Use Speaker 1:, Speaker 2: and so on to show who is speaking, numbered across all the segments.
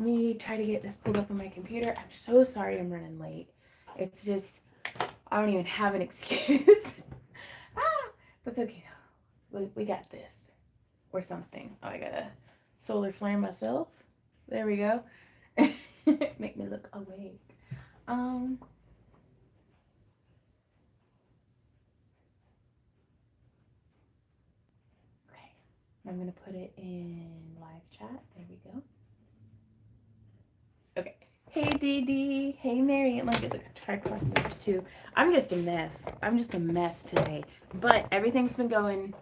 Speaker 1: me try to get this pulled up on my computer. I'm so sorry I'm running late. It's just, I don't even have an excuse. Ah, that's okay though. We got this. Or something. Oh, I gotta solar flare myself. There we go. Make me look awake. Um, okay. I'm gonna put it in live chat. There we go. Okay. Hey Dee Dee. Hey Marion. Look at the tripod moved too. I'm just a mess. I'm just a mess today. But everything's been going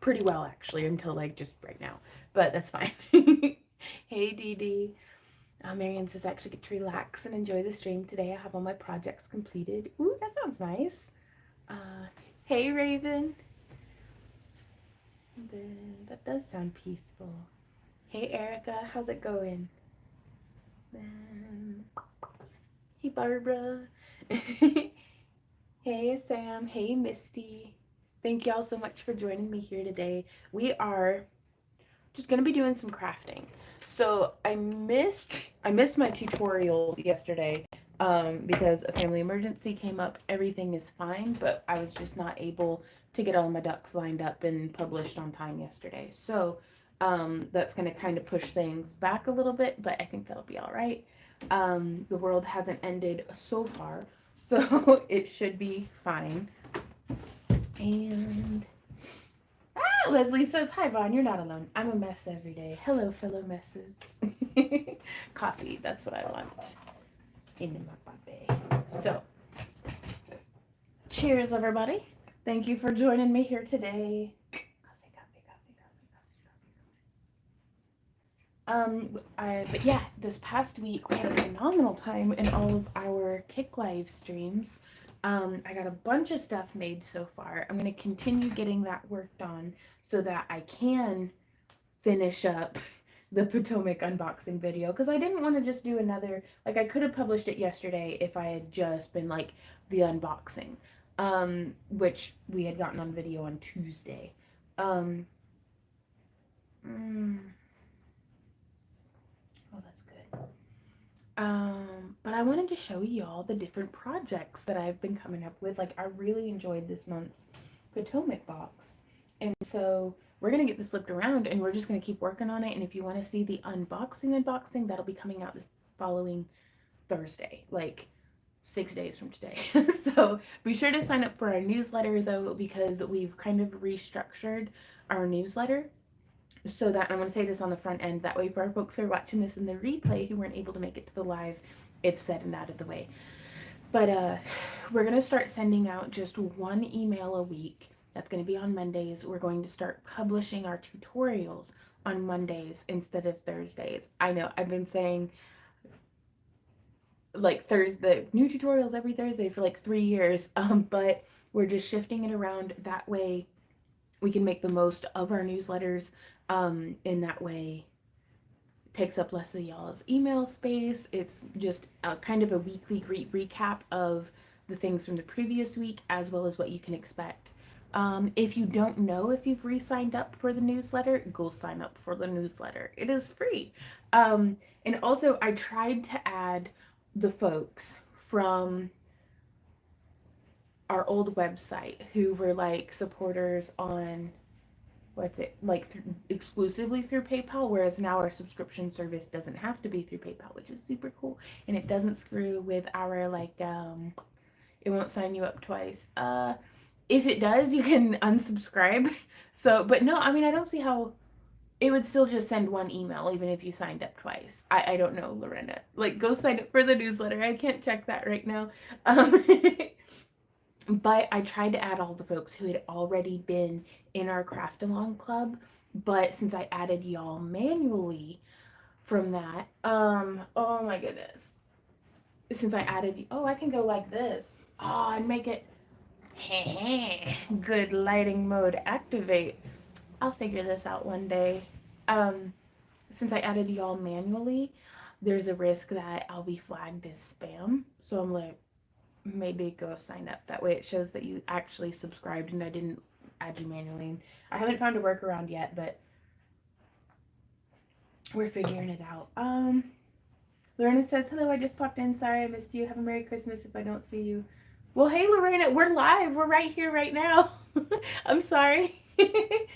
Speaker 1: pretty well actually until like just right now. But that's fine. Hey Dee Dee. Marion says I actually get to relax and enjoy the stream today. I have all my projects completed. Ooh, that sounds nice. Hey Raven. That does sound peaceful. Hey Erica, how's it going? Hey Barbara. Hey Sam. Hey Misty. Thank y'all so much for joining me here today. We are just gonna be doing some crafting. So I missed my tutorial yesterday because a family emergency came up. Everything is fine, but I was just not able to get all my ducks lined up and published on time yesterday. So that's gonna kind of push things back a little bit, but I think that'll be all right. The world hasn't ended so far, so it should be fine. And Leslie says, hi, Vaughn, you're not alone. I'm a mess every day. Hello, fellow messes. Coffee, that's what I want in my body. So, cheers, everybody. Thank you for joining me here today. Coffee, coffee, coffee, coffee, coffee. But yeah, this past week we had a phenomenal time in all of our Kick live streams. I got a bunch of stuff made so far. I'm going to continue getting that worked on so that I can finish up the Potomac unboxing video because I didn't want to just do another, like I could have published it yesterday if I had just been like the unboxing, which we had gotten on video on Tuesday. Oh, that's good. But I wanted to show y'all the different projects that I've been coming up with. Like I really enjoyed this month's Potomac box. And so we're going to get this flipped around and we're just going to keep working on it. And if you want to see the unboxing, that'll be coming out this following Thursday, like 6 days from today. So be sure to sign up for our newsletter though, because we've kind of restructured our newsletter so that, I'm going to say this on the front end, that way for our folks who are watching this in the replay who weren't able to make it to the live, it's said and out of the way. But we're going to start sending out just one email a week. That's going to be on Mondays. We're going to start publishing our tutorials on Mondays instead of Thursdays. I know I've been saying like Thursday, new tutorials every Thursday for like 3 years, but we're just shifting it around. That way we can make the most of our newsletters. In that way, it takes up less of y'all's email space. It's just kind of a weekly recap of the things from the previous week as well as what you can expect. If you don't know if you've re-signed up for the newsletter, go sign up for the newsletter. It is free. And also, I tried to add the folks from our old website who were like supporters on exclusively through PayPal, whereas now our subscription service doesn't have to be through PayPal, which is super cool, and it doesn't screw with our it won't sign you up twice. If it does, you can unsubscribe. So, but no, I mean, I don't see how it would still just send one email even if you signed up twice. I don't know, Lorena. Like, go sign up for the newsletter. I can't check that right now. But I tried to add all the folks who had already been in our craft along club. But since I added y'all manually from that, oh my goodness. Since I added, oh, I can go like this. Oh, and make it good lighting mode activate. I'll figure this out one day. Since I added y'all manually, there's a risk that I'll be flagged as spam. So I'm like, maybe go sign up. That way it shows that you actually subscribed and I didn't add you manually. I haven't found a workaround yet, but we're figuring it out. Lorena says, hello, I just popped in. Sorry I missed you. Have a Merry Christmas if I don't see you. Well, hey, Lorena, we're live. We're right here, right now. I'm sorry. Hey,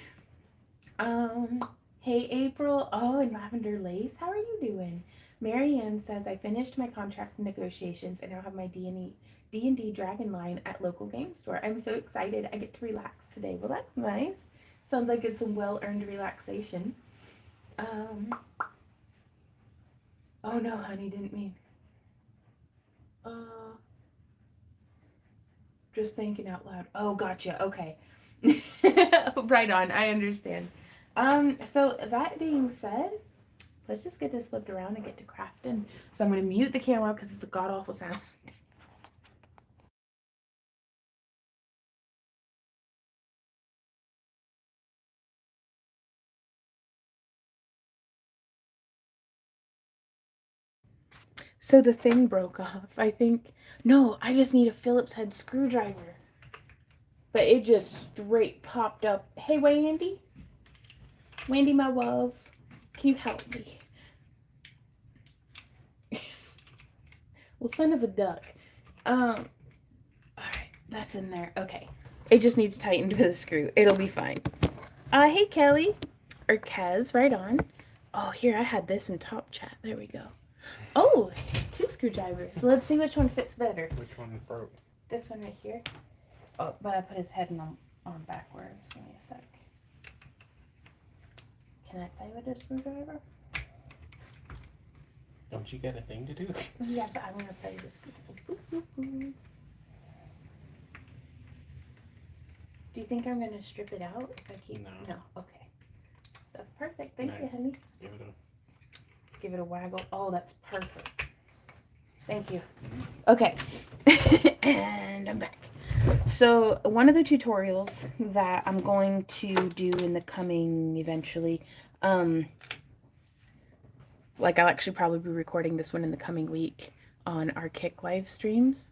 Speaker 1: April. Oh, and Lavender Lace. How are you doing? Marianne says, I finished my contract negotiations and now have my D&D Dragon line at local game store. I'm so excited. I get to relax today. Well, that's nice. Sounds like it's some well-earned relaxation. Oh no, honey, didn't mean. Just thinking out loud. Oh, gotcha. Okay. Right on. I understand. So that being said, let's just get this flipped around and get to crafting. So I'm going to mute the camera because it's a god-awful sound. So the thing broke off. I think, no, I just need a Phillips head screwdriver. But it just straight popped up. Hey, Wendy. Wendy, my love. Can you help me? Well, son of a duck. Alright, that's in there. Okay. It just needs tightened with a screw. It'll be fine. Hey, Kelly. Or Kez, right on. Oh, here, I had this in top chat. There we go. Oh, 2 screwdrivers. Let's see which one fits better.
Speaker 2: Which one broke?
Speaker 1: This one right here. Oh, but I put his head on backwards. Give me a sec. Can I play with a screwdriver?
Speaker 2: Don't you get a thing to do?
Speaker 1: Yeah, but I want to play with a screwdriver. Do you think I'm going to strip it out if I keep... No. Okay. That's perfect. Thank you, honey. Give it a waggle. Oh, that's perfect. Thank you. Okay. And I'm back. So one of the tutorials that I'm going to do in the coming eventually, like I'll actually probably be recording this one in the coming week on our Kick live streams,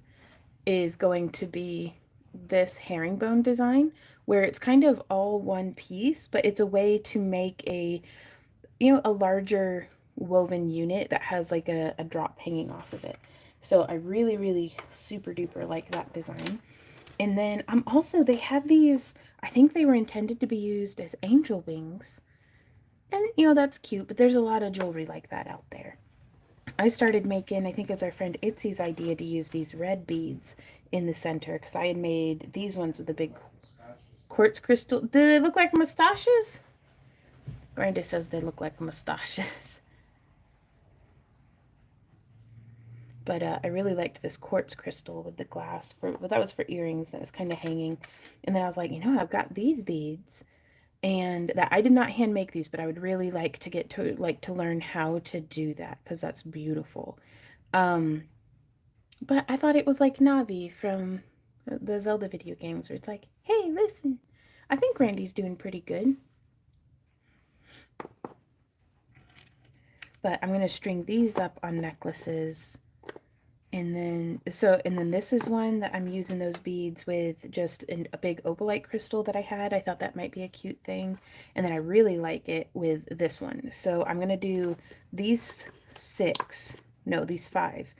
Speaker 1: is going to be this herringbone design where it's kind of all one piece, but it's a way to make a, you know, a larger woven unit that has like a drop hanging off of it. So I really, really super duper like that design. And then I'm also, they had these, I think they were intended to be used as angel wings. And, you know, that's cute, but there's a lot of jewelry like that out there. I started making, I think it was our friend Itzy's idea to use these red beads in the center because I had made these ones with the big quartz crystal. Do they look like mustaches? Brenda says they look like mustaches. But I really liked this quartz crystal with the glass. But that was for earrings. That was kind of hanging. And then I was like, you know, I've got these beads. And that I did not hand make these, but I would really like to get to, like, to learn how to do that because that's beautiful. But I thought it was like Navi from the Zelda video games where it's like, hey, listen, I think Randy's doing pretty good. But I'm going to string these up on necklaces. And then this is one that I'm using those beads with just a big opalite crystal that I had. I thought that might be a cute thing. And then I really like it with this one. So I'm going to do these 5.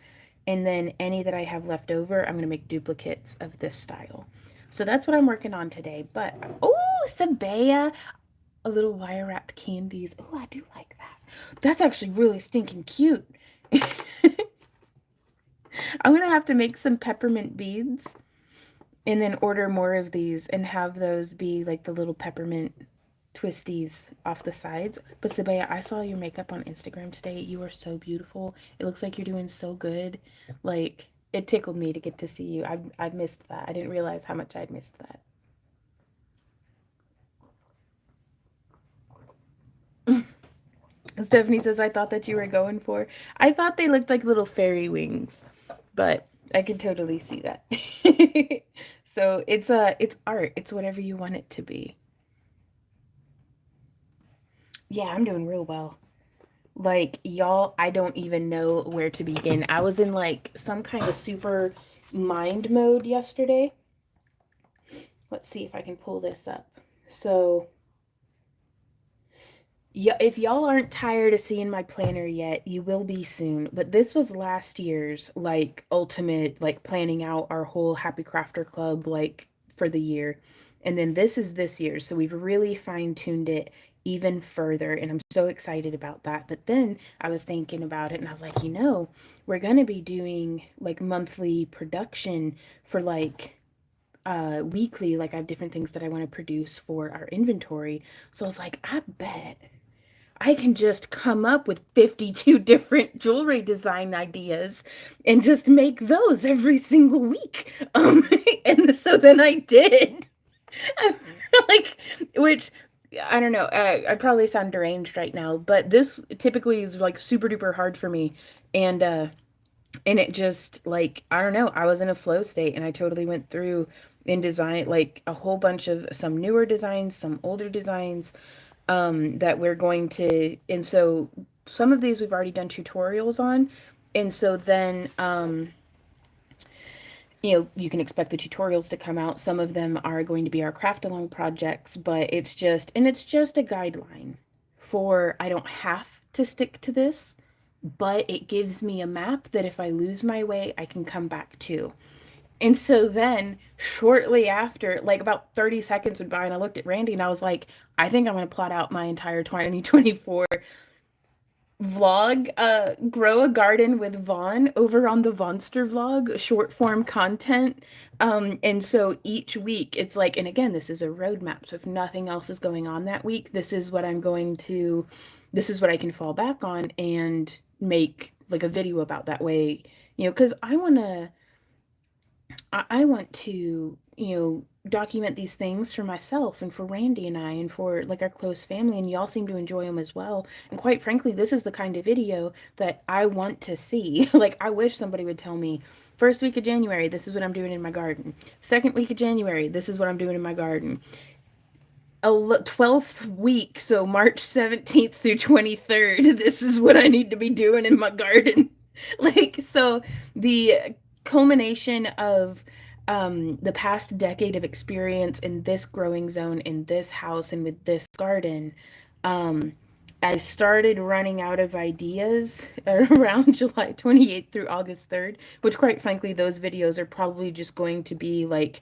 Speaker 1: And then any that I have left over, I'm going to make duplicates of this style. So that's what I'm working on today. But, oh, Sabaya, a little wire wrapped candies. Oh, I do like that. That's actually really stinking cute. I'm going to have to make some peppermint beads and then order more of these and have those be like the little peppermint twisties off the sides. But Sabaya, I saw your makeup on Instagram today. You are so beautiful. It looks like you're doing so good. Like, it tickled me to get to see you. I missed that. I didn't realize how much I'd missed that. Stephanie says, I thought that you were going for... I thought they looked like little fairy wings. But I can totally see that. So it's art. It's whatever you want it to be. Yeah, I'm doing real well. Like, y'all, I don't even know where to begin. I was in like some kind of super mind mode yesterday. Let's see if I can pull this up. So Yeah, if y'all aren't tired of seeing my planner yet, you will be soon. But this was last year's like ultimate like planning out our whole Happy Crafter Club like for the year. And then this is this year. So we've really fine-tuned it even further and I'm so excited about that. But then I was thinking about it and I was like, we're going to be doing like monthly production for like weekly, like I have different things that I want to produce for our inventory. So I was like, I bet I can just come up with 52 different jewelry design ideas and just make those every single week. And so then I did. Like, which I don't know. I probably sound deranged right now, but this typically is like super duper hard for me. And it just like I don't know, I was in a flow state and I totally went through in design like a whole bunch of some newer designs, some older designs that we're going to, and so some of these we've already done tutorials on, and so then you can expect the tutorials to come out. Some of them are going to be our craft along projects, but it's just a guideline for I don't have to stick to this, but it gives me a map that if I lose my way, I can come back to. And so then, shortly after, like about 30 seconds went by, and I looked at Randy and I was like, I think I'm going to plot out my entire 2024 vlog, Grow a Garden with Vaughn over on the Vonster vlog, short form content. And so each week it's like, and again, this is a roadmap. So if nothing else is going on that week, this is what I can fall back on and make like a video about that way, because I want to, document these things for myself and for Randy and I and for like our close family, and y'all seem to enjoy them as well. And quite frankly, this is the kind of video that I want to see. Like, I wish somebody would tell me, first week of January, this is what I'm doing in my garden. Second week of January, this is what I'm doing in my garden. 12th week, so March 17th through 23rd, this is what I need to be doing in my garden. Like, so the culmination of the past decade of experience in this growing zone, in this house, and with this garden, um, I started running out of ideas around July 28th through August 3rd, which, quite frankly, those videos are probably just going to be like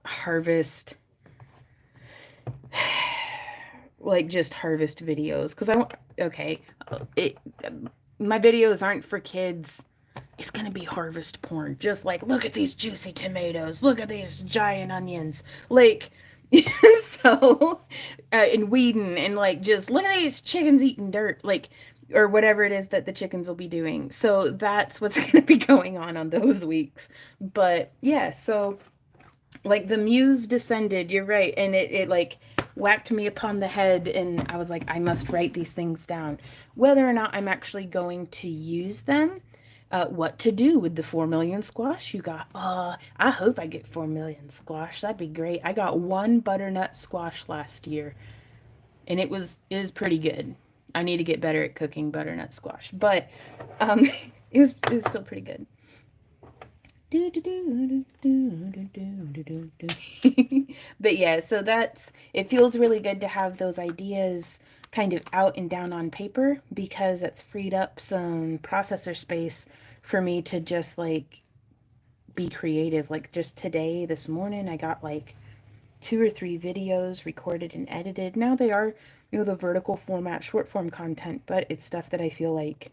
Speaker 1: harvest like just harvest videos because I want okay it my videos aren't for kids. It's gonna be harvest porn, just like look at these juicy tomatoes, look at these giant onions, like so and weeding and like just look at these chickens eating dirt, like or whatever it is that the chickens will be doing. So that's what's gonna be going on those weeks. But yeah, so like the muse descended, you're right, and it like whacked me upon the head and I was like, I must write these things down, whether or not I'm actually going to use them. What to do with the 4 million squash you got? I hope I get 4 million squash. That'd be great. I got one butternut squash last year and it was pretty good. I need to get better at cooking butternut squash, but it was still pretty good. But yeah, so that's it feels really good to have those ideas kind of out and down on paper because it's freed up some processor space for me to just like be creative. Like just today, this morning, I got like 2 or 3 videos recorded and edited. Now they are, the vertical format, short form content, but it's stuff that I feel like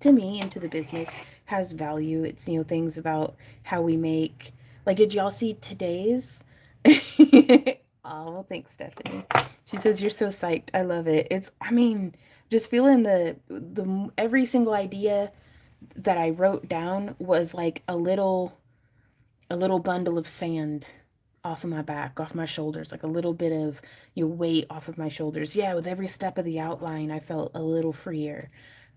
Speaker 1: to me and to the business has value. It's, things about how we make. Like, did y'all see today's? Oh, well, thanks, Stephanie. She says you're so psyched. I love it. I mean, just feeling the every single idea that I wrote down was like a little bundle of sand off of my back, off my shoulders, like a little bit of weight off of my shoulders. Yeah, with every step of the outline, I felt a little freer.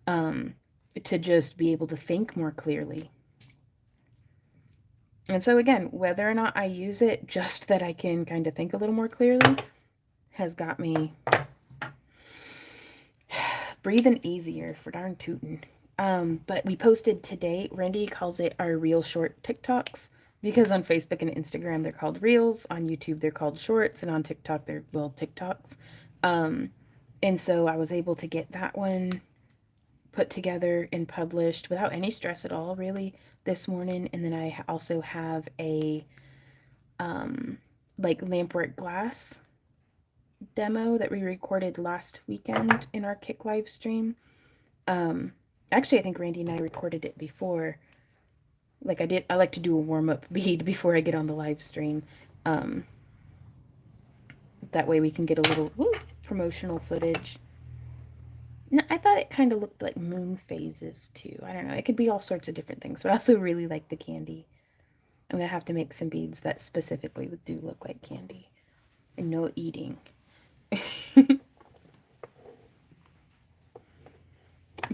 Speaker 1: Um, to just be able to think more clearly. And so again, whether or not I use it, just that I can kind of think a little more clearly has got me breathing easier for darn tootin'. But we posted today, Randy calls it our real short TikToks because on Facebook and Instagram they're called reels, on YouTube they're called shorts, and on TikTok they're TikToks. Um, and so I was able to get that one put together and published without any stress at all, really, this morning. And then I also have a like lampwork glass demo that we recorded last weekend in our Kick live stream. Um, Actually, I think Randy and I recorded it before. Like I like to do a warm up bead before I get on the live stream. Um, that way we can get a little promotional footage. No, I thought it kind of looked like moon phases too. I don't know. It could be all sorts of different things, but I also really like the candy. I'm gonna have to make some beads that specifically do look like candy and no eating.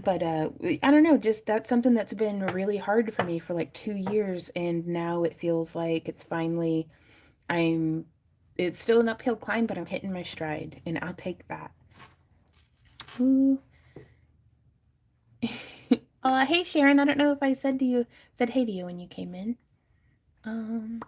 Speaker 1: But I don't know, just that's something that's been really hard for me for like 2 years, and now it feels like it's finally I'm. It's still an uphill climb, but I'm hitting my stride, and I'll take that. Ooh. Hey Sharon, I don't know if I said hey to you when you came in. Um,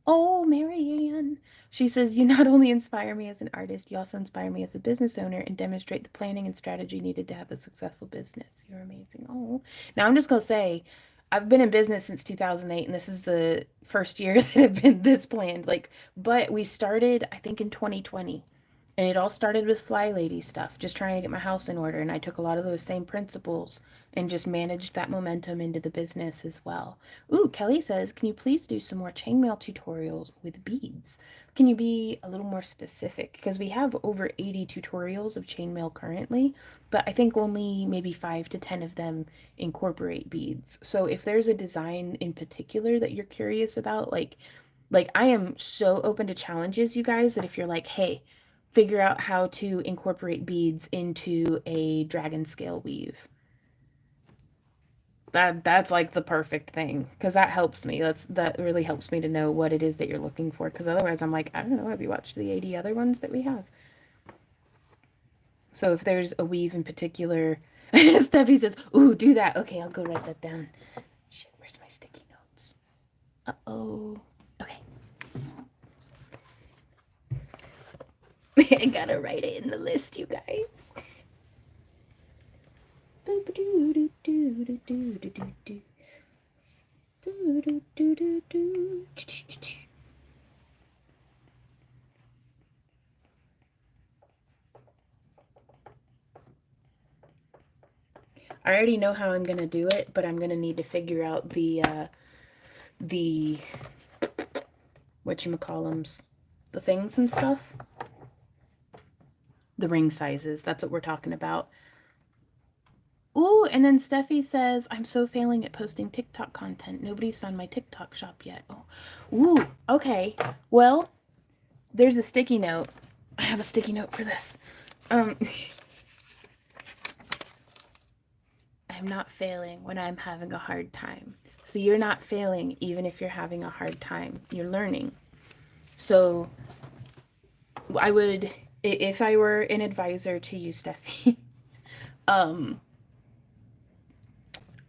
Speaker 1: Oh, Marianne. She says, you not only inspire me as an artist, you also inspire me as a business owner and demonstrate the planning and strategy needed to have a successful business. You're amazing. Oh, now I'm just going to say, I've been in business since 2008, and this is the first year that I've been this planned. Like, but we started, I think, in 2020. And it all started with Fly Lady stuff, just trying to get my house in order. And I took a lot of those same principles and just managed that momentum into the business as well. Ooh, Kelly says, can you please do some more chainmail tutorials with beads? Can you be a little more specific? Because we have over 80 tutorials of chainmail currently, but I think only maybe 5 to 10 of them incorporate beads. So if there's a design in particular that you're curious about, like I am so open to challenges, you guys, that if you're like, hey, figure out how to incorporate beads into a dragon scale weave. That's like the perfect thing, because that helps me. That really helps me to know what it is that you're looking for, because otherwise I'm like, I don't know, have you watched the 80 other ones that we have? So if there's a weave in particular, Steffi says, ooh, do that. Okay, I'll go write that down. Shit, where's my sticky notes? Uh-oh. Okay. I gotta write it in the list, you guys. I already know how I'm gonna do it, but I'm gonna need to figure out the whatchamacallums, the things and stuff. The ring sizes. That's what we're talking about. Ooh, and then Steffi says, I'm so failing at posting TikTok content. Nobody's found my TikTok shop yet. Oh. Ooh, okay. Well, there's a sticky note. I have a sticky note for this. I'm not failing when I'm having a hard time. So you're not failing even if you're having a hard time. You're learning. So I would, if I were an advisor to you, Steffi, um,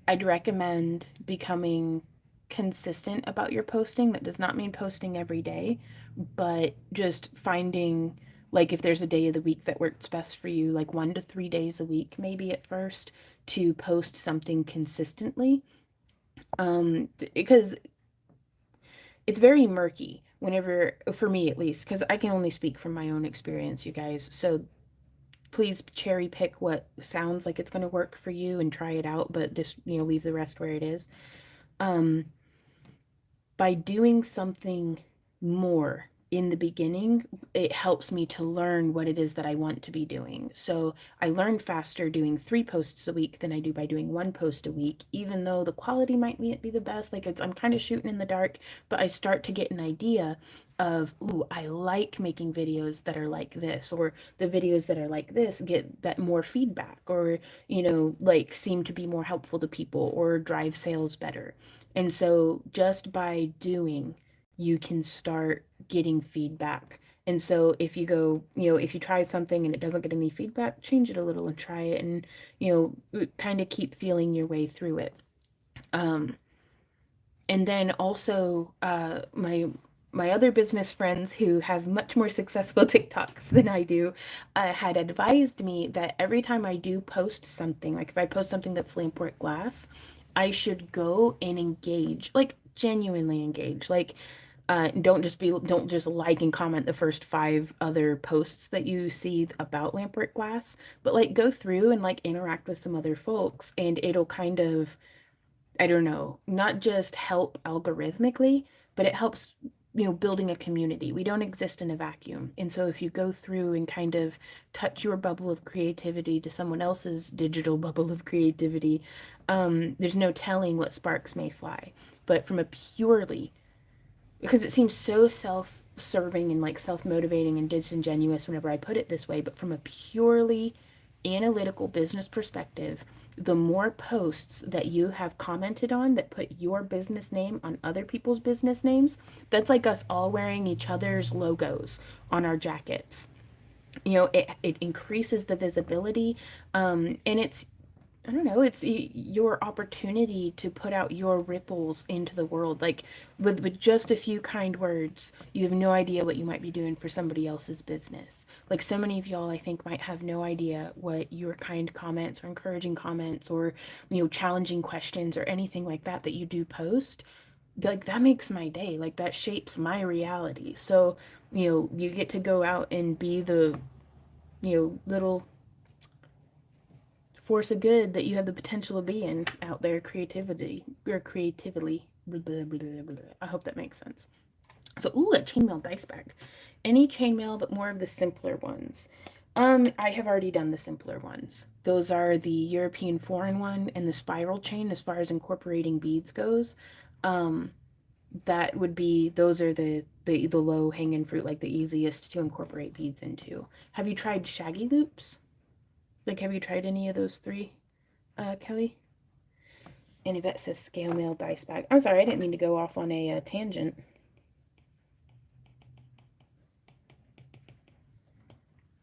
Speaker 1: I'd recommend becoming consistent about your posting. That does not mean posting every day, but just finding, like, if there's a day of the week that works best for you, like 1 to 3 days a week, maybe at first, to post something consistently. Because it's very murky whenever, for me at least, because I can only speak from my own experience, you guys. So please cherry pick what sounds like it's going to work for you and try it out, but just, leave the rest where it is. Um, by doing something more in the beginning, it helps me to learn what it is that I want to be doing. So I learn faster doing 3 posts a week than I do by doing 1 post a week, even though the quality might not be the best. Like I'm kind of shooting in the dark, but I start to get an idea of, ooh, I like making videos that are like this, or the videos that are like this get that more feedback, or, like seem to be more helpful to people or drive sales better. And so just by doing, you can start getting feedback. And so if you go, if you try something and it doesn't get any feedback, change it a little and try it, and, kind of keep feeling your way through it. Um, and then also, my other business friends who have much more successful TikToks than I do had advised me that every time I do post something, like if I post something that's lampwork glass, I should go and engage, like genuinely engage. Like don't just like and comment the first five other posts that you see about lampwork glass, but like go through and like interact with some other folks, and it'll kind of, I don't know, not just help algorithmically, but it helps, building a community. We don't exist in a vacuum. And so if you go through and kind of touch your bubble of creativity to someone else's digital bubble of creativity, there's no telling what sparks may fly. But from a purely, because it seems so self-serving and like self-motivating and disingenuous whenever I put it this way, but from a purely analytical business perspective, the more posts that you have commented on that put your business name on other people's business names, that's like us all wearing each other's logos on our jackets. It increases the visibility, and it's, I don't know, it's your opportunity to put out your ripples into the world. Like with just a few kind words, you have no idea what you might be doing for somebody else's business. Like so many of y'all, I think, might have no idea what your kind comments or encouraging comments or, challenging questions or anything like that that you do post. Like that makes my day. Like that shapes my reality. So, you get to go out and be the, little force of good that you have the potential of being out there creativity or creatively. Blah, blah, blah, blah. I hope that makes sense. So, ooh, a chainmail dice bag. Any chainmail, but more of the simpler ones. I have already done the simpler ones. Those are the European foreign one and the spiral chain as far as incorporating beads goes. Um, that would be, those are the low hanging fruit, like the easiest to incorporate beads into. Have you tried shaggy loops? Like, have you tried any of those three, Kelly? And Yvette says scale mail dice bag. I'm sorry, I didn't mean to go off on a tangent.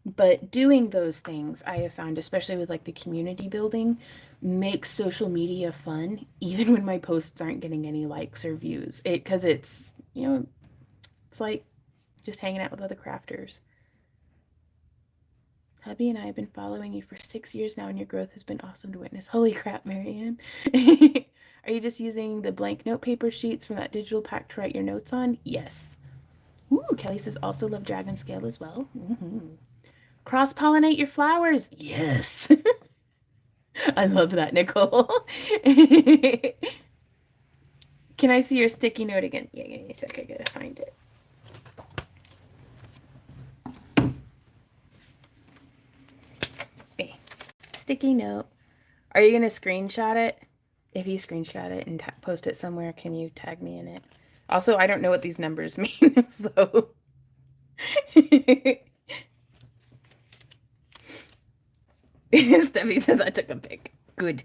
Speaker 1: But doing those things, I have found, especially with like the community building, makes social media fun, even when my posts aren't getting any likes or views. Because it's, it's like just hanging out with other crafters. Hubby and I have been following you for 6 years now, and your growth has been awesome to witness. Holy crap, Marianne. Are you just using the blank note paper sheets from that digital pack to write your notes on? Yes. Ooh, Kelly says also love dragon scale as well. Mm-hmm. Cross pollinate your flowers. Yes. I love that, Nicole. Can I see your sticky note again? Yeah, give me a sec. I gotta find it. Okay. Sticky note. Are you gonna screenshot it? If you screenshot it and post it somewhere, can you tag me in it? Also, I don't know what these numbers mean, so. Steffi says I took a pic. Good.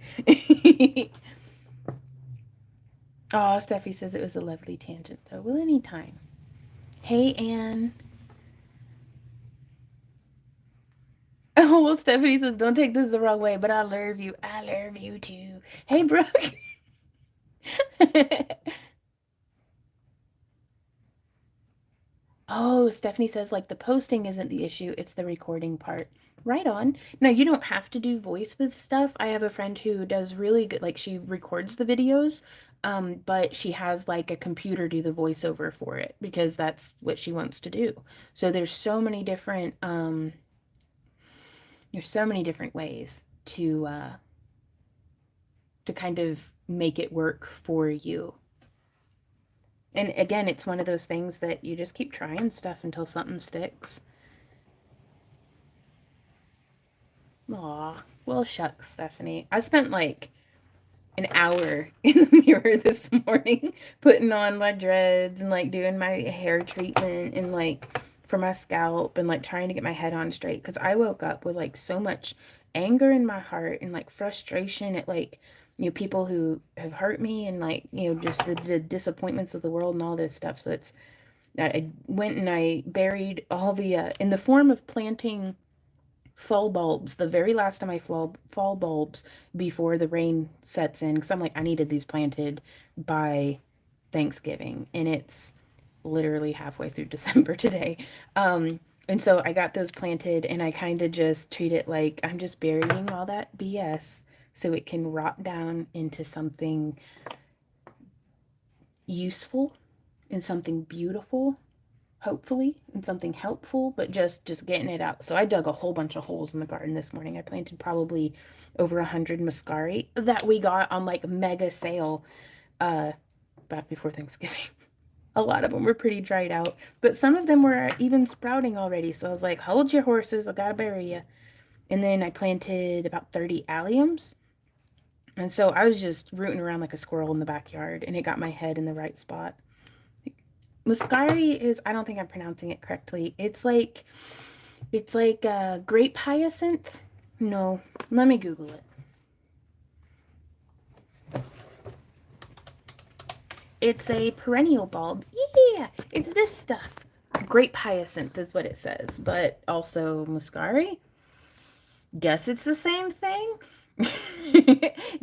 Speaker 1: Oh, Steffi says it was a lovely tangent, though. Well, anytime. Hey, Anne. Oh, well, Stephanie says, don't take this the wrong way, but I love you. I love you too. Hey, Brooke. Oh, Stephanie says, like, the posting isn't the issue, it's the recording part. Right on. Now, you don't have to do voice with stuff. I have a friend who does really good, like, she records the videos, but she has, like, a computer do the voiceover for it because that's what she wants to do. So there's so many different ways to kind of make it work for you. And again, it's one of those things that you just keep trying stuff until something sticks. Aw, well, shucks, Stephanie. I spent like an hour in the mirror this morning putting on my dreads and like doing my hair treatment and like for my scalp and like trying to get my head on straight because I woke up with like so much anger in my heart and like frustration at like, people who have hurt me and like, just the disappointments of the world and all this stuff. So I went and I buried all the in the form of planting fall bulbs, the very last time I fall bulbs before the rain sets in, because I'm like, I needed these planted by Thanksgiving. And it's literally halfway through December today. And so I got those planted, and I kind of just treat it like I'm just burying all that BS so it can rot down into something useful and something beautiful, hopefully, and something helpful, but just getting it out. So I dug a whole bunch of holes in the garden this morning. I planted probably over 100 muscari that we got on like mega sale uh back before Thanksgiving. A lot of them were pretty dried out, but some of them were even sprouting already. So I was like, hold your horses, I gotta bury you. And then I planted about 30 alliums. And so I was just rooting around like a squirrel in the backyard, and it got my head in the right spot. Muscari is, I don't think I'm pronouncing it correctly. It's like a grape hyacinth. No, let me Google it. It's a perennial bulb. Yeah, it's this stuff. Grape hyacinth is what it says, but also muscari. Guess it's the same thing.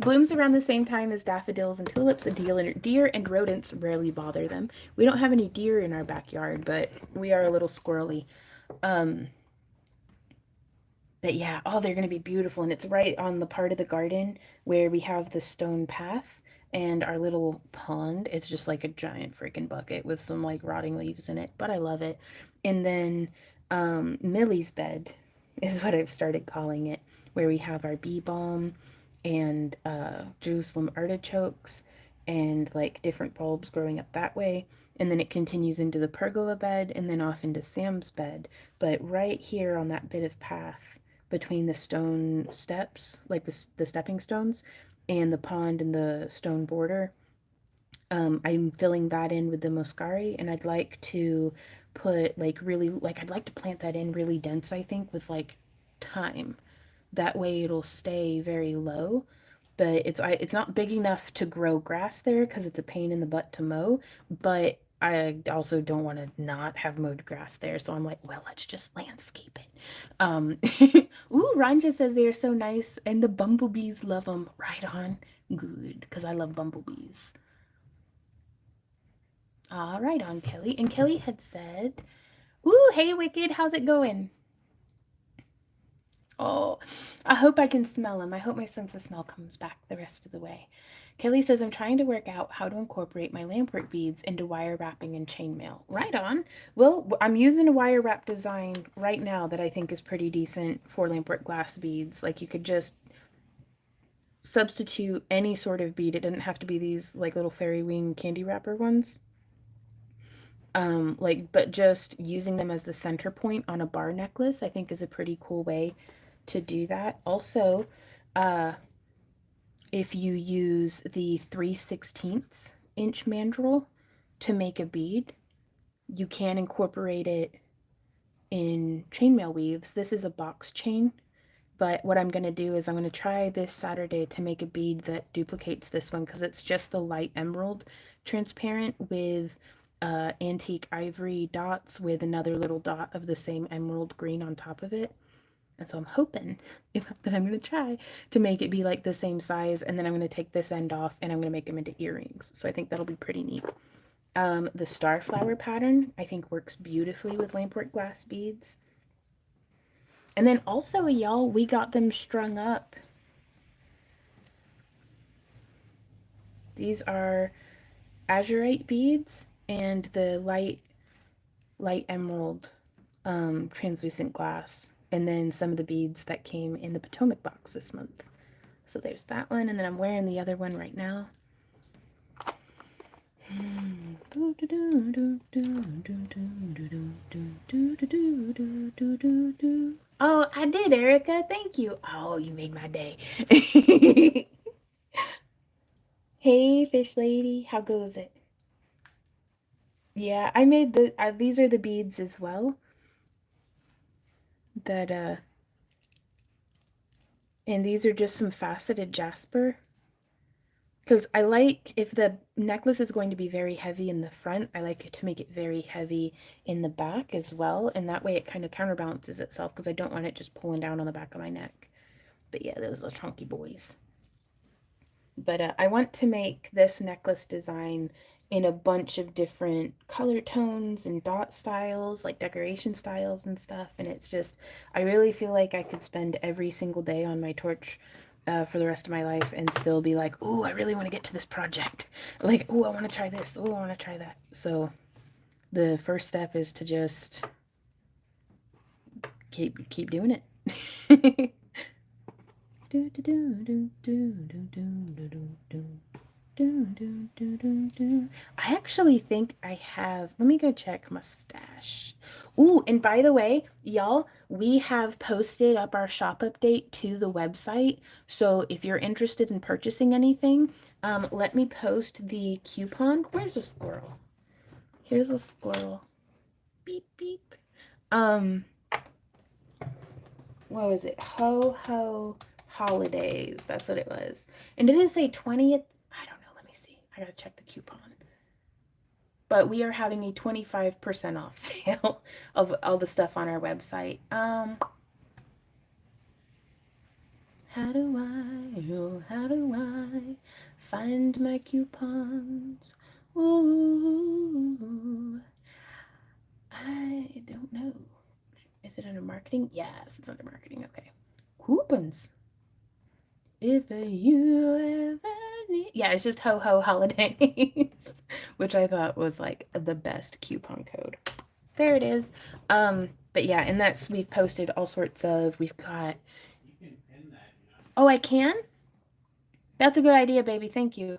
Speaker 1: Blooms around the same time as daffodils and tulips. Deer and rodents rarely bother them. We don't have any deer in our backyard, but we are a little squirrely. Um, but yeah, oh, they're gonna be beautiful, and it's right on the part of the garden where we have the stone path and our little pond. It's just like a giant freaking bucket with some like rotting leaves in it, but I love it. And then Millie's bed is what I've started calling it, where we have our bee balm and Jerusalem artichokes and like different bulbs growing up that way. And then it continues into the pergola bed and then off into Sam's bed. But right here on that bit of path between the stone steps, like the stepping stones, and the pond and the stone border, I'm filling that in with the muscari, and I'd like to put like really like I'd like to plant that in really dense, I think, with like thyme. That way it'll stay very low, but it's not big enough to grow grass there because it's a pain in the butt to mow, but I also don't want to not have mowed grass there, so I'm like, well, let's just landscape it. Um, ooh, Ranja says they are so nice, and the bumblebees love them. Right on, good, because I love bumblebees. All right, on Kelly, and Kelly had said, "Ooh, hey, Wicked, how's it going?" Oh, I hope I can smell them. I hope my sense of smell comes back the rest of the way. Kelly says, I'm trying to work out how to incorporate my lampwork beads into wire wrapping and chainmail. Right on. Well, I'm using a wire wrap design right now that I think is pretty decent for lampwork glass beads. Like you could just substitute any sort of bead. It didn't have to be these like little fairy wing candy wrapper ones. But just using them as the center point on a bar necklace, I think is a pretty cool way to do that. Also, uh, if you use the 3/16 inch mandrel to make a bead, you can incorporate it in chainmail weaves. This is a box chain, but what I'm going to do is I'm going to try this Saturday to make a bead that duplicates this one because it's just the light emerald transparent with antique ivory dots with another little dot of the same emerald green on top of it. And so I'm hoping that I'm going to try to make it be like the same size, and then I'm going to take this end off and I'm going to make them into earrings. So I think that'll be pretty neat. The starflower pattern I think works beautifully with lampwork glass beads. And then also, y'all, we got them strung up. These are azurite beads and the light emerald translucent glass, and then some of the beads that came in the Potomac box this month. So there's that one, and then I'm wearing the other one right now. Oh, I did, Erica. Thank you. Oh, you made my day. Hey, fish lady. How goes it? Yeah, I made these are the beads as well. That, and these are just some faceted jasper. Because I like, if the necklace is going to be very heavy in the front, I like it to make it very heavy in the back as well. And that way it kind of counterbalances itself because I don't want it just pulling down on the back of my neck. But yeah, those are chunky boys. But I want to make this necklace design in a bunch of different color tones and dot styles, like decoration styles and stuff. And it's just, I really feel like I could spend every single day on my torch for the rest of my life and still be like, oh, I really want to get to this project. Like, oh, I want to try this. Oh, I want to try that. So the first step is to just keep doing it. do, do, do, do, do, do, do, do, do. I actually think I have. Let me go check my stash. Ooh, and by the way, y'all, we have posted up our shop update to the website. So if you're interested in purchasing anything, let me post the coupon. Where's a squirrel? Here's a squirrel. Beep beep. What was it? Ho ho holidays. That's what it was. And it is a 20th. I don't know. Let me see. I gotta check the coupon. But we are having a 25% off sale of all the stuff on our website. How do I find my coupons? Ooh, I don't know. Is it under marketing? Yes, it's under marketing. Okay. Coupons. If you ever need. Yeah, it's just ho ho holidays, which I thought was like the best coupon code. There it is. But yeah, and that's, we've posted all sorts of, we've got.
Speaker 2: You can pin that, you know.
Speaker 1: Oh, I can? That's a good idea, baby. Thank you.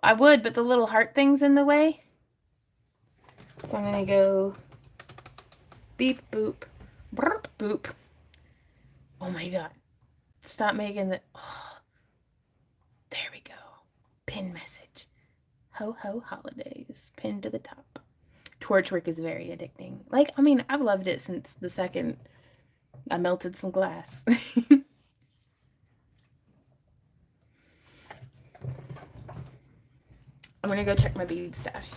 Speaker 1: I would, but the little heart thing's in the way. So I'm gonna go beep boop, burp boop. Oh my god. Stop making the. Oh, there we go. Pin message. Ho ho holidays. Pin to the top. Torchwork is very addicting. Like, I mean, I've loved it since the second I melted some glass. I'm gonna go check my bead stash.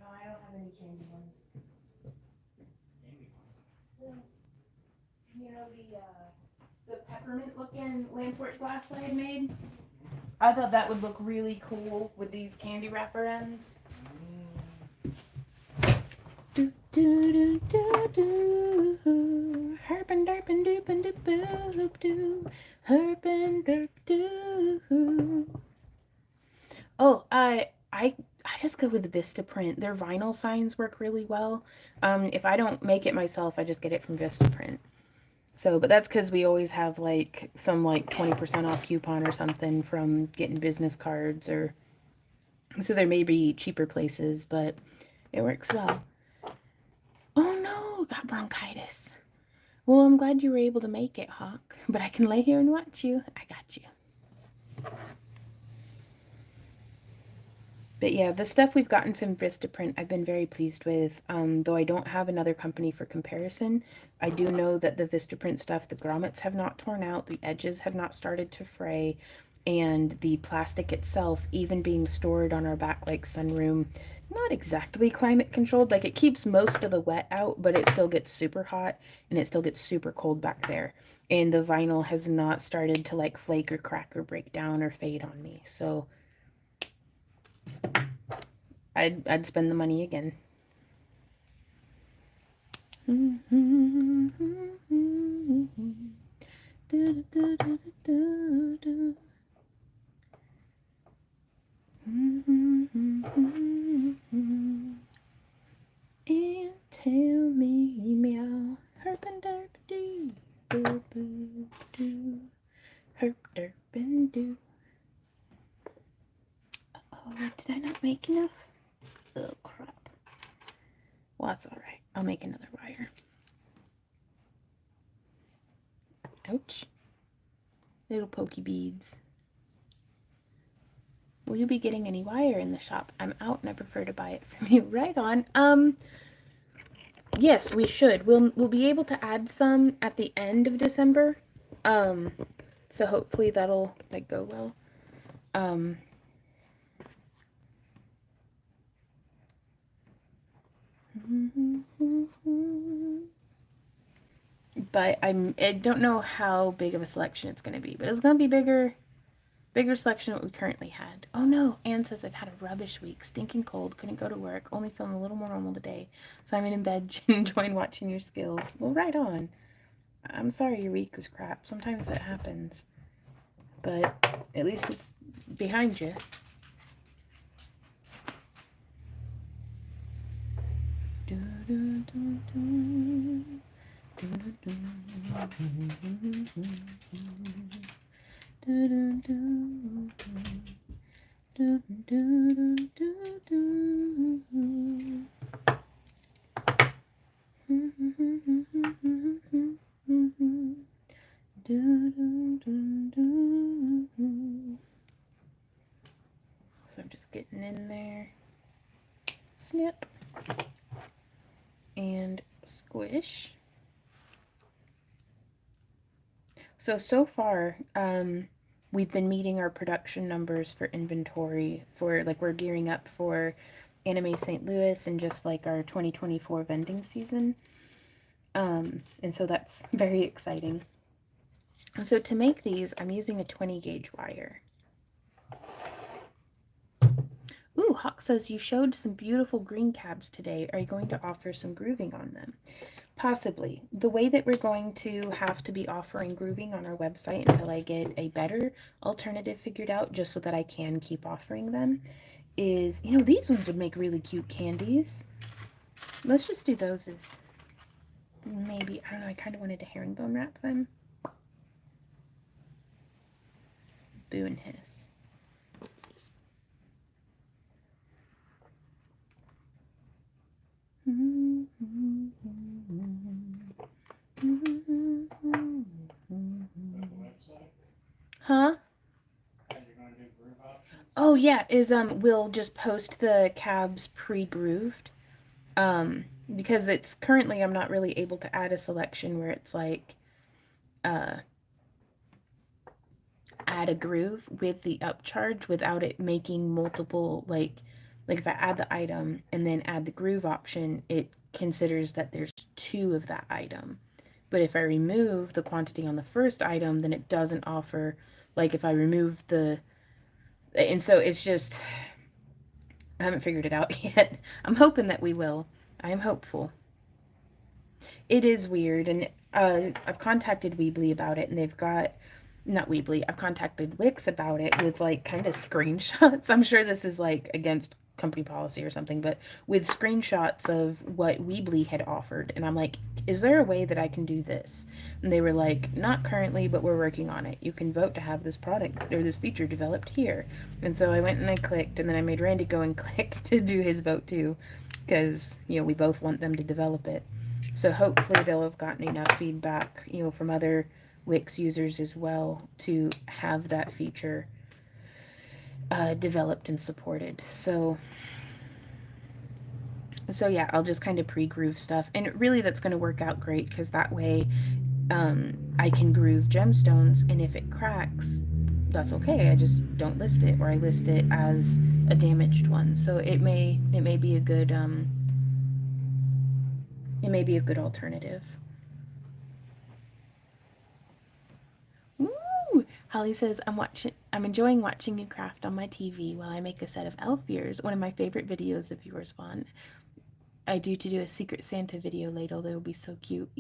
Speaker 1: No, I don't have any candy ones. You know the peppermint looking lamport glass I had made? I thought that would look really cool with these candy wrapper ends. Do do do do do. Herpin derpin doopin doop boop doo. Herpin derp doo. Oh, I just go with the Vistaprint. Their vinyl signs work really well. If I don't make it myself, I just get it from Vistaprint. So, but that's because we always have like some like 20% off coupon or something from getting business cards, or so there may be cheaper places, but it works well. Oh no, got bronchitis. Well, I'm glad you were able to make it, Hawk, but I can lay here and watch you. I got you. But yeah, the stuff we've gotten from Vistaprint I've been very pleased with. Though I don't have another company for comparison, I do know that the Vistaprint stuff, the grommets have not torn out, the edges have not started to fray, and the plastic itself, even being stored on our back like sunroom, not exactly climate controlled. Like, it keeps most of the wet out, but it still gets super hot and it still gets super cold back there. And the vinyl has not started to like flake or crack or break down or fade on me. So I'd spend the money again. And tell me meow, herp and derp doo, boo boo doo, herp derp and doo. Oh, did I not make enough? Oh crap. Well, that's alright. I'll make another wire. Ouch. Little pokey beads. Will you be getting any wire in the shop? I'm out and I prefer to buy it from you. Right on. Yes, we should. We'll be able to add some at the end of December. So hopefully that'll like go well. But I don't know how big of a selection it's going to be, but it's going to be bigger selection than what we currently had. Oh no, Anne says I've had a rubbish week, stinking cold, couldn't go to work, only feeling a little more normal today, so I'm in bed enjoying watching your skills. Well, right on. I'm sorry your week was crap. Sometimes that happens, but at least it's behind you. So I'm just getting in there. Snip. And squish. So far, we've been meeting our production numbers for inventory for, like, we're gearing up for Anime St. Louis and just like our 2024 vending season. And so that's very exciting. So to make these, I'm using a 20 gauge wire. Ooh, Hawk says you showed some beautiful green cabs today. Are you going to offer some grooving on them? Possibly. The way that we're going to have to be offering grooving on our website until I get a better alternative figured out, just so that I can keep offering them, is, you know, these ones would make really cute candies. Let's just do those as maybe, I don't know, I kind of wanted to herringbone wrap them. Boo and hiss. Huh? Oh yeah, is we'll just post the cabs pre-grooved. Because it's currently I'm not really able to add a selection where it's like add a groove with the upcharge without it making multiple, like if I add the item and then add the groove option, it considers that there's two of that item. But if I remove the quantity on the first item, then it doesn't offer, like if I remove the, and so it's just, I haven't figured it out yet. I'm hoping that we will. I am hopeful. It is weird, and I've contacted Weebly about it, and they've got, not Weebly, I've contacted Wix about it with like kind of screenshots. I'm sure this is like against company policy or something, but with screenshots of what Weebly had offered, and I'm like, is there a way that I can do this? And they were like, not currently, but we're working on it. You can vote to have this product or this feature developed here. And so I went and I clicked, and then I made Randy go and click to do his vote too, because, you know, we both want them to develop it. So hopefully they'll have gotten enough feedback, you know, from other Wix users as well to have that feature developed and supported. So yeah, I'll just kind of pre-groove stuff, and really that's going to work out great, because that way I can groove gemstones, and if it cracks, that's okay. I just don't list it, or I list it as a damaged one. So it may be a good alternative. Woo! Holly says, I'm enjoying watching you craft on my TV while I make a set of elf ears. One of my favorite videos of yours, Vaughn. I do to do a Secret Santa video later. That will be so cute.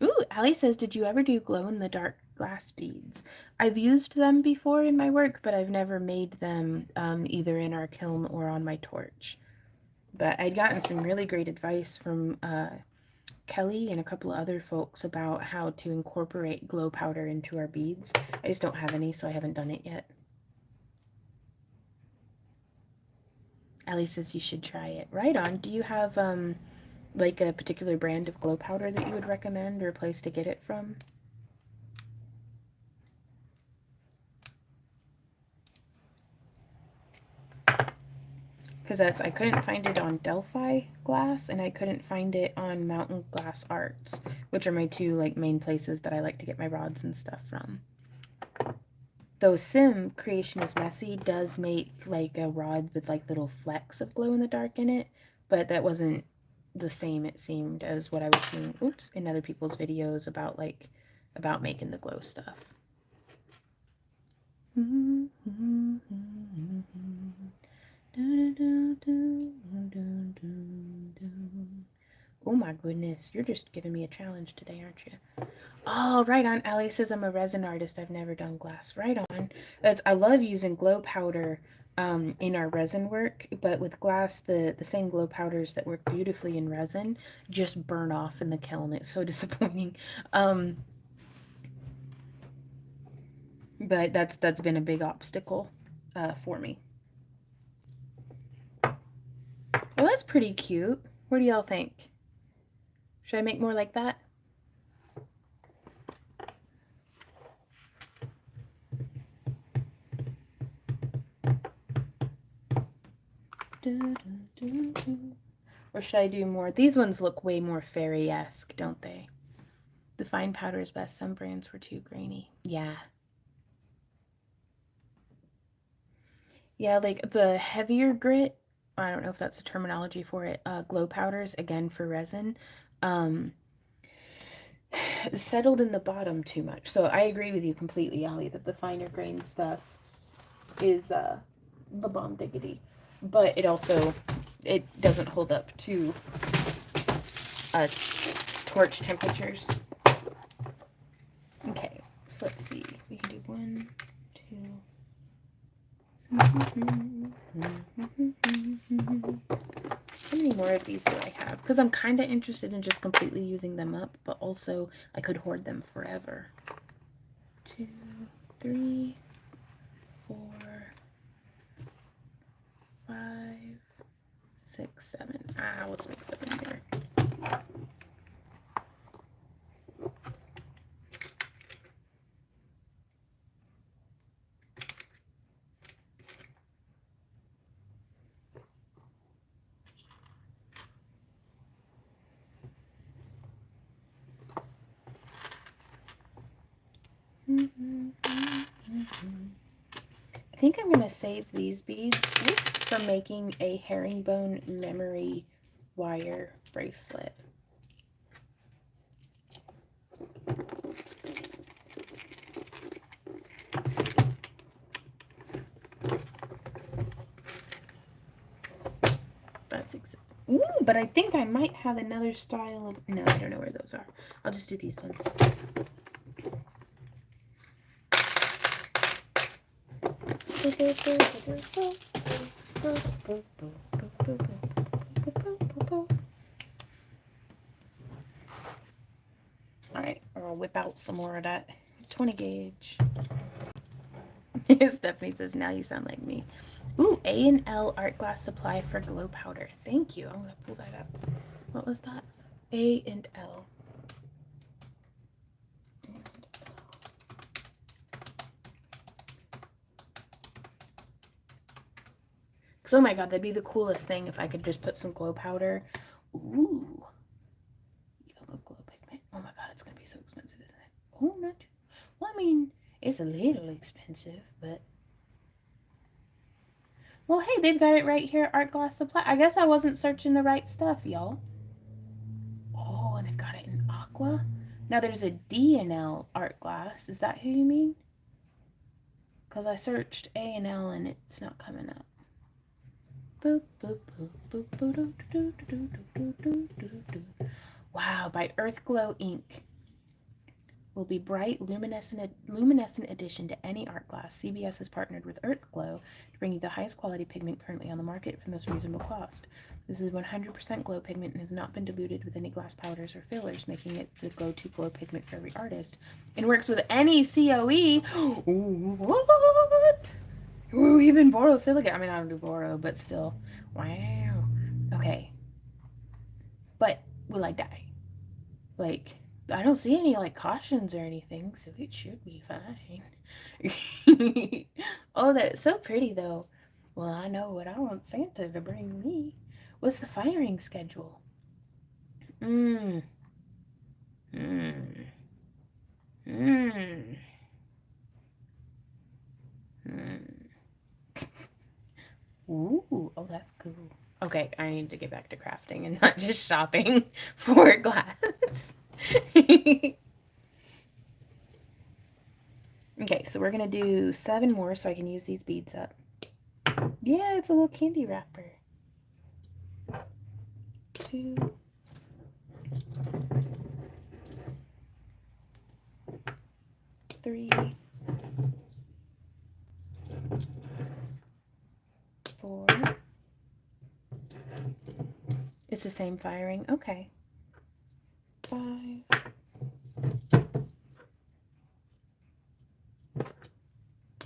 Speaker 1: Ooh, Allie says, did you ever do glow-in-the-dark glass beads? I've used them before in my work, but I've never made them either in our kiln or on my torch. But I'd gotten some really great advice from Kelly and a couple of other folks about how to incorporate glow powder into our beads. I just don't have any, so I haven't done it yet. Allie says you should try it. Right on. Do you have like a particular brand of glow powder that you would recommend, or a place to get it from? Because I couldn't find it on Delphi Glass, and I couldn't find it on Mountain Glass Arts, which are my two like main places that I like to get my rods and stuff from. though Sim Creation is Messy does make like a rod with like little flecks of glow in the dark in it, but that wasn't the same, it seemed, as what I was seeing, oops, in other people's videos about about making the glow stuff. Oh my goodness, you're just giving me a challenge today, aren't you? Oh, right on. Allie says I'm a resin artist. I've never done glass. Right on. I love using glow powder in our resin work, but with glass, the same glow powders that work beautifully in resin just burn off in the kiln. It's so disappointing. But that's been a big obstacle for me. Well, that's pretty cute. What do y'all think? Should I make more like that? Or should I do more? These ones look way more fairy-esque, don't they? The fine powder is best. Some brands were too grainy. Yeah. Yeah, like the heavier grit, I don't know if that's a terminology for it, glow powders, again for resin, um, settled in the bottom too much. So I agree with you completely, Allie, that the finer grain stuff is the bomb diggity. But it doesn't hold up to torch temperatures. Okay, so let's see. We can do 1, 2. How many more of these do I have? Because I'm kind of interested in just completely using them up, but also I could hoard them forever. 2, 3, 4, 5, 6, 7. Let's make 7 here. I think I'm going to save these beads for making a herringbone memory wire bracelet. That's exactly. Ooh, but I think I might have another style of. No, I don't know where those are. I'll just do these ones. Alright, I'll whip out some more of that 20 gauge. Stephanie says, now you sound like me. Ooh, A&L Art Glass Supply for glow powder. Thank you. I'm going to pull that up. What was that? A&L. Because, oh my god, that'd be the coolest thing if I could just put some glow powder. Ooh. Yellow glow pigment. Oh my god, it's going to be so expensive, isn't it? Oh, not too. Well, I mean, it's a little expensive, but. Well, hey, they've got it right here, Art Glass Supply. I guess I wasn't searching the right stuff, y'all. Oh, and they've got it in aqua. Now there's a D&L Art Glass. Is that who you mean? Because I searched A&L and it's not coming up. Wow, by Earthglow Ink. Will be bright, luminescent addition to any art glass. CBS has partnered with Earthglow to bring you the highest quality pigment currently on the market for the most reasonable cost. This is 100% glow pigment and has not been diluted with any glass powders or fillers, making it the go-to glow pigment for every artist. It works with any COE. What? Ooh, even borosilicate. I mean, I don't do boro, but still. Wow. Okay. But will I die? Like, I don't see any like cautions or anything, so it should be fine. Oh, that's so pretty though. Well, I know what I want Santa to bring me. What's the firing schedule? Mmm. Mmm. Mmm. Ooh, oh, that's cool. Okay, I need to get back to crafting and not just shopping for glass. Okay, so we're gonna do 7 more so I can use these beads up. Yeah, it's a little candy wrapper. 2, 3, 4. It's the same firing. Okay. 5,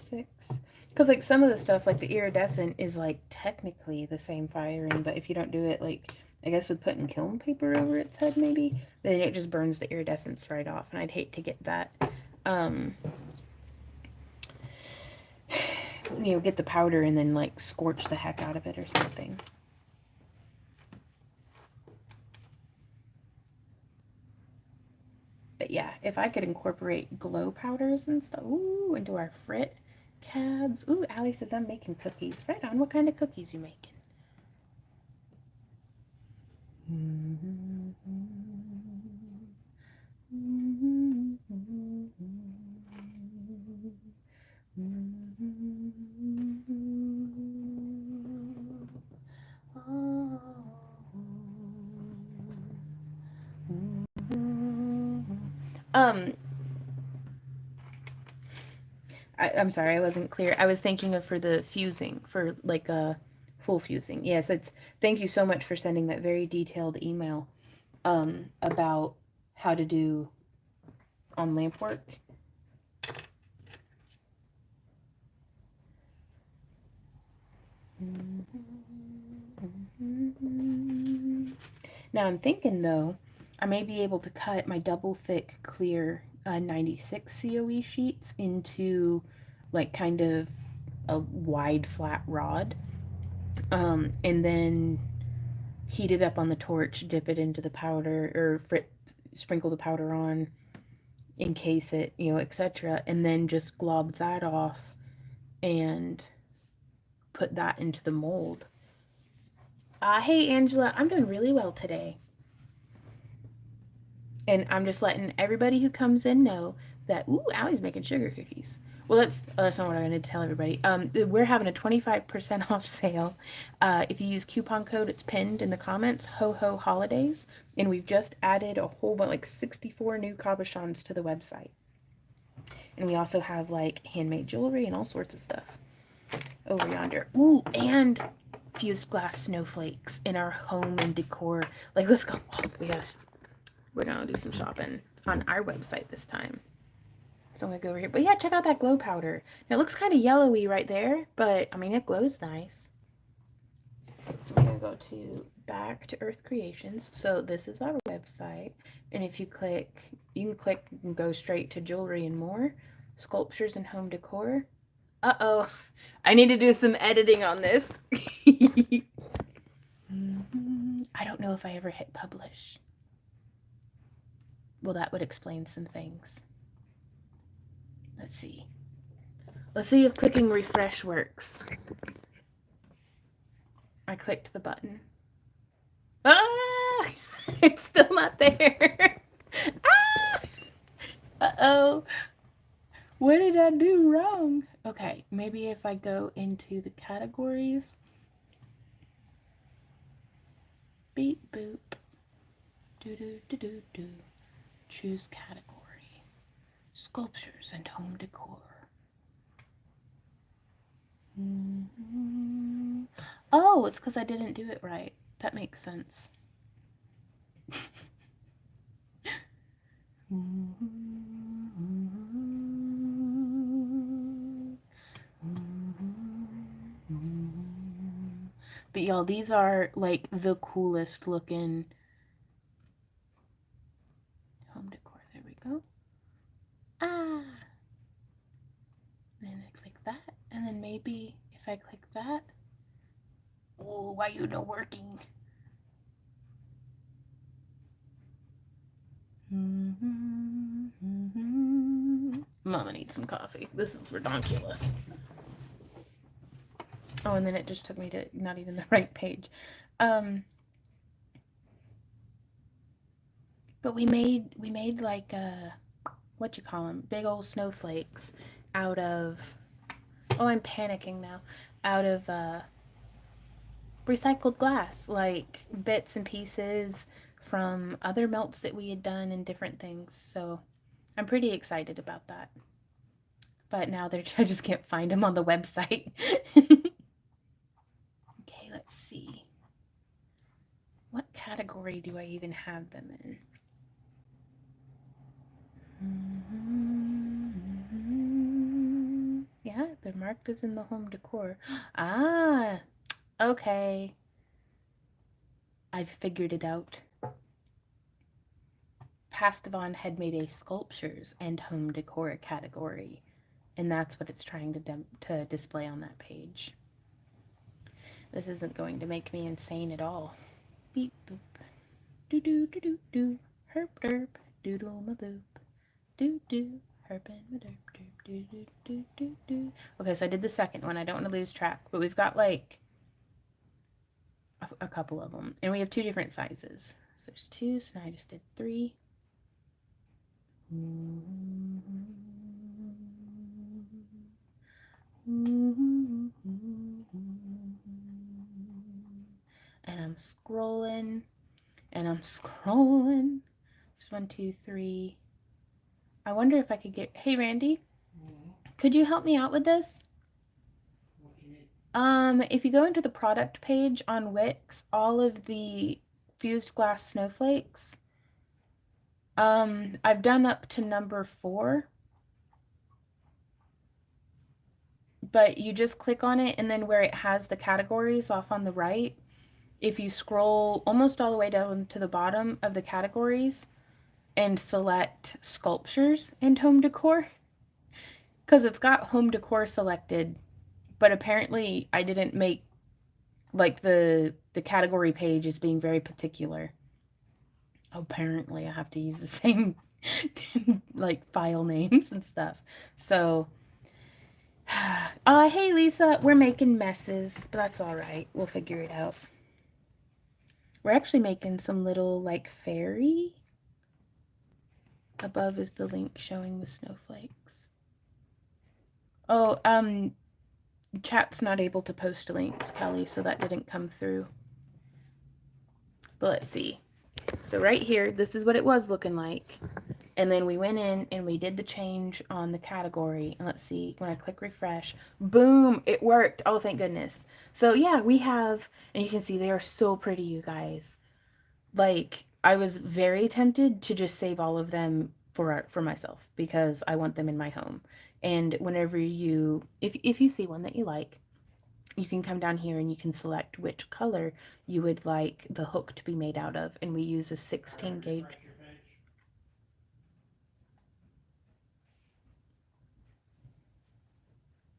Speaker 1: 6. Because like some of the stuff, like the iridescent, is like technically the same firing, but if you don't do it, like I guess with putting kiln paper over its head, maybe then it just burns the iridescence right off, and I'd hate to get that. Get the powder and then like scorch the heck out of it or something. But yeah, if I could incorporate glow powders and stuff, ooh, into our frit cabs. Ooh, Allie says I'm making cookies. Right on. What kind of cookies you making? I'm sorry, I wasn't clear. I was thinking of for the fusing, for like a full fusing. Yes, thank you so much for sending that very detailed email about how to do on lamp work. Now I'm thinking though, I may be able to cut my double thick clear 96 COE sheets into like kind of a wide flat rod, and then heat it up on the torch, dip it into the powder, or sprinkle the powder on, encase it, etc., and then just glob that off and put that into the mold. Hey Angela, I'm doing really well today. And I'm just letting everybody who comes in know that, ooh, Allie's making sugar cookies. Well, that's not what I'm going to tell everybody. We're having a 25% off sale. If you use coupon code, it's pinned in the comments, Ho Ho Holidays. And we've just added a whole bunch, like 64 new cabochons to the website. And we also have like handmade jewelry and all sorts of stuff over yonder. Ooh, and fused glass snowflakes in our home and decor. Like, let's go. Oh, we're gonna do some shopping on our website this time. So I'm gonna go over here. But yeah, check out that glow powder. Now, it looks kind of yellowy right there, but I mean, it glows nice. So we're gonna go to back to Earth Creations. So this is our website. And if you click, you can click and go straight to jewelry and more, sculptures and home decor. Uh-oh, I need to do some editing on this. I don't know if I ever hit publish. Well, that would explain some things. Let's see. Let's see if clicking refresh works. I clicked the button. Ah! It's still not there. Ah! Uh-oh. What did I do wrong? Okay, maybe if I go into the categories. Beep boop. Do do do do do. Choose category. Sculptures and home decor. Oh, it's because I didn't do it right. That makes sense. But y'all, these are like the coolest looking home decor. There we go. Ah. Then I click that, and then maybe if I click that. Oh, why you not working? Mama needs some coffee. This is redonkulous. Oh, and then it just took me to not even the right page. But we made like what you call them, big old snowflakes out of, oh, I'm panicking now, out of recycled glass, like bits and pieces from other melts that we had done and different things. So I'm pretty excited about that. But now I just can't find them on the website. Okay, let's see. What category do I even have them in? Yeah, they're marked as in the home decor. Ah, okay. I've figured it out. Pastavon had made a sculptures and home decor category, and that's what it's trying to display on that page. This isn't going to make me insane at all. Beep boop. Doo doo doo doo doo. Herp derp. Doodle ma boop. Doo doo. Herpin ma derp derp. Doo doo doo doo doo. Okay, so I did the second one. I don't want to lose track, but we've got like a couple of them, and we have 2 different sizes. So there's 2, so now I just did 3. And I'm scrolling, and I'm scrolling. It's 1, 2, 3. I wonder if I could get. Hey, Randy, could you help me out with this?
Speaker 2: What you need?
Speaker 1: If you go into the product page on Wix, all of the fused glass snowflakes, I've done up to number 4, but you just click on it, and then where it has the categories off on the right, if you scroll almost all the way down to the bottom of the categories and select sculptures and home decor, because it's got home decor selected, but apparently I didn't make, like, the category page is being very particular. Apparently I have to use the same like file names and stuff. So hey Lisa, we're making messes, but that's all right. We'll figure it out. We're actually making some little like fairy. Above is the link showing the snowflakes. Oh, chat's not able to post links, Kelly, so that didn't come through. But let's see. So right here, this is what it was looking like. And then we went in and we did the change on the category. And let's see, when I click refresh, boom, it worked. Oh, thank goodness. So yeah, we have, and you can see they are so pretty, you guys. Like, I was very tempted to just save all of them for myself because I want them in my home. And whenever you, if you see one that you like, you can come down here and you can select which color you would like the hook to be made out of. And we use a 16 gauge.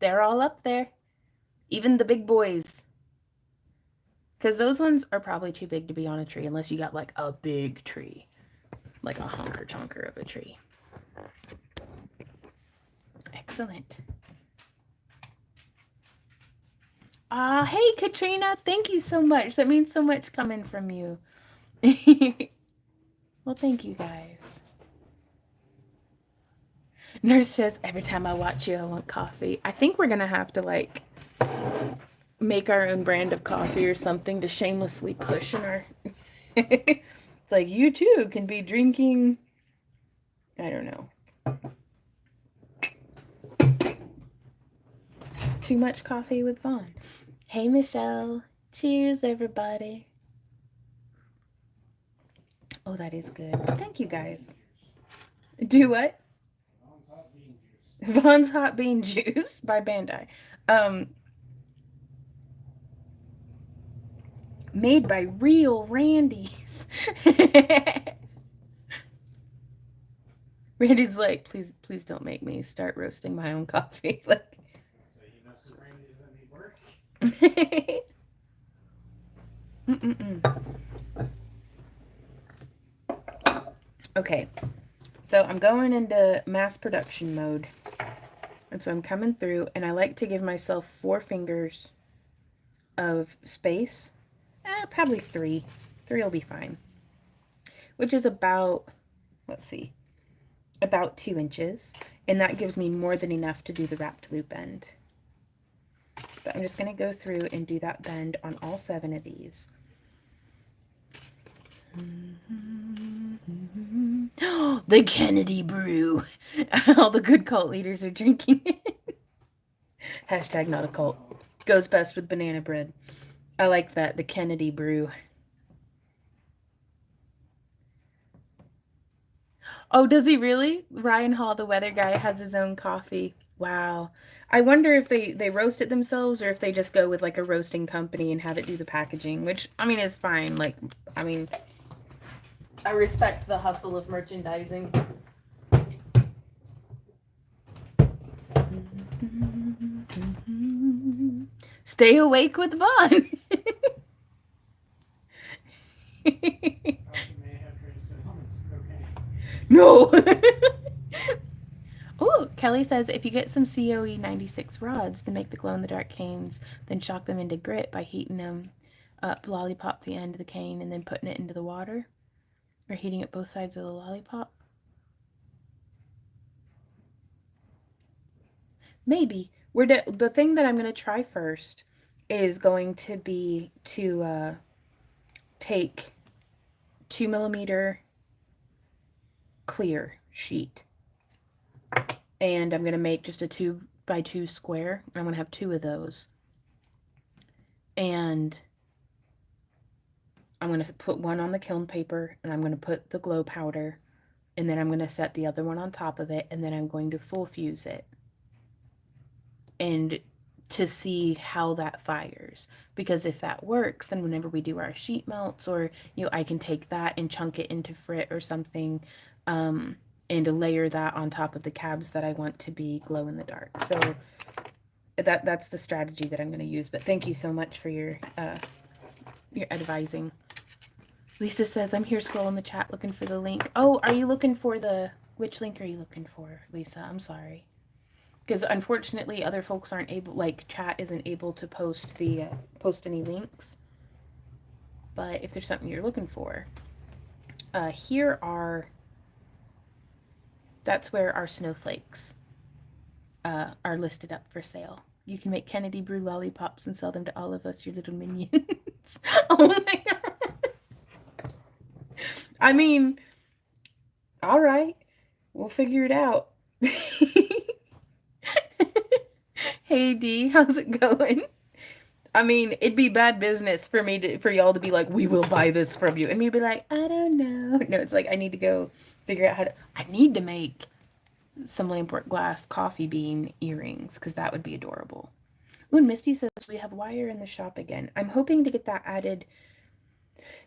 Speaker 1: They're all up there, even the big boys. Because those ones are probably too big to be on a tree unless you got like a big tree, like a honker chonker of a tree. Excellent. Hey Katrina, thank you so much. That means so much coming from you. Well, thank you guys. Nurse says, every time I watch you, I want coffee. I think we're gonna have to like make our own brand of coffee or something to shamelessly push in our. It's like you too can be drinking. I don't know. Too much coffee with Vaughn. Hey Michelle. Cheers, everybody. Oh, that is good. Thank you guys. Do what? Vaughn's Hot Bean Juice by Bandai. Made by real Randy's. Randy's like, please don't make me start roasting my own coffee. Like,
Speaker 2: So you know, some Randy's that need work.
Speaker 1: Okay, so I'm going into mass production mode. And so I'm coming through, and I like to give myself 4 fingers of space. Probably 3. 3 will be fine. Which is about, let's see, about 2 inches. And that gives me more than enough to do the wrapped loop end. But I'm just going to go through and do that bend on all 7 of these. The Kennedy brew. All the good cult leaders are drinking it. Hashtag not a cult. Goes best with banana bread. I like that. The Kennedy brew. Oh, does he really? Ryan Hall, the weather guy, has his own coffee. Wow. I wonder if they roast it themselves or if they just go with like a roasting company and have it do the packaging, which, I mean, is fine. Like, I mean, I respect the hustle of merchandising. Stay awake with Vaughn. No. Oh, Kelly says if you get some COE 96 rods to make the glow in the dark canes, then shock them into grit by heating them up, lollipop the end of the cane, and then putting it into the water, or heating up both sides of the lollipop. Maybe. The thing that I'm going to try first is going to be to take 2mm clear sheet. And I'm going to make just a 2x2 square. I'm going to have 2 of those. And I'm going to put one on the kiln paper, and I'm going to put the glow powder, and then I'm going to set the other one on top of it, and then I'm going to full fuse it. And to see how that fires, because if that works, then whenever we do our sheet melts, or I can take that and chunk it into frit or something, and layer that on top of the cabs that I want to be glow in the dark. So that's the strategy that I'm going to use. But thank you so much for your advising. Lisa says, I'm here scrolling the chat looking for the link. Oh, are you looking for which link are you looking for, Lisa? I'm sorry. Because unfortunately other folks aren't able, like chat isn't able to post any links. But if there's something you're looking for, that's where our snowflakes are listed up for sale. You can make Kennedy brew lollipops and sell them to all of us, your little minions. Oh my god. I mean, all right. We'll figure it out. Hey D, how's it going? I mean, it'd be bad business for y'all to be like, we will buy this from you. And me be like, I don't know. No, it's like, I need to go figure out I need to make some Lamport glass coffee bean earrings, because that would be adorable. Ooh, and Misty says we have wire in the shop again. I'm hoping to get that added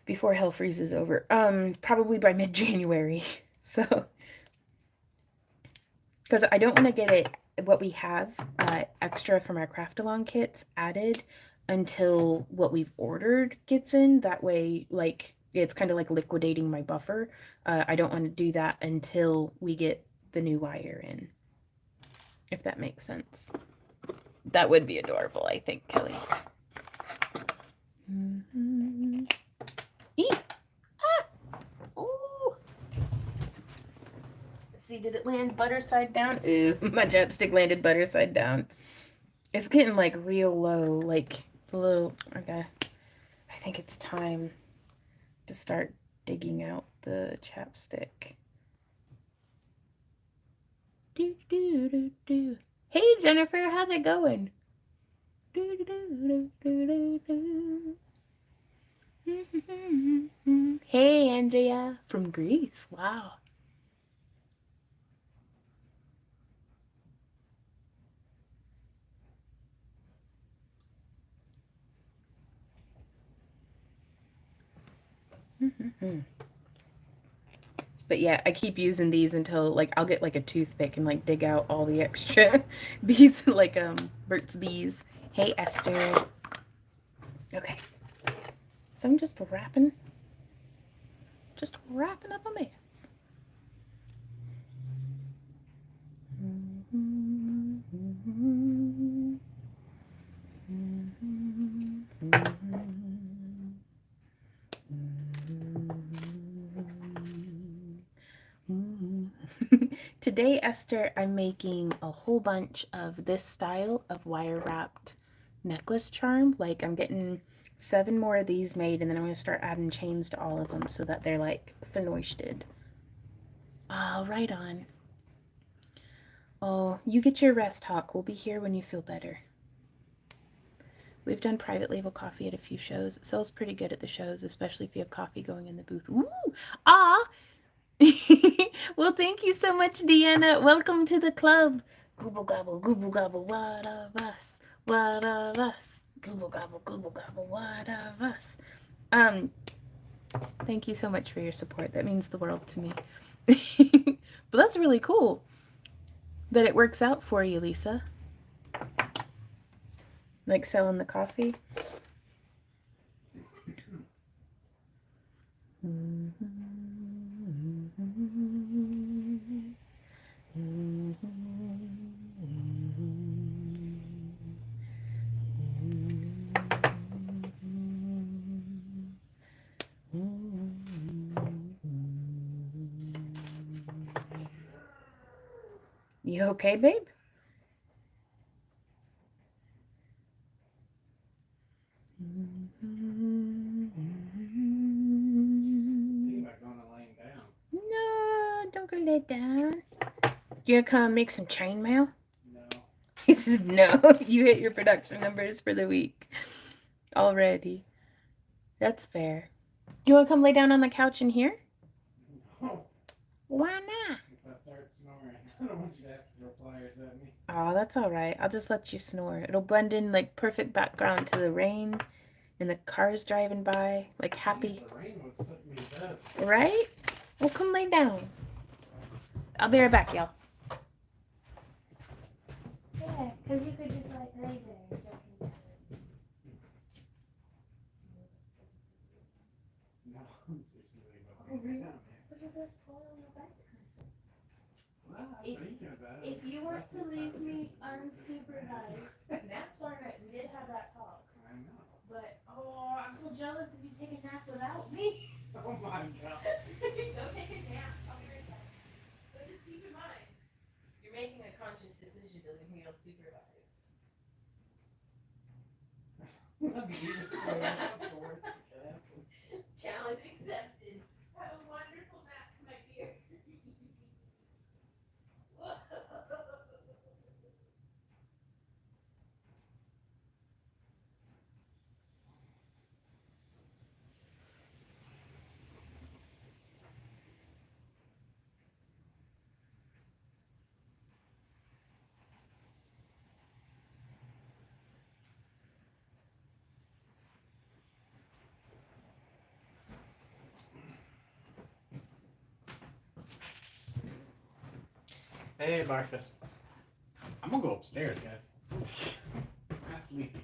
Speaker 1: before hell freezes over. Probably by mid-January. So, because I don't want to get what we have extra from our craft along kits added until what we've ordered gets in. That way, like, it's kind of like liquidating my buffer. I don't want to do that until we get the new wire in, if that makes sense. That would be adorable, I think, Kelly. Mm-hmm. Ooh. See, did it land butter side down? Ooh, my chapstick landed butter side down. It's getting like real low, like a little. Okay, I think it's time to start digging out the chapstick. Do, do, do, do. Hey Jennifer, how's it going? Do, do, do, do, do, do. Hey Andrea from Greece. Wow. But yeah, I keep using these until, like, I'll get like a toothpick and like dig out all the extra bees, like Burt's Bees. Hey Esther. Okay. So I'm just wrapping up a mess. Today, Esther, I'm making a whole bunch of this style of wire wrapped necklace charm. Like I'm getting 7 more of these made, and then I'm going to start adding chains to all of them so that they're like finoisted. Oh, right on. Oh, you get your rest, Hawk. We'll be here when you feel better. We've done private label coffee at a few shows. It sells pretty good at the shows, especially if you have coffee going in the booth. Ooh! Ah! Well, thank you so much, Deanna. Welcome to the club. Gooble gobble, gooble gobble, what of us? What of us? Gooble gobble, what of us? Thank you so much for your support. That means the world to me. But that's really cool that it works out for you, Lisa. Like selling the coffee. You okay, babe? No, don't go lay down. You gonna come make some chainmail?
Speaker 2: No.
Speaker 1: He says no. You hit your production numbers for the week already. That's fair. You wanna come lay down on the couch in here?
Speaker 2: No.
Speaker 1: Why not?
Speaker 2: If I start snoring, I don't want you to have to throw pliers at me.
Speaker 1: Oh, that's all right. I'll just let you snore. It'll blend in like perfect background to the rain and the cars driving by, like happy.
Speaker 2: Jeez, the rain was putting me to bed.
Speaker 1: Right? Well, come lay down. I'll be right back, y'all.
Speaker 3: Yeah, because you could just like lay there.
Speaker 2: No, I'm seriously going down, man.
Speaker 3: Look at this hole in the back.
Speaker 2: Well, I was thinking about it.
Speaker 3: If you were to leave me unsupervised, naps aren't right. We did have that talk.
Speaker 2: I know.
Speaker 3: But, oh, I'm so jealous if you take a nap without me.
Speaker 2: Oh my god.
Speaker 3: Go take a nap. I'll be right back. But just keep in mind, you're making a conscious decision to leave me unsupervised.
Speaker 2: That's the worst that could happen.
Speaker 3: Challenge accepted. Have a wonderful nap, my dear.
Speaker 2: Hey, breakfast. I'm gonna go upstairs, guys. I'm sleepy.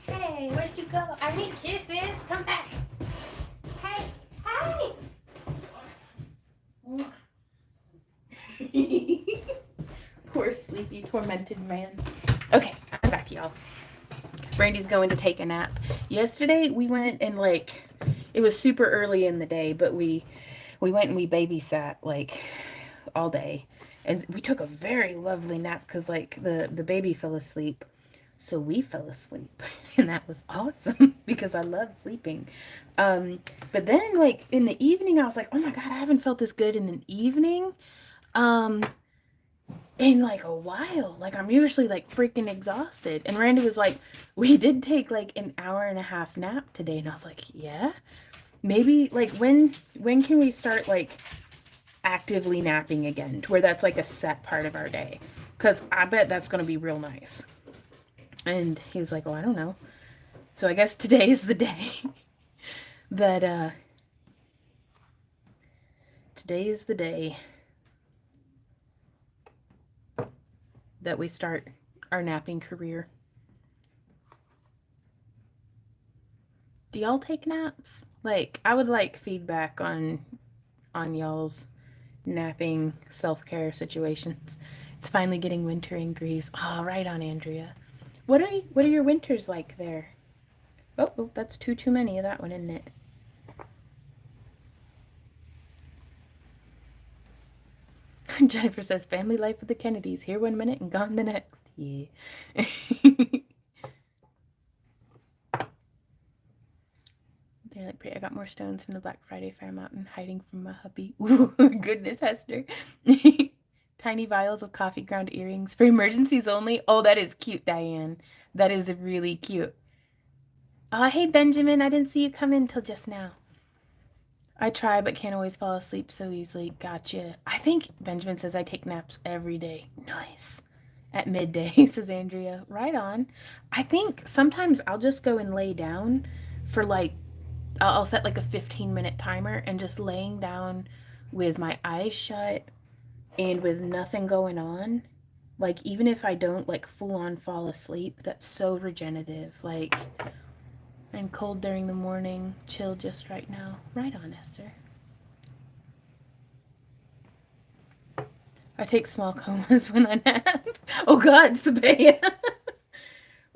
Speaker 3: Hey, where'd you go? I need kisses. Come back. Hey, hey.
Speaker 1: Poor sleepy, tormented man. Okay, I'm back, y'all. Brandy's going to take a nap. Yesterday we went and like it was super early in the day, but we went and we babysat like all day, and we took a very lovely nap because like the baby fell asleep, so we fell asleep, and that was awesome because I love sleeping. But then like in the evening I was like, oh my god, I haven't felt this good in an evening. In like a while. Like I'm usually like freaking exhausted. And Randy was like, we did take like an hour and a half nap today. And I was like, yeah. Maybe like when can we start like actively napping again to where that's like a set part of our day? Because I bet that's gonna be real nice. And he was like, oh, I don't know. So I guess today is the day that today is the day that we start our napping career. Do y'all take naps? Like, I would like feedback on y'all's napping self-care situations. It's finally getting winter in Greece. Oh, right on, Andrea. What are your winters like there? Oh, that's too many of that one, isn't it? Jennifer says, family life with the Kennedys. Here 1 minute and gone the next. Yeah. They're like, I got more stones from the Black Friday Fair Mountain hiding from my hubby. Ooh, goodness, Hester. Tiny vials of coffee ground earrings for emergencies only. Oh, that is cute, Diane. That is really cute. Hey, Benjamin. I didn't see you come in till just now. I try, but can't always fall asleep so easily. Gotcha. I think Benjamin says I take naps every day. Nice. At midday, says Andrea. Right on. I think sometimes I'll just go and lay down for like, I'll set like a 15-minute timer and just laying down with my eyes shut and with nothing going on. Like, even if I don't like full on fall asleep, that's so regenerative. Like, I'm cold during the morning, chill just right now. Right on, Esther. I take small comas when I nap. Oh God, Sabea.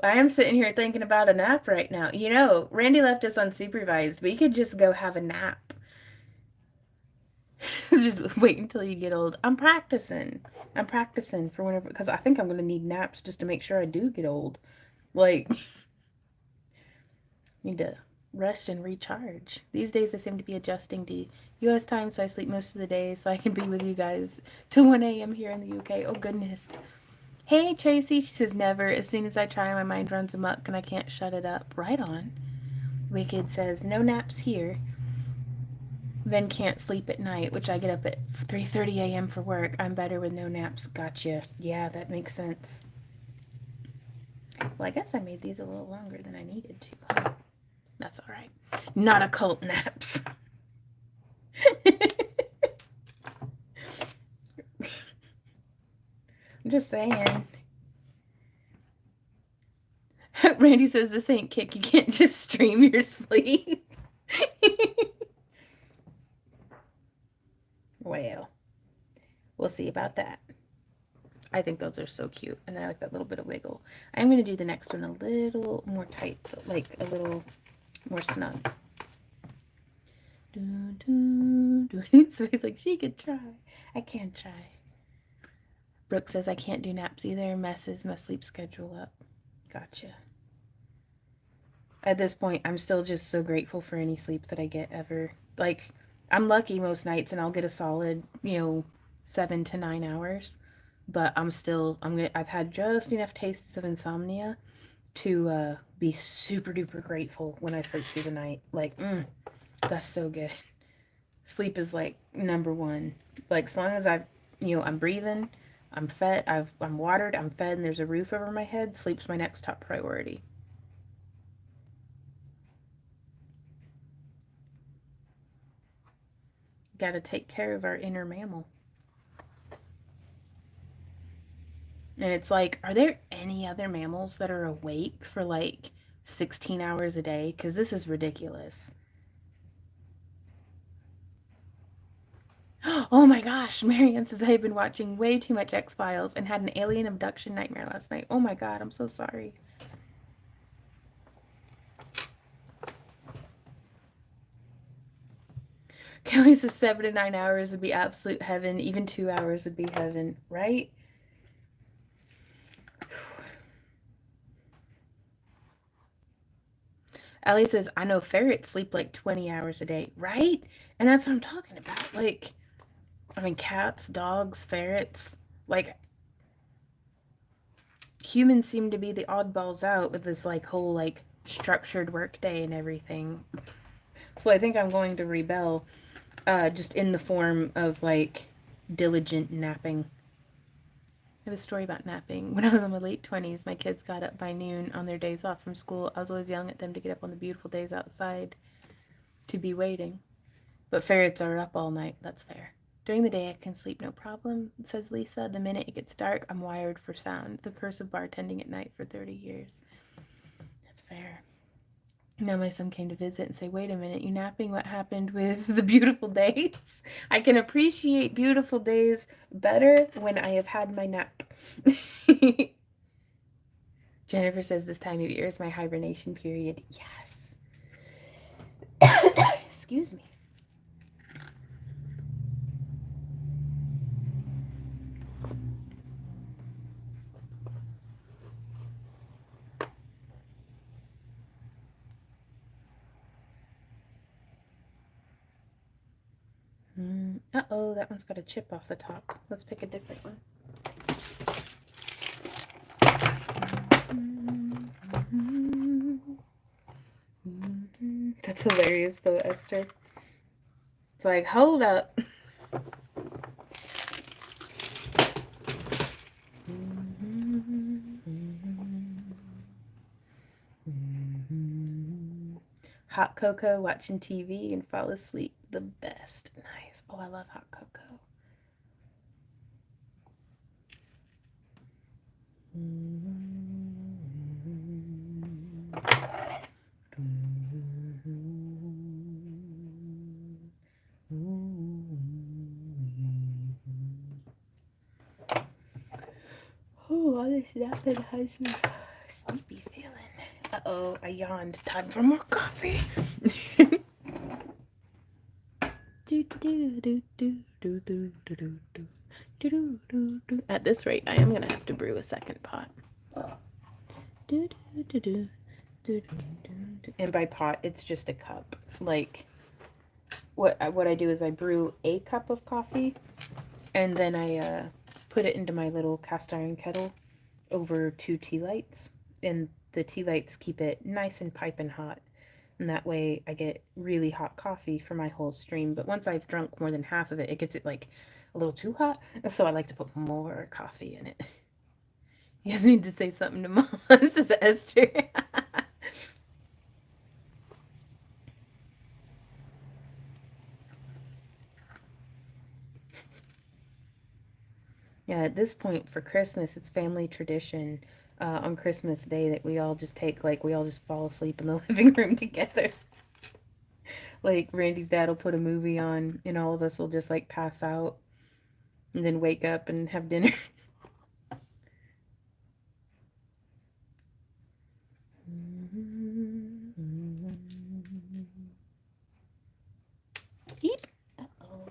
Speaker 1: I am sitting here thinking about a nap right now. You know, Randy left us unsupervised. We could just go have a nap. Just wait until you get old. I'm practicing. I'm practicing for whenever, because I think I'm going to need naps just to make sure I do get old. Like, need to rest and recharge. These days I seem to be adjusting to US time, so I sleep most of the day so I can be with you guys till 1 a.m. here in the UK. Oh goodness. Hey Tracy, she says never. As soon as I try, my mind runs amok and I can't shut it up. Right on. Wicked says no naps here. Then can't sleep at night, which I get up at 3:30 a.m. for work. I'm better with no naps. Gotcha. Yeah, that makes sense. Well, I guess I made these a little longer than I needed to. Huh? That's all right. Not occult naps. I'm just saying. Randy says this ain't kick. You can't just stream your sleep. Well, we'll see about that. I think those are so cute, and I like that little bit of wiggle. I'm going to do the next one a little more tight, like a little more snug. So he's like, she could try. I can't try. Brooke says I can't do naps either. Messes my sleep schedule up. Gotcha. At this point, I'm still just so grateful for any sleep that I get ever. Like, I'm lucky most nights and I'll get a solid, 7 to 9 hours. But I've had just enough tastes of insomnia to be super duper grateful when I sleep through the night. Like, that's so good. Sleep is like number one. Like, as long as I'm breathing, I'm fed, I'm watered, I'm fed, and there's a roof over my head, sleep's my next top priority. Got to take care of our inner mammal. And it's like, are there any other mammals that are awake for like 16 hours a day? Because this is ridiculous. Oh my gosh, Marianne says I've been watching way too much X-Files and had an alien abduction nightmare last night. Oh my God, I'm so sorry. Kelly says 7 to 9 hours would be absolute heaven. Even 2 hours would be heaven, right? Ellie says, I know ferrets sleep like 20 hours a day, right? And that's what I'm talking about. Like, I mean, cats, dogs, ferrets, like, humans seem to be the oddballs out with this, like, whole, like, structured work day and everything. So I think I'm going to rebel, just in the form of, like, diligent napping. I have a story about napping. When I was in my late 20s, my kids got up by noon on their days off from school. I was always yelling at them to get up on the beautiful days outside to be waiting. But ferrets are up all night. That's fair. During the day, I can sleep no problem, says Lisa. The minute it gets dark, I'm wired for sound. The curse of bartending at night for 30 years. That's fair. Now my son came to visit and say, wait a minute, you napping? What happened with the beautiful days? I can appreciate beautiful days better when I have had my nap. Jennifer says this time of year is my hibernation period. Yes. Excuse me. Uh-oh, that one's got a chip off the top. Let's pick a different one. That's hilarious though, Esther. It's like, hold up. Hot cocoa, watching TV, and fall asleep. The best. Nice. Oh, I love hot cocoa. Oh, all this napping has me sleepy feeling. Uh-oh, I yawned. Time for more coffee. At this rate, I am going to have to brew a second pot. And by pot, it's just a cup. Like, what I do is I brew a cup of coffee, and then I put it into my little cast iron kettle over 2 tea lights, and the tea lights keep it nice and piping hot. And that way I get really hot coffee for my whole stream. But once I've drunk more than half of it, it gets it like a little too hot. So I like to put more coffee in it. You guys need to say something to Mom. This is Esther. Yeah, at this point for Christmas, it's family tradition on Christmas Day that we all just fall asleep in the living room together. Like Randy's dad will put a movie on and all of us will just like pass out and then wake up and have dinner. Eep. Uh-oh.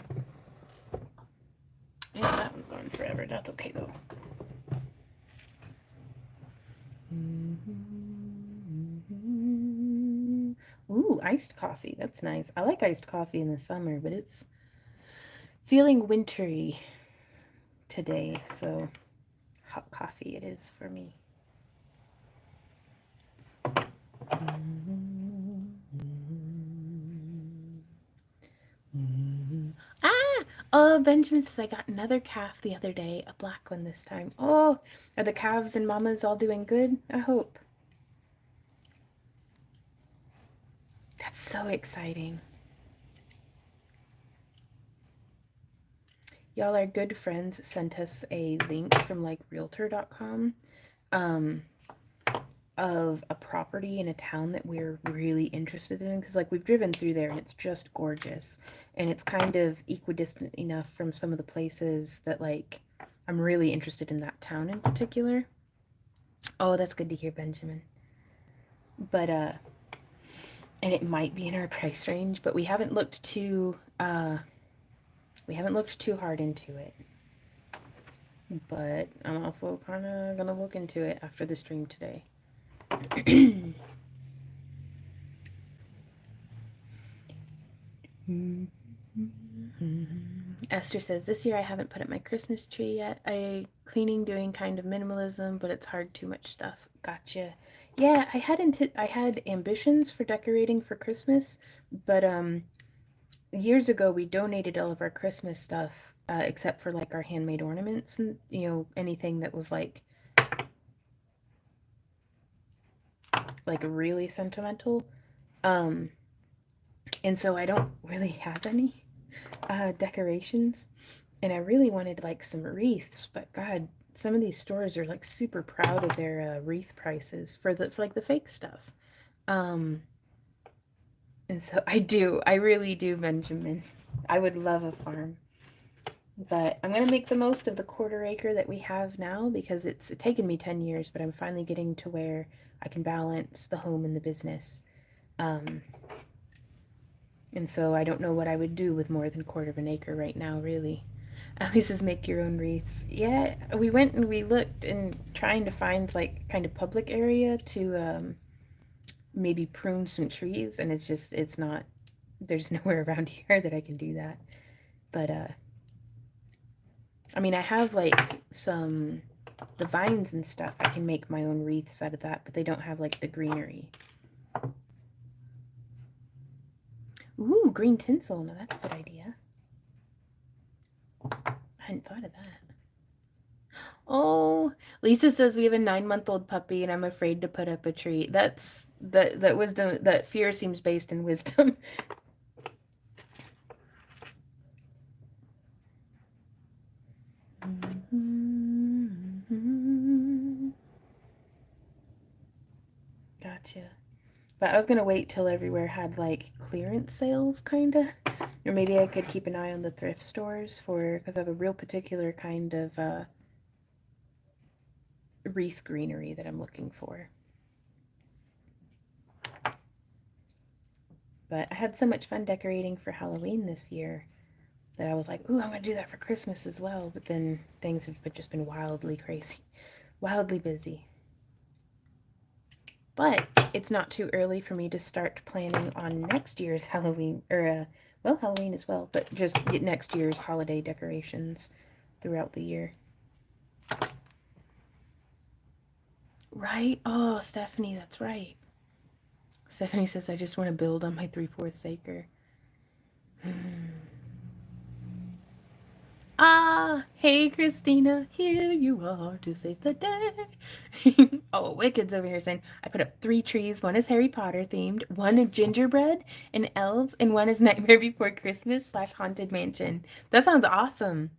Speaker 1: Yeah, that one's going forever. That's okay though. Ooh, iced coffee. That's nice. I like iced coffee in the summer, but it's feeling wintry today, so hot coffee it is for me. Ah! Oh, Benjamin says I got another calf the other day, a black one this time. Oh, are the calves and mamas all doing good? I hope. That's so exciting. Y'all, our good friends sent us a link from like realtor.com of a property in a town that we're really interested in, because like we've driven through there and it's just gorgeous, and it's kind of equidistant enough from some of the places that like I'm really interested in that town in particular. Oh, that's good to hear, Benjamin. But and it might be in our price range, but we haven't looked too hard into it. But I'm also kind of gonna look into it after the stream today. Esther says, this year I haven't put up my Christmas tree yet. Doing kind of minimalism, but it's hard, too much stuff. Gotcha. Yeah, I had ambitions for decorating for Christmas, but years ago we donated all of our Christmas stuff, except for like our handmade ornaments and anything that was like really sentimental. And so I don't really have any decorations, and I really wanted like some wreaths, but God, some of these stores are like super proud of their wreath prices for like the fake stuff. And so I really do, Benjamin. I would love a farm, But I'm going to make the most of the 1/4 acre that we have now because it's taken me 10 years, but I'm finally getting to where I can balance the home and the business. And so I don't know what I would do with more than 1/4 of an acre right now, really. At least is make your own wreaths. Yeah, we went and we looked and trying to find like kind of public area to maybe prune some trees, and it's not, there's nowhere around here that I can do that. But I mean, I have like the vines and stuff. I can make my own wreaths out of that, but they don't have like the greenery. Ooh, green tinsel. Now that's a good idea. I hadn't thought of that. Oh, Lisa says we have a 9-month-old puppy and I'm afraid to put up a tree. That wisdom, that fear seems based in wisdom. Gotcha. But I was gonna wait till everywhere had like clearance sales, kinda. Or maybe I could keep an eye on the thrift stores for, because I have a real particular kind of wreath greenery that I'm looking for. But I had so much fun decorating for Halloween this year that I was like, ooh, I'm gonna do that for Christmas as well. But then things have just been wildly crazy, wildly busy. But it's not too early for me to start planning on next year's Halloween, or well, Halloween as well, but just next year's holiday decorations throughout the year. Right? Oh, Stephanie, that's right. Stephanie says, I just want to build on my 3/4 acre. Ah, hey, Christina, here you are to save the day. Oh, Wicked's over here saying, I put up 3 trees. One is Harry Potter themed, one is gingerbread and elves, and one is Nightmare Before Christmas / Haunted Mansion. That sounds awesome.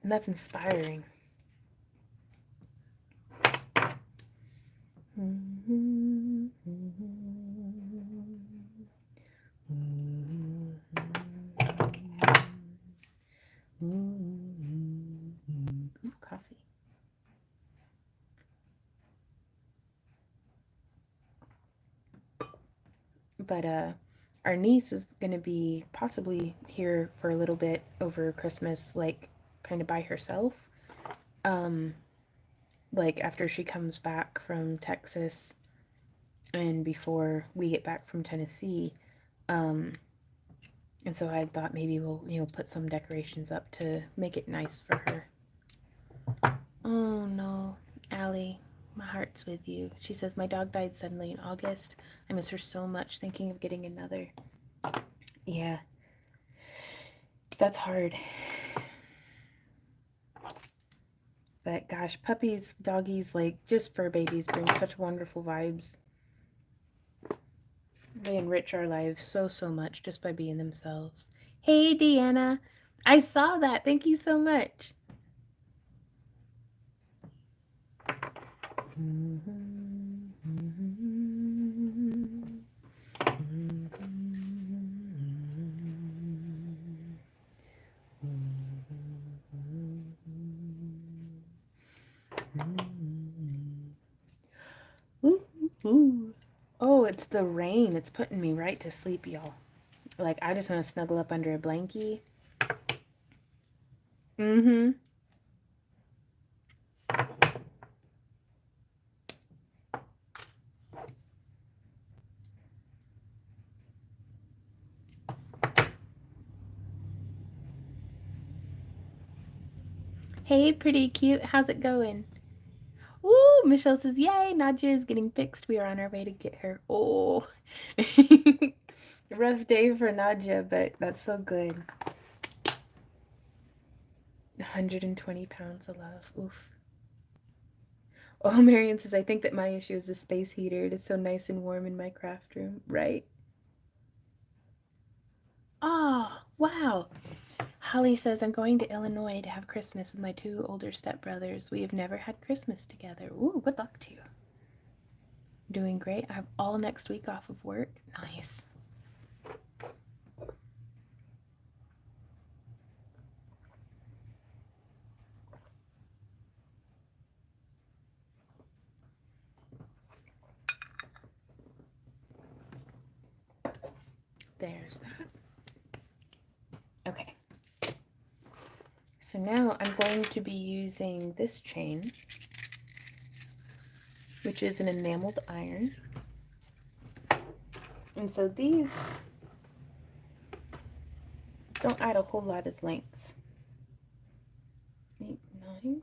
Speaker 1: And that's inspiring. Ooh, coffee. But our niece was going to be possibly here for a little bit over Christmas, like kind of by herself. Like after she comes back from Texas and before we get back from Tennessee. And so I thought maybe we'll, put some decorations up to make it nice for her. Oh no, Allie, my heart's with you. She says, my dog died suddenly in August. I miss her so much, thinking of getting another. Yeah, that's hard. But gosh, puppies, doggies, like just fur babies bring such wonderful vibes. They enrich our lives so much just by being themselves. Hey, Deanna. I saw that. Thank you so much. Ooh. Oh, it's the rain. It's putting me right to sleep, y'all. Like, I just want to snuggle up under a blankie. Mm-hmm. Hey, pretty cute. How's it going? Ooh, Michelle says, yay, Nadja is getting fixed. We are on our way to get her. Oh. Rough day for Nadja, but that's so good. 120 pounds of love. Oof. Oh, Marion says, I think that my issue is the space heater. It is so nice and warm in my craft room. Right? Oh, wow. Holly says, I'm going to Illinois to have Christmas with my 2 older stepbrothers. We have never had Christmas together. Ooh, good luck to you. Doing great. I have all next week off of work. Nice. There's that. Okay. So now I'm going to be using this chain, which is an enameled iron. And so these don't add a whole lot of length. 8, 9.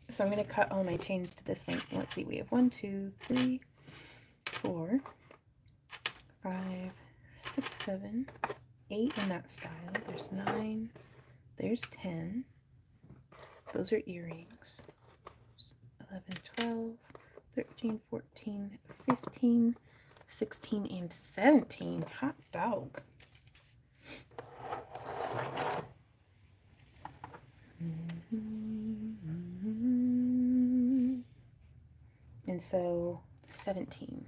Speaker 1: So I'm going to cut all my chains to this length. Let's see, we have 1, 2, 3, 4, 5, 6, 7, 8 in that style. There's 9. There's 10. Those are earrings. 11, 12, 13, 14, 15, 16, and 17. Hot dog. And so 17.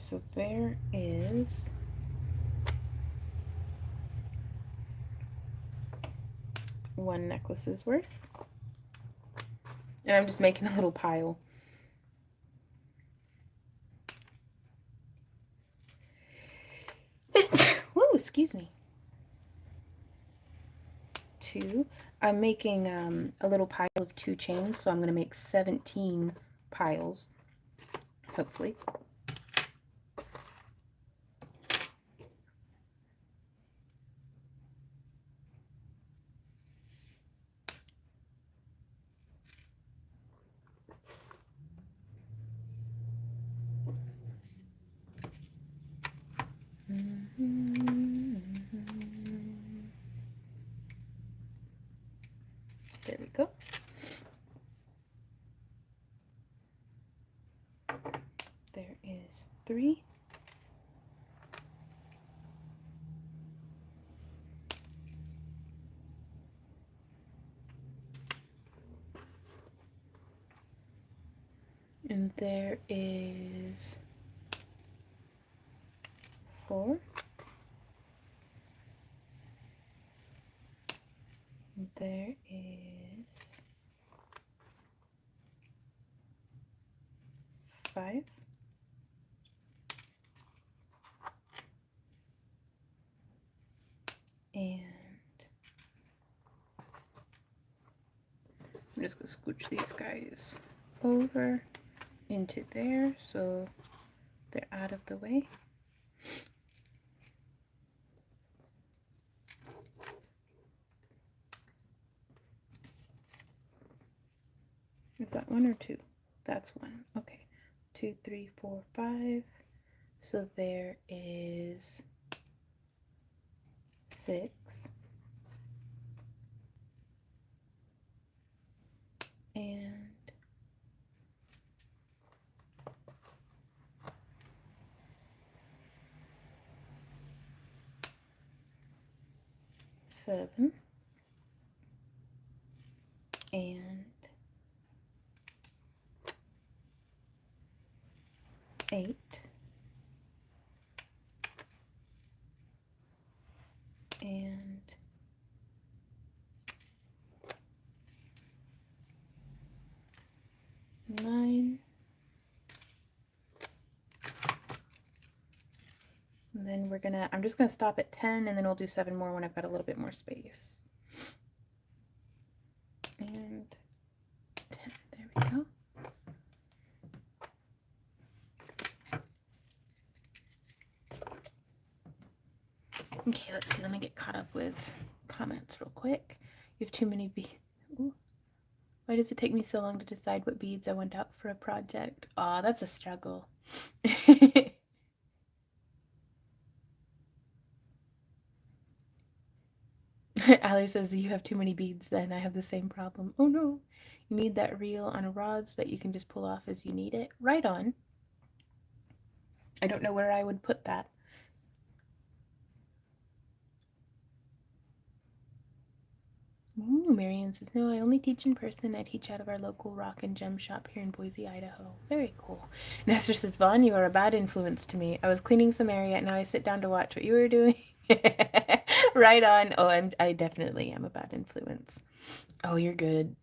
Speaker 1: So there is one necklace's worth. And I'm just making a little pile. Whoa, excuse me. 2. I'm making a little pile of 2 chains, so I'm going to make 17 piles, hopefully. There we go. There is 3. And there is 4. And there is 5. And I'm just going to scooch these guys over into there so they're out of the way. Is that 1 or 2? That's 1. Okay. 2, 3, 4, 5. So there is 6. And 7. And 8. And 9. And then I'm just gonna stop at 10, and then we'll do 7 more when I've got a little bit more space. And 10, there we go. Okay, let's see, let me get caught up with comments real quick. You have too many beads. Ooh. Why does it take me so long to decide what beads I want out for a project? Aw, that's a struggle. Allie says, you have too many beads then. I have the same problem. Oh no. You need that reel on a rod so that you can just pull off as you need it. Right on. I don't know where I would put that. Ooh, Marianne says, no, I only teach in person. I teach out of our local rock and gem shop here in Boise, Idaho. Very cool. Nestor says, Vaughn, you are a bad influence to me. I was cleaning some area, and now I sit down to watch what you were doing. Right on. Oh, I definitely am a bad influence. Oh, you're good.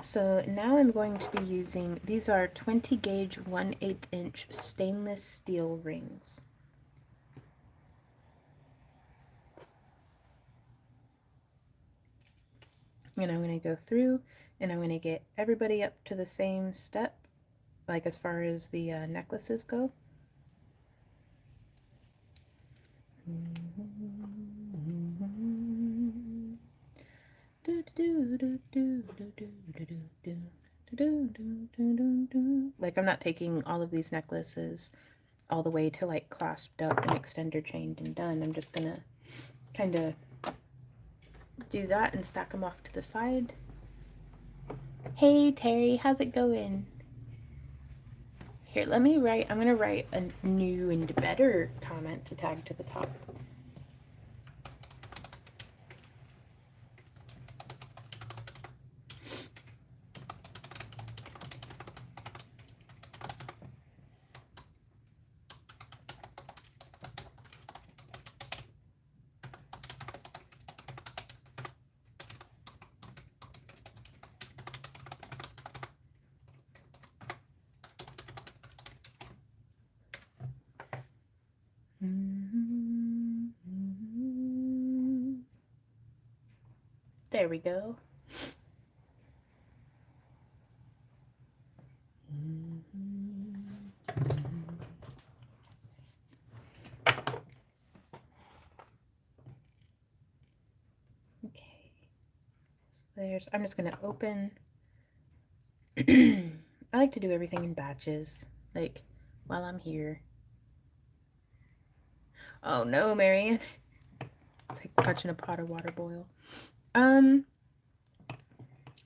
Speaker 1: So now I'm going to be using, these are 20 gauge 1/8 inch stainless steel rings. And I'm going to go through and I'm going to get everybody up to the same step, like as far as the necklaces go. Like I'm not taking all of these necklaces all the way to like clasped up and extender chained and done. I'm just gonna kind of do that and stack them off to the side. Hey Terry, how's it going? Here, let me write, I'm gonna write a new and better comment to tag to the top. There we go. Okay. So there's, I'm just going to open. I like to do everything in batches, like while I'm here. Oh no, Marion. It's like watching a pot of water boil. I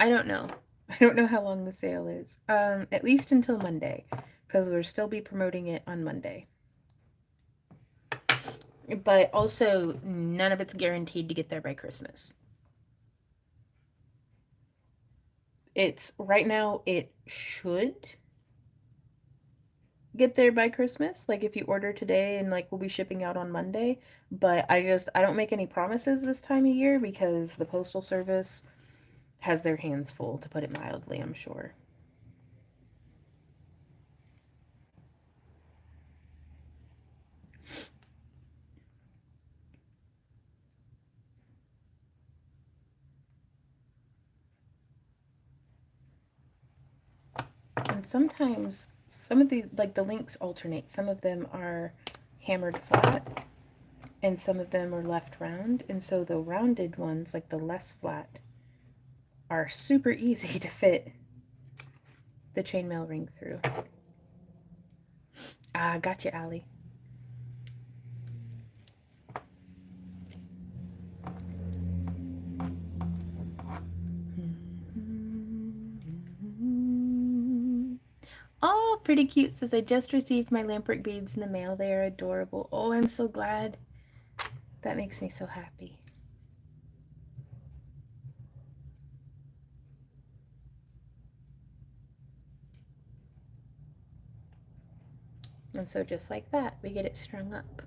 Speaker 1: don't know. I don't know how long the sale is. At least until Monday, because we'll still be promoting it on Monday. But also, none of it's guaranteed to get there by Christmas. It's right now, it should get there by Christmas. Like if you order today and like we'll be shipping out on Monday. But I don't make any promises this time of year because the Postal Service has their hands full, to put it mildly, I'm sure. And sometimes some of the, like the links alternate. Some of them are hammered flat and some of them are left round. And so the rounded ones, like the less flat, are super easy to fit the chainmail ring through. Ah, gotcha, Allie. Oh, Pretty Cute says, I just received my lampric beads in the mail. They are adorable. Oh, I'm so glad. That makes me so happy. And so just like that, we get it strung up.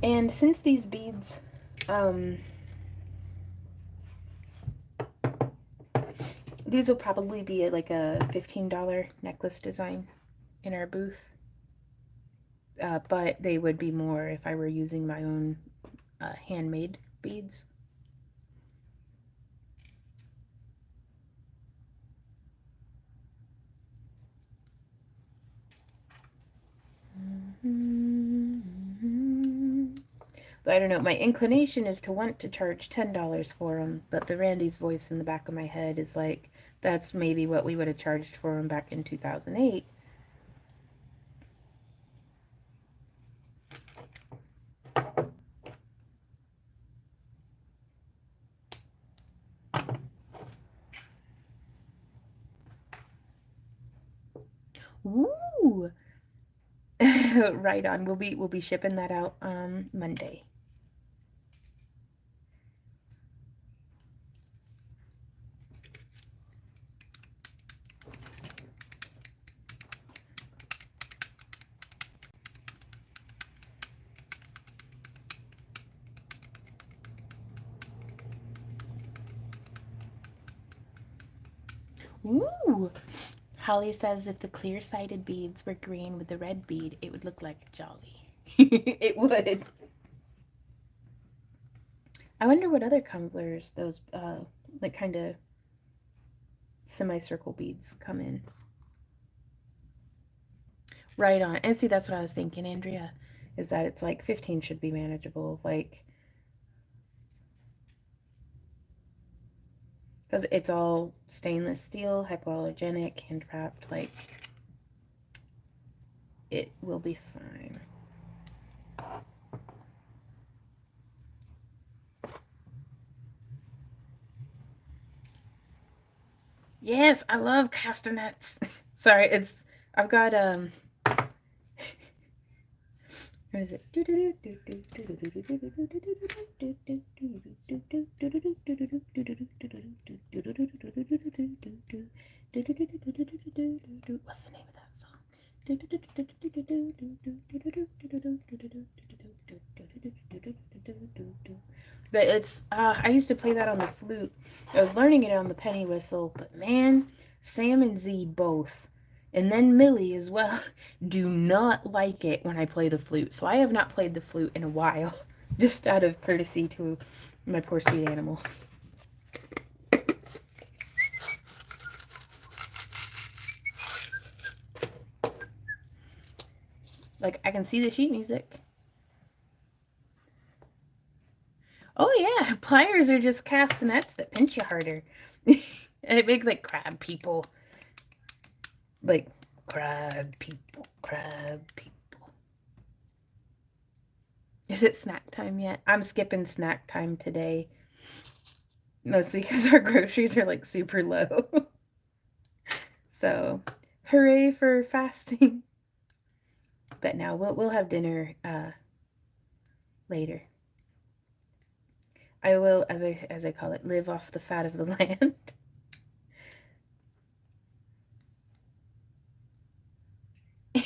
Speaker 1: And since these beads, these will probably be like a $15 necklace design in our booth. But they would be more if I were using my own handmade beads. But I don't know, my inclination is to want to charge $10 for them, but the Randy's voice in the back of my head is like, that's maybe what we would have charged for them back in 2008. Woo! Right on. We'll be shipping that out on Monday. Ooh. Holly says if the clear-sided beads were green with the red bead, it would look like Jolly. It would. I wonder what other colors those, like, kind of semicircle beads come in. Right on. And see, that's what I was thinking, Andrea, is that it's like 15 should be manageable. Like, because it's all stainless steel, hypoallergenic, hand wrapped, like, it will be fine. Yes, I love castanets. Sorry, I've got, what is it? What's the name of that song? But it's, I used to play that on the flute. I was learning it on the penny whistle, but man, Sam and Z both, and then Millie as well, do not like it when I play the flute. So I have not played the flute in a while, just out of courtesy to my poor sweet animals. Like, I can see the sheet music. Oh yeah, pliers are just castanets that pinch you harder. And it makes like crab people. Like, crab people, crab people. Is it snack time yet? I'm skipping snack time today. Mostly because our groceries are like super low. So, hooray for fasting. But now we'll have dinner later. I will, as I call it, live off the fat of the land.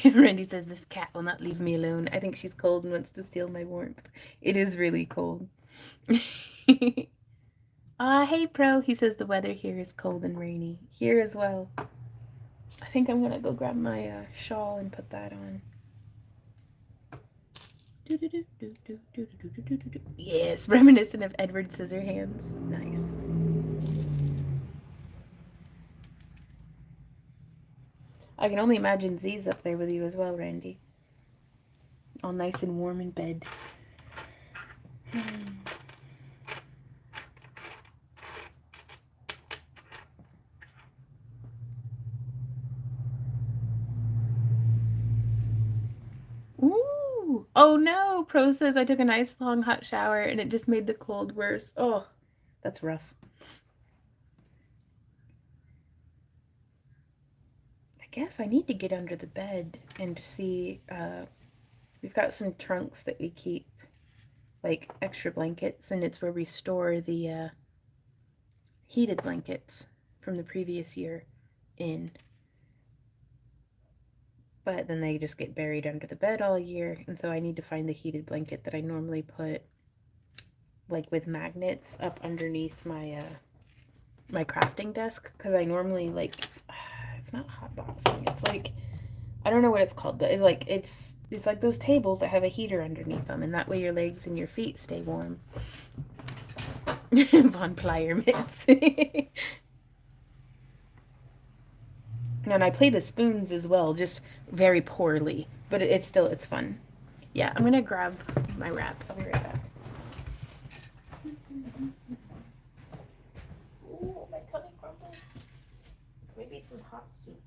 Speaker 1: Randy says this cat will not leave me alone. I think she's cold and wants to steal my warmth. It is really cold. Hey Pro, he says the weather here is cold and rainy. Here as well. I think I'm gonna go grab my shawl and put that on. Yes, reminiscent of Edward Scissorhands. Nice. I can only imagine Z's up there with you as well, Randy. All nice and warm in bed. Ooh! Oh no! Pro says I took a nice long hot shower and it just made the cold worse. Oh, that's rough. I guess I need to get under the bed and see. We've got some trunks that we keep, like extra blankets, and it's where we store the heated blankets from the previous year in. But then they just get buried under the bed all year, and so I need to find the heated blanket that I normally put, like with magnets, up underneath my my crafting desk, because I normally, like, it's not hot boxing, it's like, I don't know what it's called, but it's like those tables that have a heater underneath them, and that way your legs and your feet stay warm. Von Plier mitts. And I play the spoons as well, just very poorly, but it's fun. Yeah, I'm gonna grab my wrap. I'll be right back. Ooh, my tummy grumbles. Maybe some hot soup.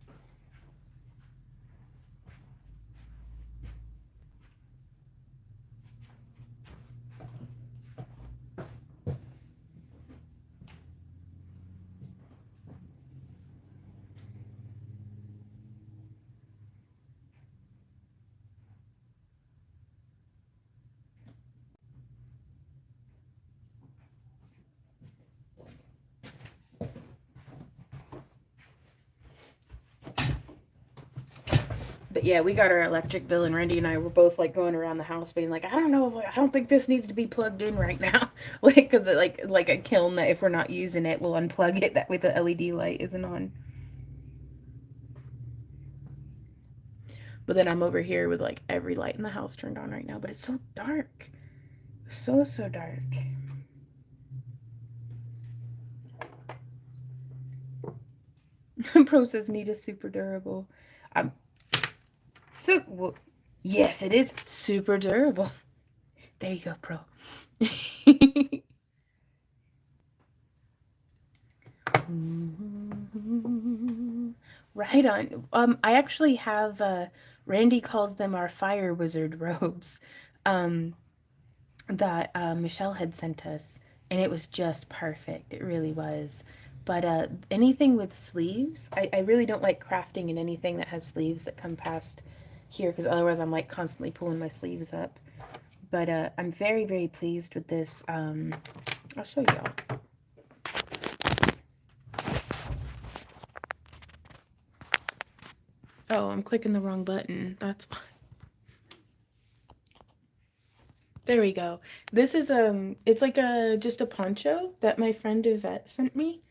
Speaker 1: But yeah, we got our electric bill, and Randy and I were both like going around the house being like, I don't know, I don't think this needs to be plugged in right now. Like, because like a kiln that if we're not using it, we'll unplug it. That way the LED light isn't on. But then I'm over here with like every light in the house turned on right now, but it's so dark. So dark. Pro says need is super durable. I'm so well, yes, it is super durable. There you go, Pro. Right on. I actually have Randy calls them our fire wizard robes. That Michelle had sent us, and it was just perfect. It really was. But anything with sleeves, I really don't like crafting in anything that has sleeves that come past here, because otherwise I'm like constantly pulling my sleeves up. But I'm very, very pleased with this. I'll show y'all. Oh, I'm clicking the wrong button. That's why. There we go. This is it's like just a poncho that my friend Yvette sent me,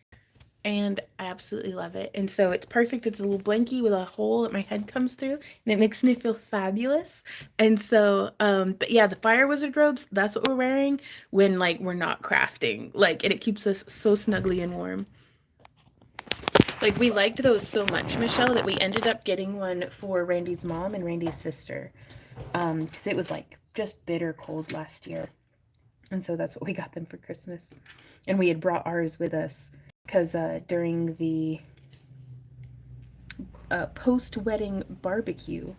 Speaker 1: and I absolutely love it. And so it's perfect. It's a little blankie with a hole that my head comes through, and it makes me feel fabulous. And so but yeah, the fire wizard robes, that's what we're wearing when like we're not crafting. Like, and it keeps us so snugly and warm. Like, we liked those so much, Michelle, that we ended up getting one for Randy's mom and Randy's sister. Because it was like just bitter cold last year. And so that's what we got them for Christmas. And we had brought ours with us because during the post-wedding barbecue,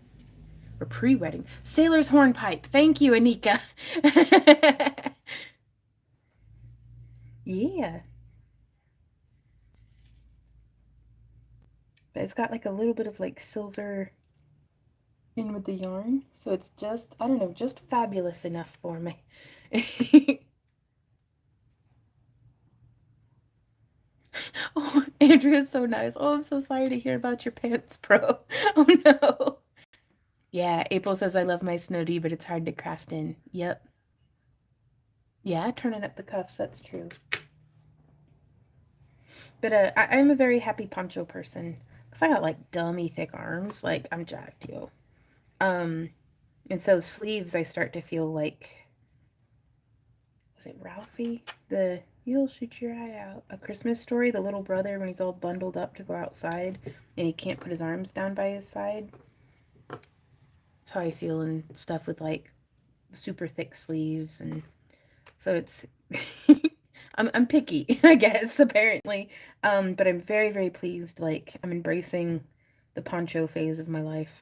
Speaker 1: or pre-wedding, sailor's hornpipe. Thank you, Anika. Yeah. But it's got like a little bit of like silver in with the yarn. So it's just, I don't know, just fabulous enough for me. Oh, Andrew is so nice. Oh, I'm so sorry to hear about your pants, bro. Oh no. Yeah, April says I love my snowdy, but it's hard to craft in. Yep. Yeah, turning up the cuffs, that's true. But I'm a very happy poncho person. Because I got like dummy thick arms. Like, I'm jacked, yo. And so sleeves, I start to feel like, was it Ralphie? The You'll Shoot Your Eye Out. A Christmas Story, the little brother when he's all bundled up to go outside and he can't put his arms down by his side. That's how I feel in stuff with like super thick sleeves. And so it's I'm picky, I guess, apparently. But I'm very, very pleased. Like, I'm embracing the poncho phase of my life.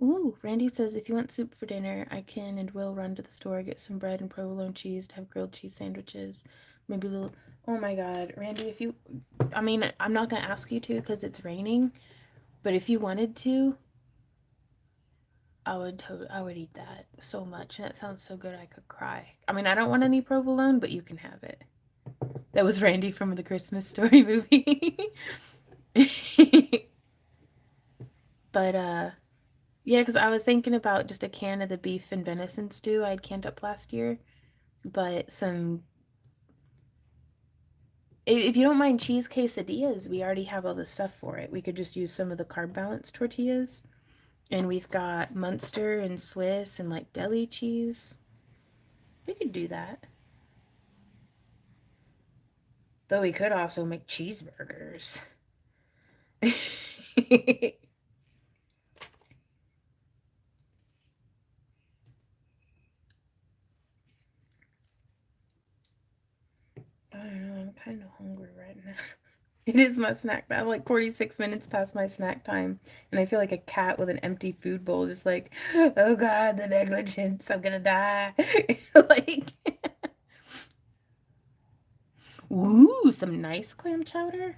Speaker 1: Ooh, Randy says if you want soup for dinner, I can and will run to the store, get some bread and provolone cheese to have grilled cheese sandwiches. Maybe a little. Oh my God, Randy, if you. I mean, I'm not going to ask you to because it's raining, but if you wanted to, I would eat that so much. And that sounds so good I could cry. I mean, I don't want any provolone, but you can have it. That was Randy from the Christmas Story movie. But yeah, because I was thinking about just a can of the beef and venison stew I had canned up last year. But some, if you don't mind cheese quesadillas, we already have all the stuff for it. We could just use some of the carb balance tortillas. And we've got Munster and Swiss and like deli cheese. We could do that. Though we could also make cheeseburgers. I don't know, I'm kind of hungry right now. It is my snack time. I'm like 46 minutes past my snack time. And I feel like a cat with an empty food bowl, just like, oh God, the negligence, I'm gonna die. Like, ooh, some nice clam chowder.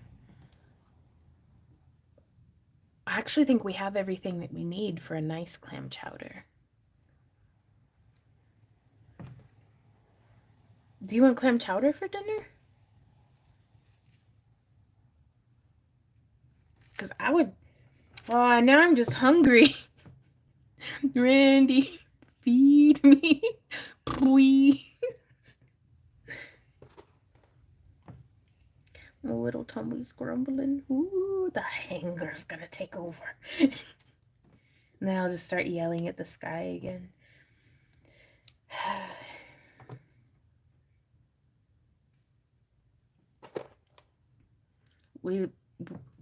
Speaker 1: I actually think we have everything that we need for a nice clam chowder. Do you want clam chowder for dinner? Because I would. Oh, now I'm just hungry. Randy, feed me, please. The little tummy's grumbling. Ooh, the hanger's gonna take over. Now I'll just start yelling at the sky again.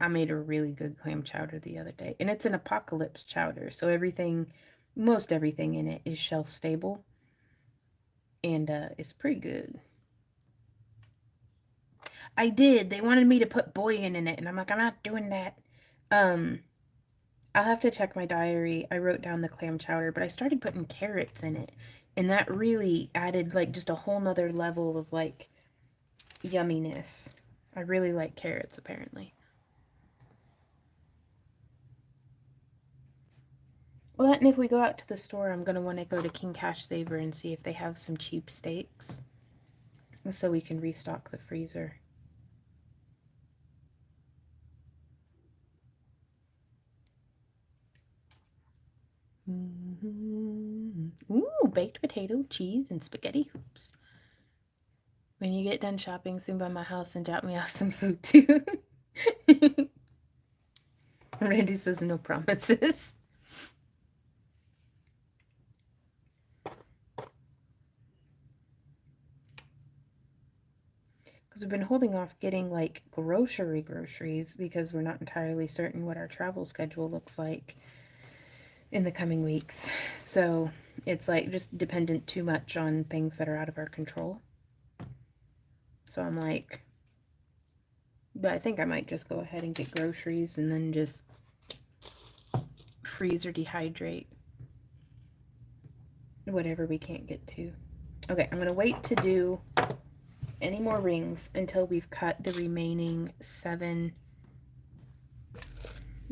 Speaker 1: I made a really good clam chowder the other day, and it's an apocalypse chowder, so most everything in it is shelf stable, and it's pretty good. I did. They wanted me to put bouillon in it, and I'm like, I'm not doing that. I'll have to check my diary. I wrote down the clam chowder, but I started putting carrots in it, and that really added like just a whole nother level of like yumminess. I really like carrots, apparently. Well, and if we go out to the store, I'm going to want to go to King Cash Saver and see if they have some cheap steaks so we can restock the freezer. Ooh, baked potato, cheese, and spaghetti hoops. When you get done shopping, swing by my house and drop me off some food too. Randy says no promises. Because we've been holding off getting like groceries because we're not entirely certain what our travel schedule looks like in the coming weeks. So it's like just dependent too much on things that are out of our control. So I'm like, but I think I might just go ahead and get groceries and then just freeze or dehydrate whatever we can't get to. Okay, I'm going to wait to do any more rings until we've cut the remaining 7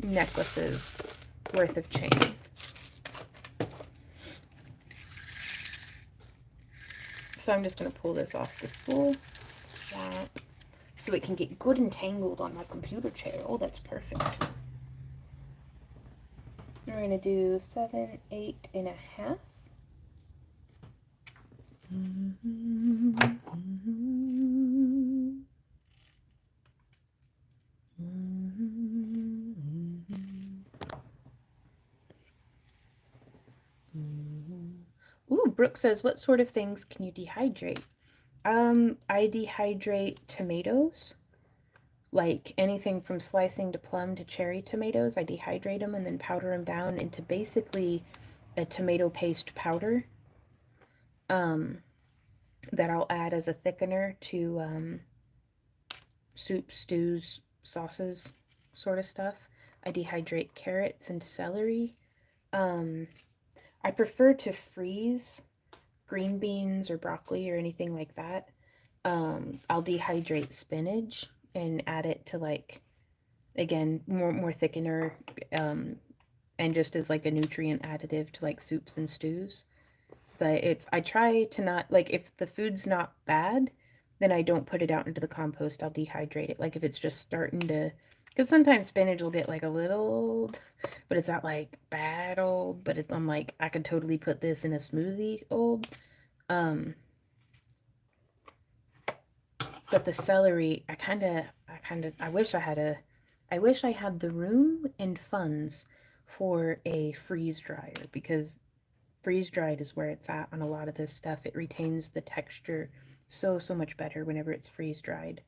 Speaker 1: necklaces worth of chain. So I'm just going to pull this off the spool so it can get good and tangled on my computer chair. Oh, that's perfect. We're going to do 7, 8.5. Ooh, Brooke says, what sort of things can you dehydrate? I dehydrate tomatoes, like anything from slicing to plum to cherry tomatoes. I dehydrate them and then powder them down into basically a tomato paste powder that I'll add as a thickener to soup, stews, sauces, sort of stuff. I dehydrate carrots and celery. I prefer to freeze green beans or broccoli or anything like that. I'll dehydrate spinach and add it to like, again, more thickener, and just as like a nutrient additive to like soups and stews. But I try to not, like, if the food's not bad, then I don't put it out into the compost. I'll dehydrate it. Like if it's just starting to, because sometimes spinach will get like a little old, but it's not like bad old, but I'm like, I could totally put this in a smoothie old. But the celery, I wish I had the room and funds for a freeze dryer, because freeze dried is where it's at on a lot of this stuff. It retains the texture so much better whenever it's freeze dried,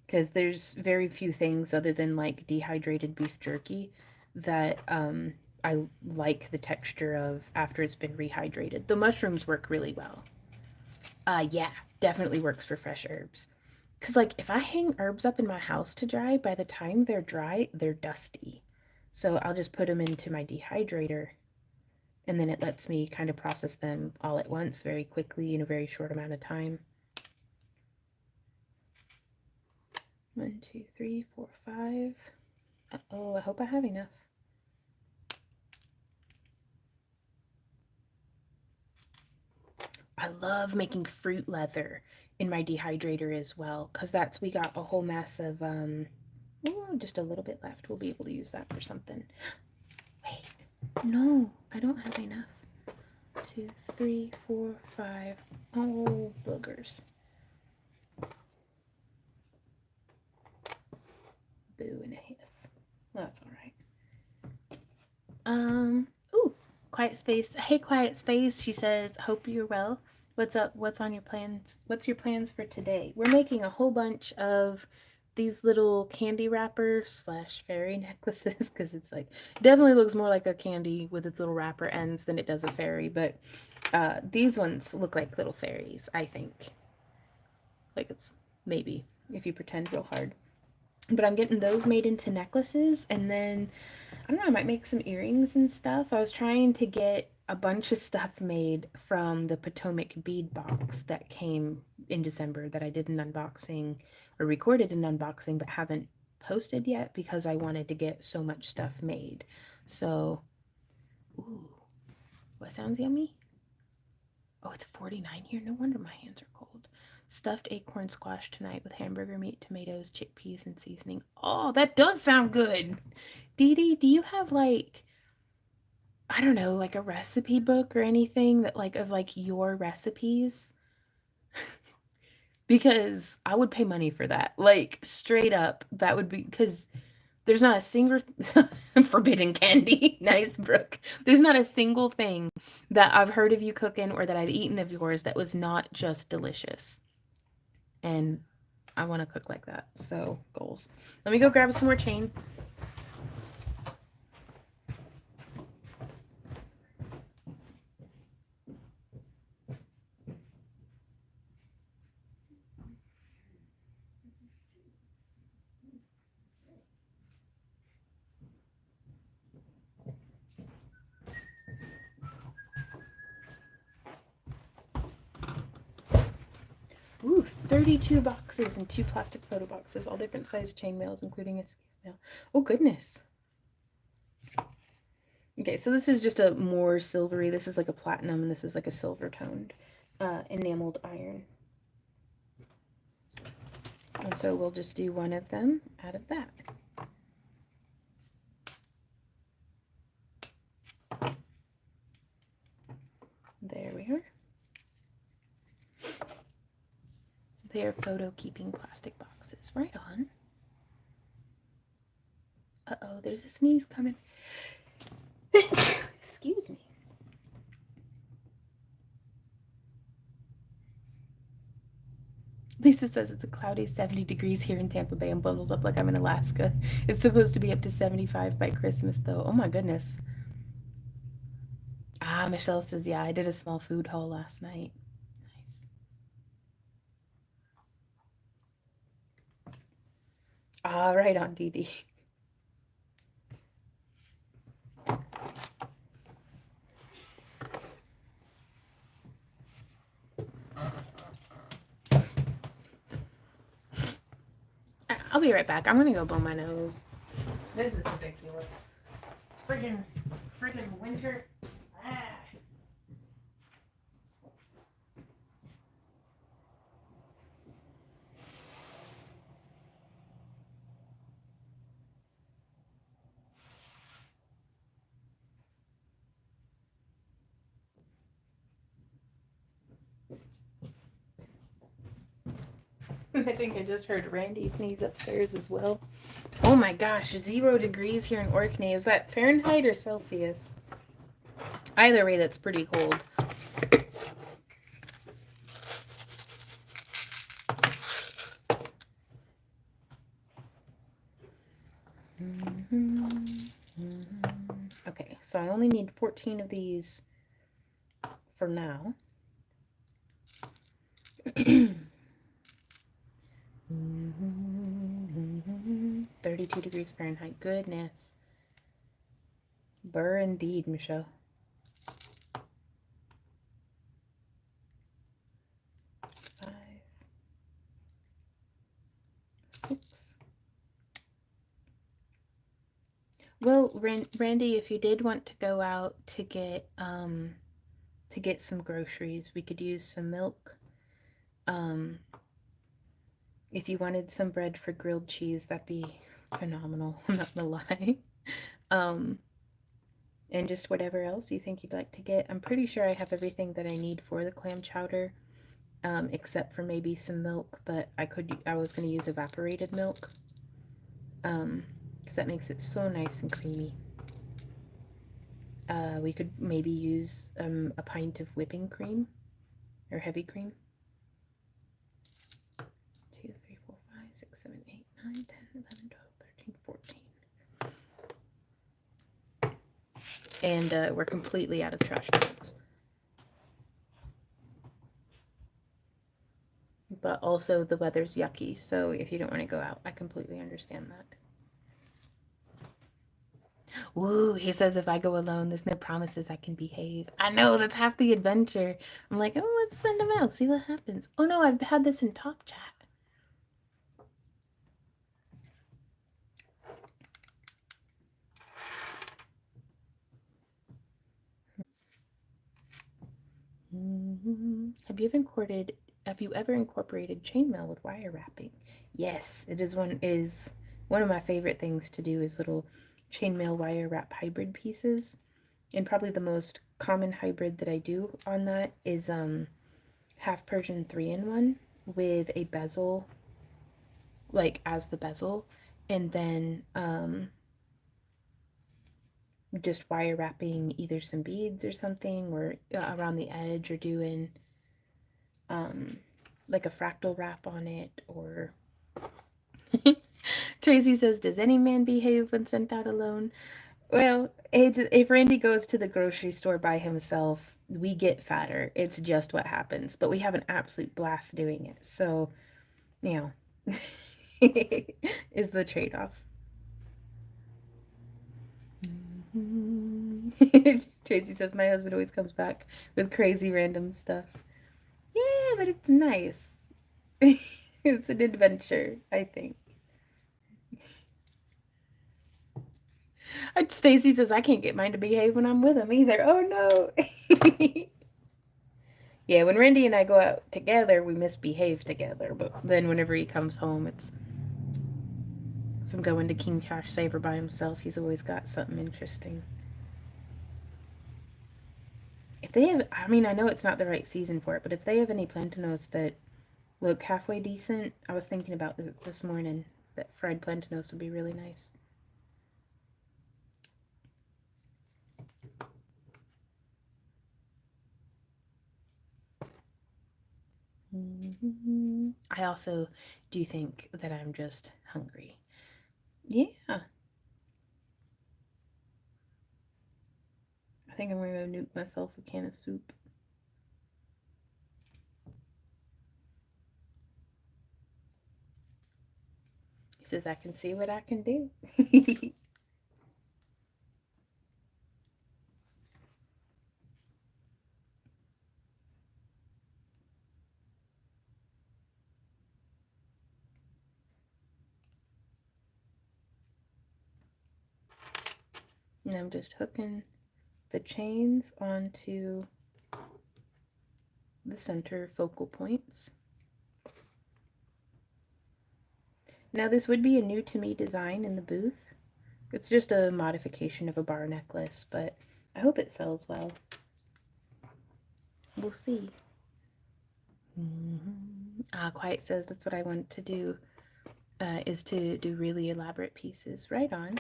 Speaker 1: because there's very few things other than like dehydrated beef jerky that I like the texture of after it's been rehydrated. The mushrooms work really well. Yeah, definitely works for fresh herbs. Because, like, if I hang herbs up in my house to dry, by the time they're dry, they're dusty. So I'll just put them into my dehydrator, and then it lets me kind of process them all at once very quickly in a very short amount of time. 1, 2, 3, 4, 5. Uh-oh, I hope I have enough. I love making fruit leather in my dehydrator as well, because we got a whole mess of, just a little bit left. We'll be able to use that for something. Wait, no, I don't have enough. 2, 3, 4, 5. Oh, boogers. boo and a hiss. That's all right. Ooh, Quiet Space. Hey, Quiet Space. She says, hope you're well. What's up? What's on your plans? What's your plans for today? We're making a whole bunch of these little candy wrappers / fairy necklaces because it's like, definitely looks more like a candy with its little wrapper ends than it does a fairy, but these ones look like little fairies, I think. Like it's maybe if you pretend real hard. But I'm getting those made into necklaces, and then I don't know, I might make some earrings and stuff. I was trying to get a bunch of stuff made from the Potomac bead box that came in December that I did an unboxing or recorded an unboxing but haven't posted yet because I wanted to get so much stuff made. So, ooh, what sounds yummy? Oh, it's 49 here. No wonder my hands are cold. Stuffed acorn squash tonight with hamburger meat, tomatoes, chickpeas, and seasoning. Oh, that does sound good. Dee Dee, do you have like, I don't know, like a recipe book or anything that like of like your recipes? Because I would pay money for that. Like straight up, that would be because there's not a single forbidden candy. Nice, Brooke. There's not a single thing that I've heard of you cooking or that I've eaten of yours that was not just delicious. And I want to cook like that. So, goals. Let me go grab some more chain. Ooh, 32 boxes and 2 plastic photo boxes, all different size chain mails, including a scale mail. Oh, goodness. Okay, so this is just a more silvery, this is like a platinum, and this is like a silver toned enameled iron. And so we'll just do one of them out of that. There we are. They are photo keeping plastic boxes. Right on. Uh-oh, there's a sneeze coming. Excuse me. Lisa says it's a cloudy 70 degrees here in Tampa Bay. I'm bundled up like I'm in Alaska. It's supposed to be up to 75 by Christmas, though. Oh my goodness. Ah, Michelle says, yeah, I did a small food haul last night. Nice. Ah, right on, Dee Dee. I'll be right back. I'm gonna go blow my nose. This is ridiculous. It's freaking winter. Ah. I think I just heard Randy sneeze upstairs as well. Oh my gosh, 0 degrees here in Orkney. Is that Fahrenheit or Celsius? Either way, that's pretty cold. Okay, so I only need 14 of these for now. 32 degrees Fahrenheit. Goodness. Burr indeed, Michelle. 5, 6. Well, Randy, if you did want to go out to get some groceries, we could use some milk. If you wanted some bread for grilled cheese, that'd be phenomenal. I'm not gonna lie. And just whatever else you think you'd like to get. I'm pretty sure I have everything that I need for the clam chowder, except for maybe some milk, but I was gonna use evaporated milk. because that makes it so nice and creamy. We could maybe use a pint of whipping cream or heavy cream. 2, 3, 4, 5, 6, 7, 8, 9, 10, 11, 12, 13, 14. And we're completely out of trash bags. But also the weather's yucky, so if you don't want to go out, I completely understand that. Woo, he says if I go alone, there's no promises I can behave. I know, that's half the adventure. I'm like, oh, let's send him out, see what happens. Oh no, I've had this in Top Chat. Have you ever incorporated chainmail with wire wrapping? Yes, it is one of my favorite things to do is little chainmail wire wrap hybrid pieces. And probably the most common hybrid that I do on that is half Persian 3-in-1 with a bezel, like as the bezel, and then just wire wrapping either some beads or something, or around the edge, or doing like a fractal wrap on it, or Tracy says, does any man behave when sent out alone? Well, if Randy goes to the grocery store by himself, we get fatter. It's just what happens. But we have an absolute blast doing it. So, you know, is the trade-off. Tracy says, my husband always comes back with crazy random stuff. Yeah, but it's nice. It's an adventure, I think. Stacy says, I can't get mine to behave when I'm with him either. Oh, no. Yeah, when Randy and I go out together, we misbehave together. But then whenever he comes home, it's... If I'm going to King Cash Saver by himself, he's always got something interesting. If they have... I mean, I know it's not the right season for it, but if they have any plantanos that look halfway decent, I was thinking about this morning that fried plantanos would be really nice. I also do think that I'm just hungry. Yeah. I think I'm going to nuke myself a can of soup. He says, I can see what I can do. And I'm just hooking the chains onto the center focal points. Now this would be a new to me design in the booth. It's just a modification of a bar necklace, but I hope it sells well. We'll see. Quiet says that's what I want to do, is to do really elaborate pieces. Right on.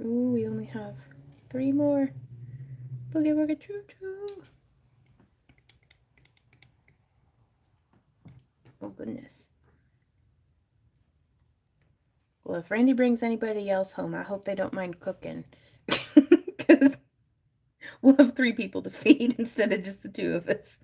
Speaker 1: Ooh, we only have 3 more. Boogie woogie choo choo. Oh goodness. Well, if Randy brings anybody else home, I hope they don't mind cooking. Because we'll have 3 people to feed instead of just the 2 of us.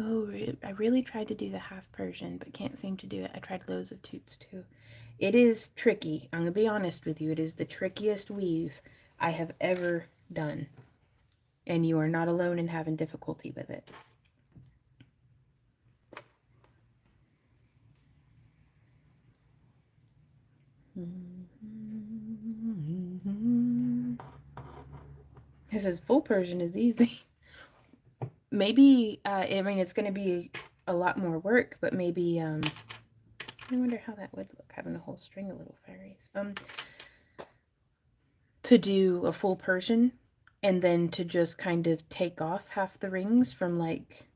Speaker 1: Oh, I really tried to do the half Persian, but can't seem to do it. I tried loads of toots too. It is tricky. I'm going to be honest with you. It is the trickiest weave I have ever done. And you are not alone in having difficulty with it. It says full Persian is easy. Maybe, I mean, it's going to be a lot more work, but maybe, I wonder how that would look, having a whole string of little fairies. To do a full Persian, and then to just kind of take off half the rings from, like,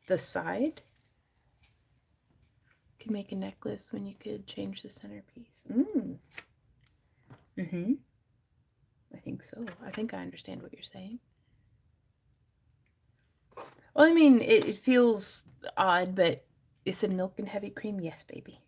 Speaker 1: the side. You could make a necklace when you could change the centerpiece. I think so. I think I understand what you're saying. Well, I mean, it feels odd, but it said milk and heavy cream. Yes, baby.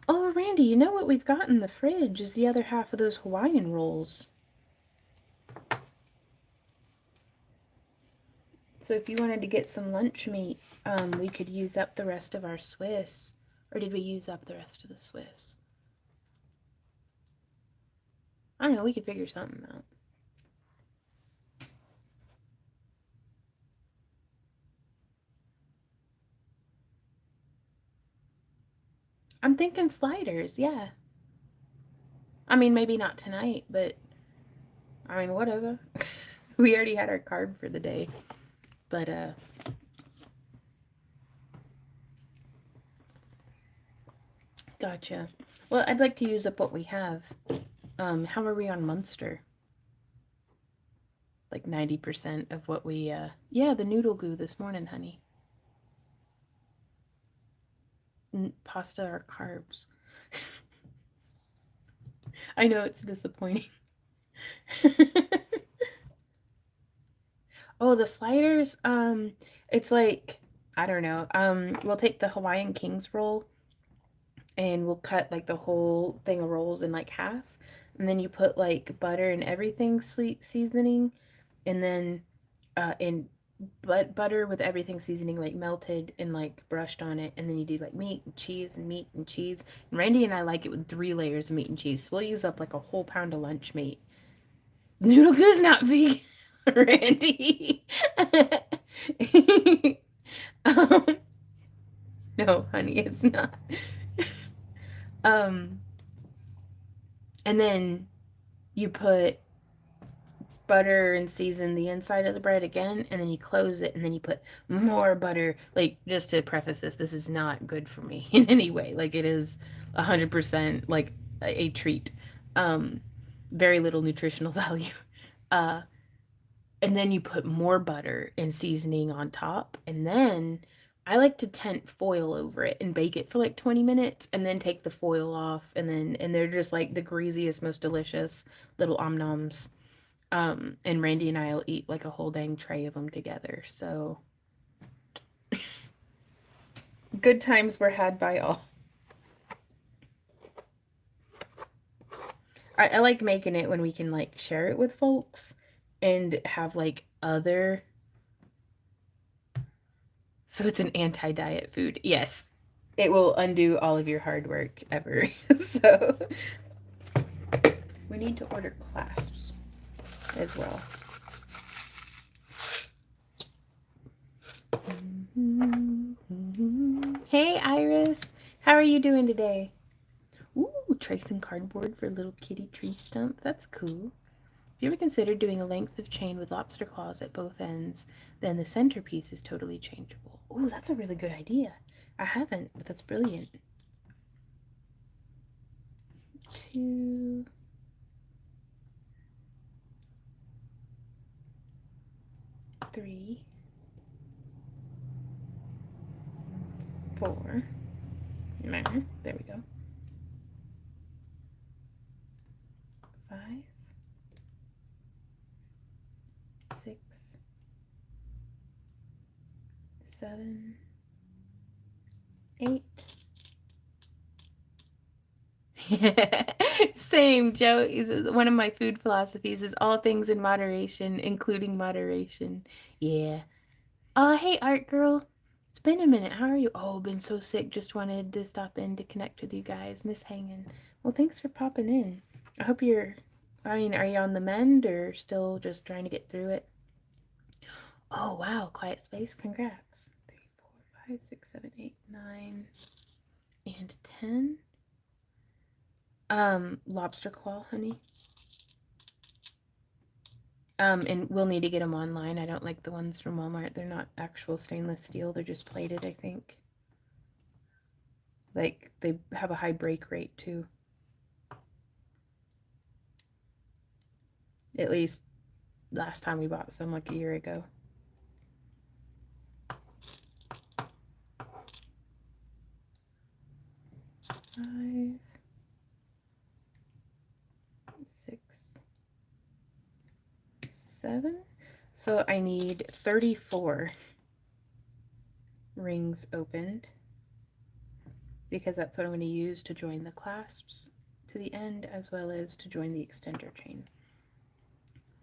Speaker 1: Oh, Randy, you know what we've got in the fridge is the other half of those Hawaiian rolls. So if you wanted to get some lunch meat, we could use up the rest of our Swiss. Or did we use up the rest of the Swiss? I don't know, we could figure something out. I'm thinking sliders, yeah. I mean, maybe not tonight, but I mean, whatever. We already had our carb for the day. But, gotcha. Well, I'd like to use up what we have. How are we on Munster? Like 90% of what we, yeah, the noodle goo this morning, honey. Pasta or carbs. I know it's disappointing. Oh, the sliders, it's like, I don't know. We'll take the Hawaiian Kings roll and we'll cut like the whole thing of rolls in like half. And then you put like butter and everything seasoning, and then in butter with everything seasoning like melted and like brushed on it, and then you do like meat and cheese and meat and cheese. And Randy and I like it with 3 layers of meat and cheese. So we'll use up like a whole pound of lunch meat. Noodle Goo's not vegan, Randy. um, no, honey, it's not. um, and then you put butter and season the inside of the bread again, and then you close it, and then you put more butter. Like, just to preface this is not good for me in any way. Like, it is 100% like a treat. Very little nutritional value. uh and then you put more butter and seasoning on top, and then I like to tent foil over it and bake it for like 20 minutes, and then take the foil off, and they're just like the greasiest, most delicious little omnoms. And Randy and I'll eat like a whole dang tray of them together. So good times were had by all. I like making it when we can like share it with folks and have like other. So it's an anti-diet food. Yes. It will undo all of your hard work ever. So we need to order clasps as well. Hey, Iris. How are you doing today? Ooh, tracing cardboard for a little kitty tree stump. That's cool. Have you ever considered doing a length of chain with lobster claws at both ends? Then the centerpiece is totally changeable. Ooh, that's a really good idea. I haven't, but that's brilliant. 2, 3, 4. There we go. 5, 6, 7, 8. Same, Joe. One of my food philosophies is all things in moderation, including moderation. Yeah. Hey, Art Girl. It's been a minute. How are you? Oh, been so sick. Just wanted to stop in to connect with you guys. Miss hanging. Well, thanks for popping in. I hope you're, I mean, are you on the mend or still just trying to get through it? Oh, wow. Quiet space. Congrats. 5, 6, 7, 8, 9, and 10. Lobster claw, honey. And we'll need to get them online. I don't like the ones from Walmart. They're not actual stainless steel. They're just plated, I think. Like, they have a high break rate, too. At least last time we bought some, like a year ago. Five, 6, 7. So I need 34 rings opened, because that's what I'm going to use to join the clasps to the end, as well as to join the extender chain.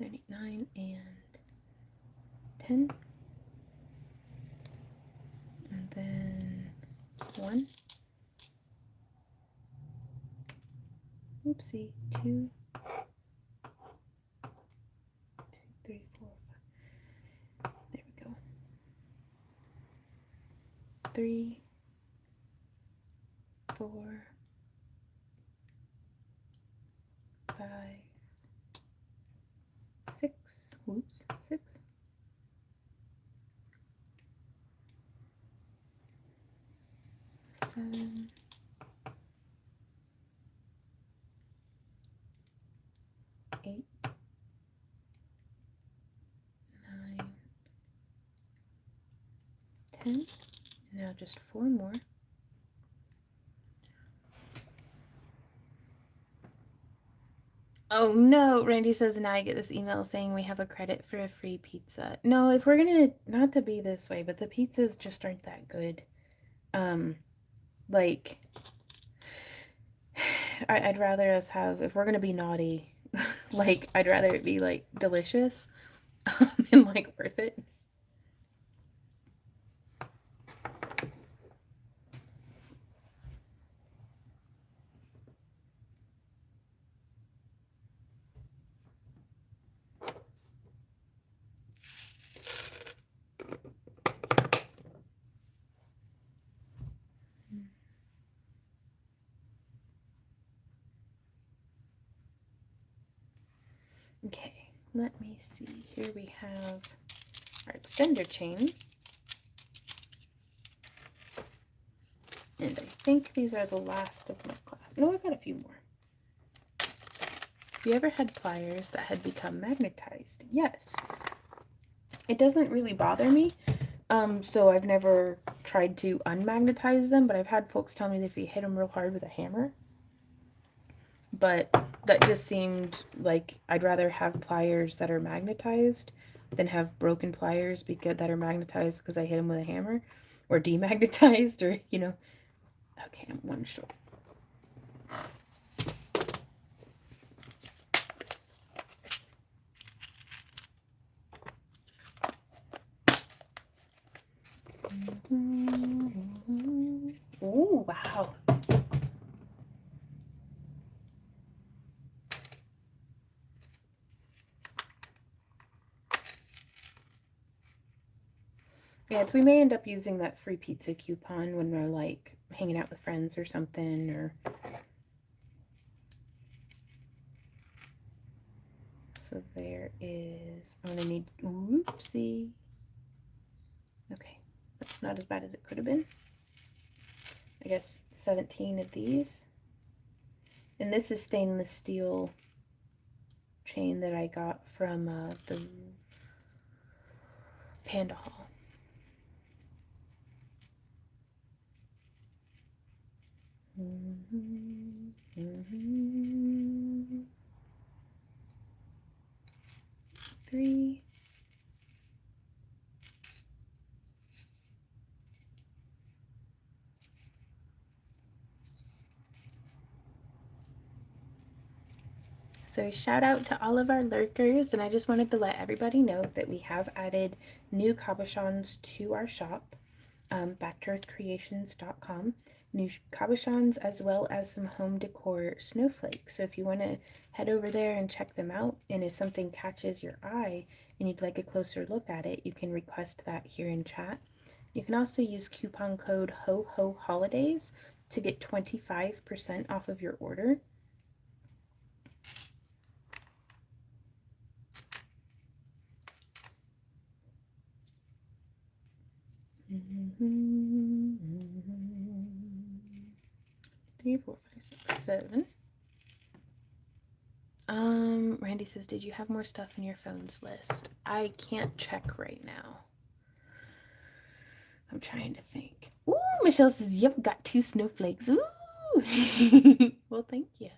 Speaker 1: 9 and 10. And then 1. Oopsie. 2, 3, 4, 5. There we go. 3, 4, 5, 6. Whoops. 6. 7. 8. 9. 10. Now just 4 more. Oh no, Randy says now I get this email saying we have a credit for a free pizza. No, if we're gonna, not to be this way, but the pizzas just aren't that good. Like, I'd rather us have, if we're gonna be naughty, like, I'd rather it be, like, delicious, and, like, worth it. Okay, let me see. Here we have our extender chain. And I think these are the last of my class. No, I've got a few more. Have you ever had pliers that had become magnetized? Yes. It doesn't really bother me. So I've never tried to unmagnetize them, but I've had folks tell me that if you hit them real hard with a hammer. But that just seemed like I'd rather have pliers that are magnetized than have broken pliers that are magnetized because I hit them with a hammer, or demagnetized, or, you know. Okay, I'm one short. Oh, wow. Yeah, we may end up using that free pizza coupon when we're, like, hanging out with friends or something, or... So there is... I'm gonna need... Oopsie. Okay, that's not as bad as it could have been. I guess 17 of these. And this is stainless steel chain that I got from the Panda Hall. Three. So shout out to all of our lurkers, and I just wanted to let everybody know that we have added new cabochons to our shop, backtoearthcreations.com. New cabochons, as well as some home decor snowflakes. So if you want to head over there and check them out, and if something catches your eye and you'd like a closer look at it, you can request that here in chat, You can also use coupon code HOHOHolidays to get 25% off of your order. Three, four, five, six, seven. Randy says, did you have more stuff in your phone's list? I can't check right now. I'm trying to think. Ooh, Michelle says, yep, got 2 snowflakes. Ooh. Well, thank you.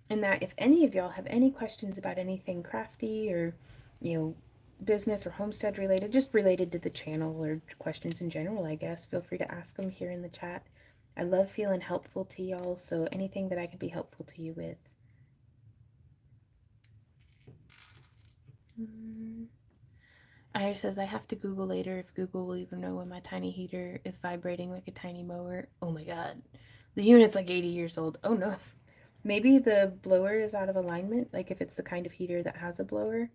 Speaker 1: And that if any of y'all have any questions about anything crafty or, you know, business or homestead related, just related to the channel or questions in general, I guess, feel free to ask them here in the chat. I love feeling helpful to y'all, so anything that I could be helpful to you with. Ira says, I have to Google later if Google will even know when my tiny heater is vibrating like a tiny mower. Oh my god. The unit's like 80 years old. Oh no. Maybe the blower is out of alignment, like if it's the kind of heater that has a blower,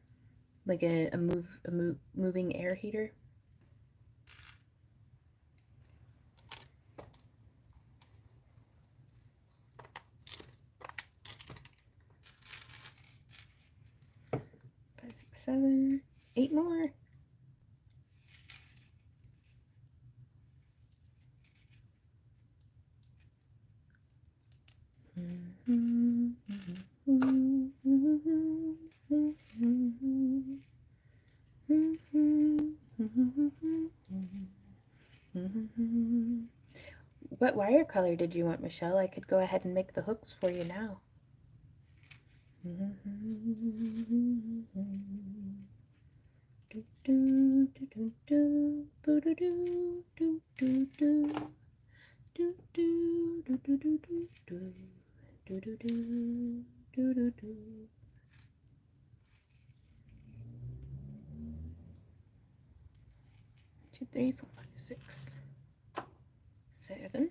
Speaker 1: like a moving air heater. Five, six, 7, 8 more. What wire color did you want, Michelle? I could go ahead and make the hooks for you now. Two, three, four, five, 6, 7.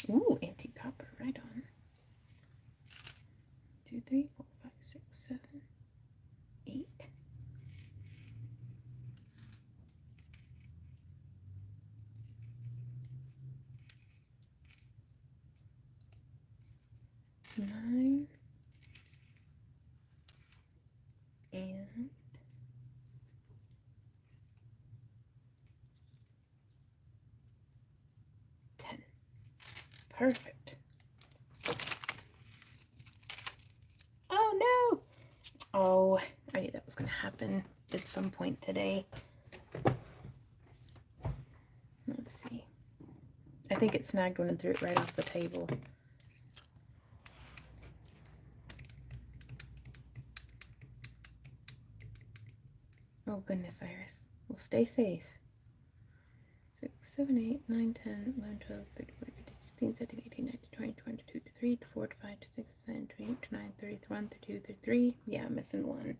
Speaker 1: Ooh, antique copper, right on. 2, 3, 4, 5, 6, 7, 8. 9 and 10. Perfect. Oh no! Oh, I knew that was going to happen at some point today. Let's see. I think it snagged one and threw it right off the table. Oh goodness, Iris. Well, stay safe. 6, 7, 8, 9, 10, 11, 12, 13, 14, 15, 16, 17, 18, 19, 20, 22, 23, 24, 25, 26, 27, 28, 29, 30, 31, 32, 33. Yeah, I'm missing one.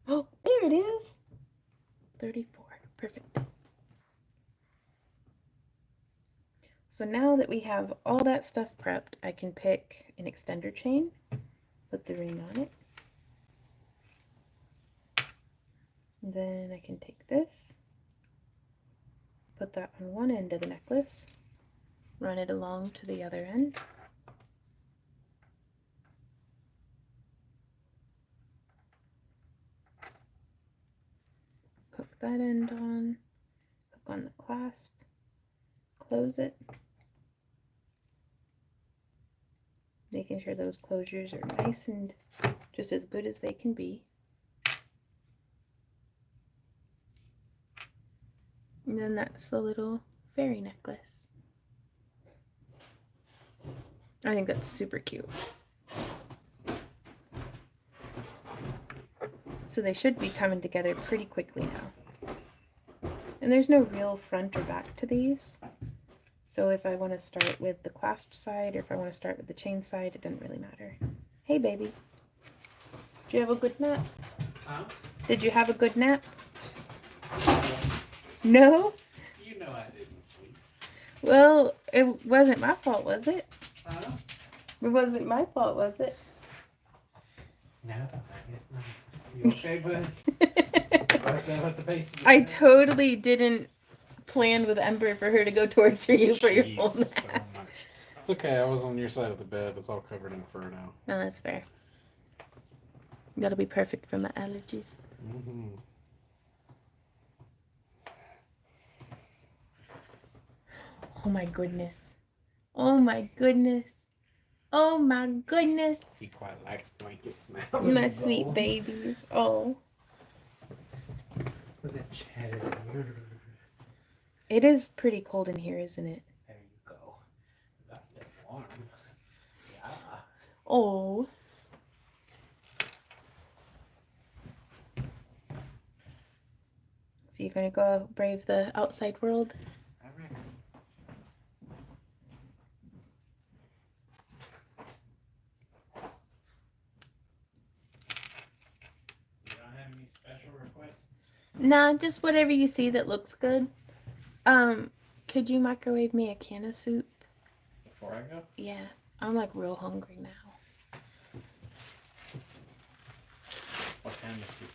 Speaker 1: Oh, there it is. 34. Perfect. So now that we have all that stuff prepped, I can pick an extender chain, put the ring on it. Then I can take this, put that on one end of the necklace, run it along to the other end. Hook that end on, hook on the clasp, close it, making sure those closures are nice and just as good as they can be. And then that's the little fairy necklace. I think that's super cute. So they should be coming together pretty quickly now. And there's no real front or back to these. So if I want to start with the clasp side or if I want to start with the chain side, it doesn't really matter. Hey baby. Did you have a good nap?
Speaker 2: Huh?
Speaker 1: Did you have a good nap? No?
Speaker 2: You know I didn't sleep.
Speaker 1: Well, it wasn't my fault, was it?
Speaker 2: Huh?
Speaker 1: It wasn't my fault, was it?
Speaker 2: No, you okay, bud? Right there at the base of the
Speaker 1: I
Speaker 2: stairs?
Speaker 1: totally didn't plan with Ember for her to go torture you for your full
Speaker 2: Jeez, so
Speaker 1: nap.
Speaker 2: much. It's okay. I was on your side of the bed. It's all covered in fur now.
Speaker 1: No, that's fair. That'll be perfect for my allergies.
Speaker 2: Mm-hmm.
Speaker 1: Oh my goodness. Oh my goodness. Oh my goodness.
Speaker 2: He quite likes blankets now.
Speaker 1: My sweet babies. Oh.
Speaker 2: With a chatter.
Speaker 1: It is pretty cold in here, isn't it?
Speaker 2: There you go. That's dead warm. Yeah.
Speaker 1: Oh. So you're gonna go brave the outside world?
Speaker 2: I reckon. You don't have any special requests?
Speaker 1: Nah, just whatever you see that looks good. Could you microwave me a can of soup?
Speaker 2: Before I go?
Speaker 1: Yeah, I'm like real hungry now.
Speaker 2: What kind of soup?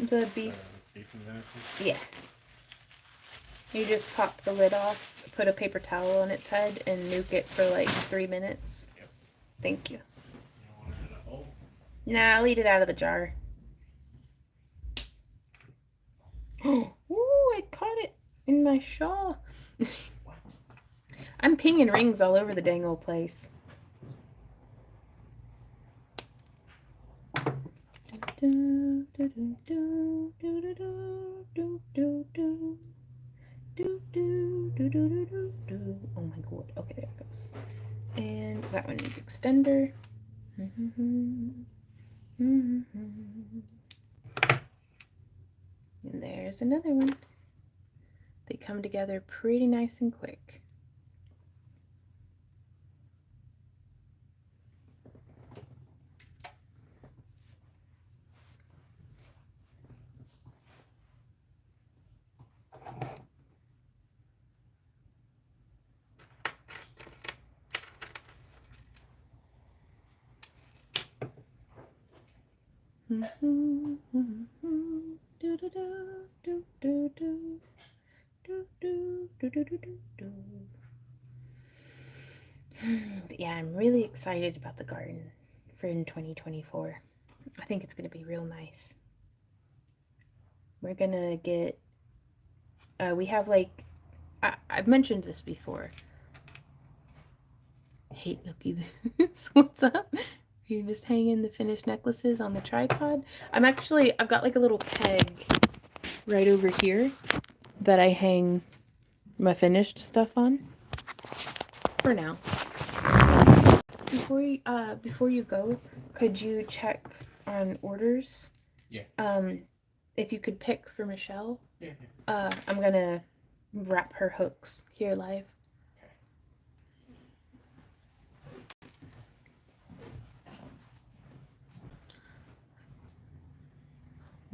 Speaker 1: The beef.
Speaker 2: Beef and venison?
Speaker 1: Yeah. You just pop the lid off, put a paper towel on its head, and nuke it for like 3 minutes.
Speaker 2: Yep.
Speaker 1: Thank you.
Speaker 2: You don't want it in a bowl?
Speaker 1: Nah, I'll eat it out of the jar. Ooh, I caught it in my shaw.
Speaker 2: What?
Speaker 1: I'm pinging rings all over the dang old place. Oh my god. Okay, there it goes. And that one needs extender. And there's another one. They come together pretty nice and quick. But yeah, I'm really excited about the garden for in 2024. I think it's going to be real nice. We're going to get, we have like, I've mentioned this before. Hey, looky this. What's up? You just hanging the finished necklaces on the tripod. I've got like a little peg right over here that I hang my finished stuff on for now. Before you go, could you check on orders?
Speaker 2: Yeah.
Speaker 1: If you could pick for Michelle.
Speaker 2: Yeah.
Speaker 1: I'm gonna wrap her hooks here live.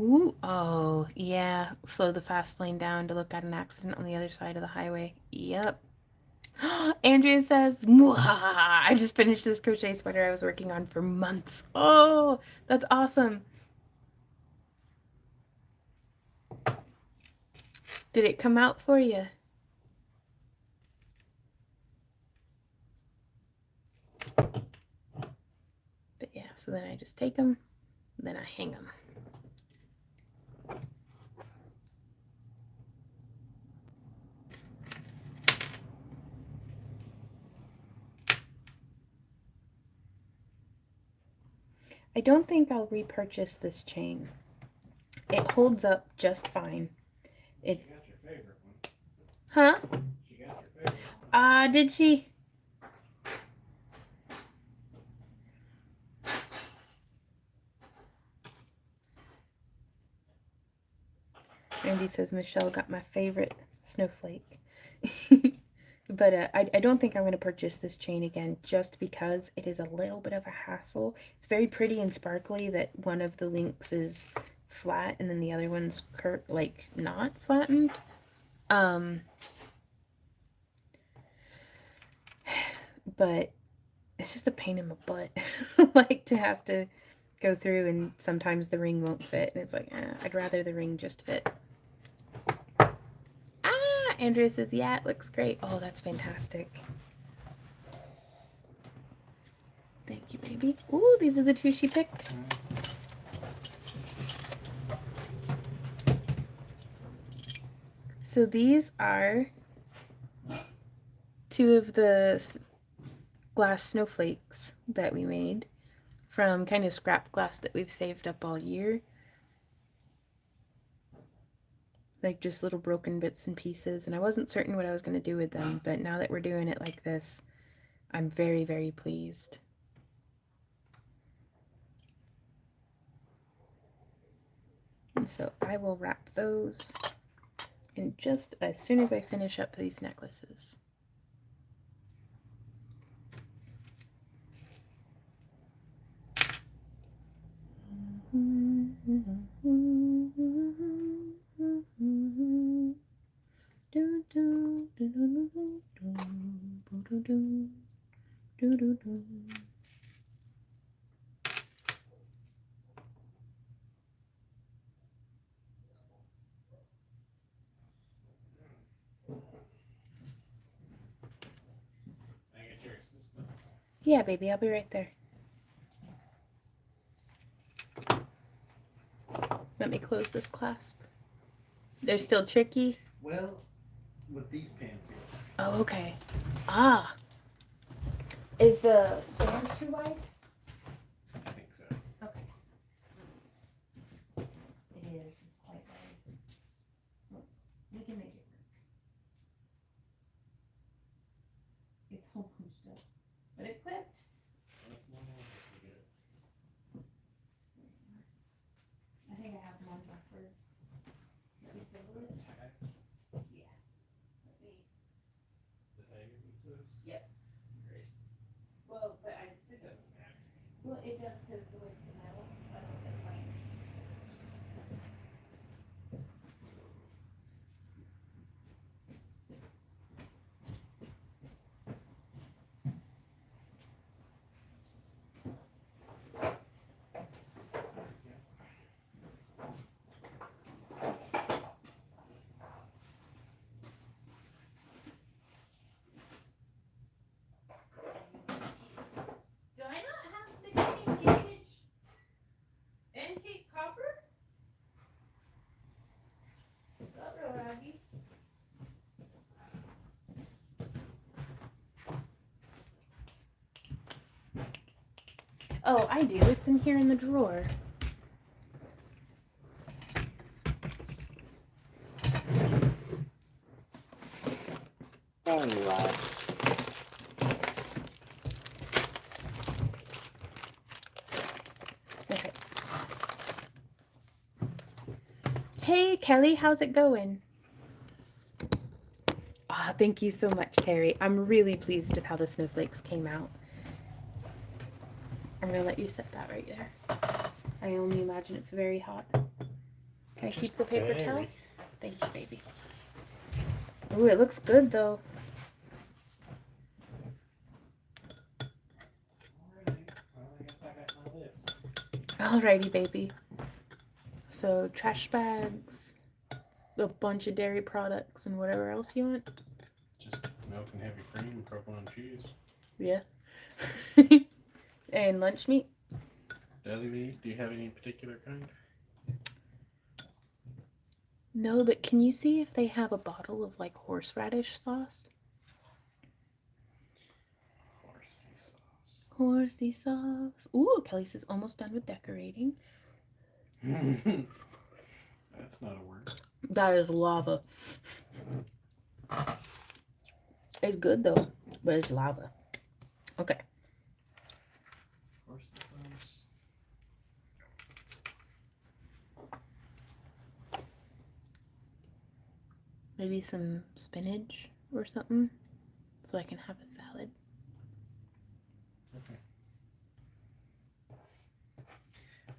Speaker 1: Ooh, oh, yeah. Slow the fast lane down to look at an accident on the other side of the highway. Yep. Andrea says, "Mwahaha, I just finished this crochet sweater I was working on for months." Oh, that's awesome. Did it come out for you? But yeah, so then I just take them, then I hang them. I don't think I'll repurchase this chain. It holds up just fine.
Speaker 2: She got your favorite one.
Speaker 1: Huh?
Speaker 2: She got your favorite one.
Speaker 1: Did she? Randy says Michelle got my favorite snowflake. But I don't think I'm going to purchase this chain again just because it is a little bit of a hassle. It's very pretty and sparkly that one of the links is flat and then the other one's like not flattened. But it's just a pain in my butt like to have to go through and sometimes the ring won't fit. And it's like, I'd rather the ring just fit. Ah, Andrea says, yeah, it looks great. Oh, that's fantastic. Thank you, baby. Ooh, these are the two she picked. So these are two of the glass snowflakes that we made from kind of scrap glass that we've saved up all year. Like just little broken bits and pieces, and I wasn't certain what I was going to do with them, but now that we're doing it like this, I'm very, very pleased. And so I will wrap those in just as soon as I finish up these necklaces. Yeah, baby, I'll be right there. Let me close this clasp. They're still tricky?
Speaker 2: Well, with these pants, yes.
Speaker 1: Oh, okay. Ah. Is the band too wide?
Speaker 2: I think so.
Speaker 1: Okay. It is. It's quite wide. Well, we can make it work. It's all punched up. But it clipped. I think I have them on backwards. Let me swivel it. Yeah. Let me.
Speaker 2: The tag is into this?
Speaker 1: Yep.
Speaker 2: Great.
Speaker 1: Well, but
Speaker 2: It doesn't matter.
Speaker 1: well, it does because the way the metal. I don't think mine.
Speaker 3: Do I not have 16 gauge antique copper? Got real raggy.
Speaker 1: Oh, I do. It's in here in the drawer.
Speaker 2: Anyway.
Speaker 1: Okay. Hey, Kelly, how's it going? Ah, thank you so much, Terry. I'm really pleased with how the snowflakes came out. I'm gonna let you set that right there. I only imagine it's very hot. Can I keep the paper towel? Thank you, baby. Ooh, it looks good though. Alrighty, baby. So trash bags, a bunch of dairy products, and whatever else you want.
Speaker 2: Just milk and heavy cream, provolone cheese.
Speaker 1: Yeah. And lunch meat.
Speaker 2: Deli meat. Do you have any particular kind?
Speaker 1: No, but can you see if they have a bottle of like horseradish sauce?
Speaker 2: Horsey sauce.
Speaker 1: Horsey sauce. Ooh, Kelly says almost done with decorating.
Speaker 2: That's not a word.
Speaker 1: That is lava. It's good though, but it's lava. Okay.
Speaker 2: Horsey sauce.
Speaker 1: Maybe some spinach or something so I can have a salad.
Speaker 2: Okay.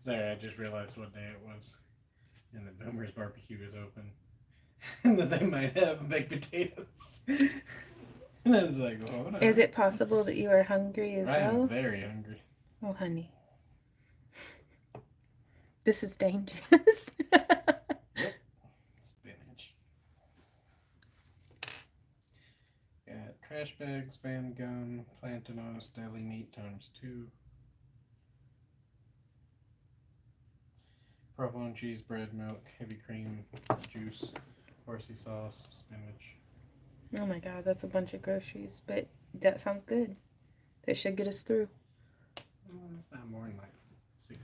Speaker 2: Sorry, I just realized what day it was. And the Boomer's barbecue is open. And that they might have baked potatoes. And I was like, well, whatever.
Speaker 1: Is it possible that you are hungry as
Speaker 2: I am
Speaker 1: well?
Speaker 2: very hungry.
Speaker 1: Oh, honey. This is dangerous.
Speaker 2: Spinach. Got trash bags, Van gum, plantains, deli meat ×2. Provolone cheese, bread, milk, heavy cream, juice, horsey sauce, spinach.
Speaker 1: Oh my god, that's a bunch of groceries, but that sounds good. That should get us through.
Speaker 2: It's not more than like $60.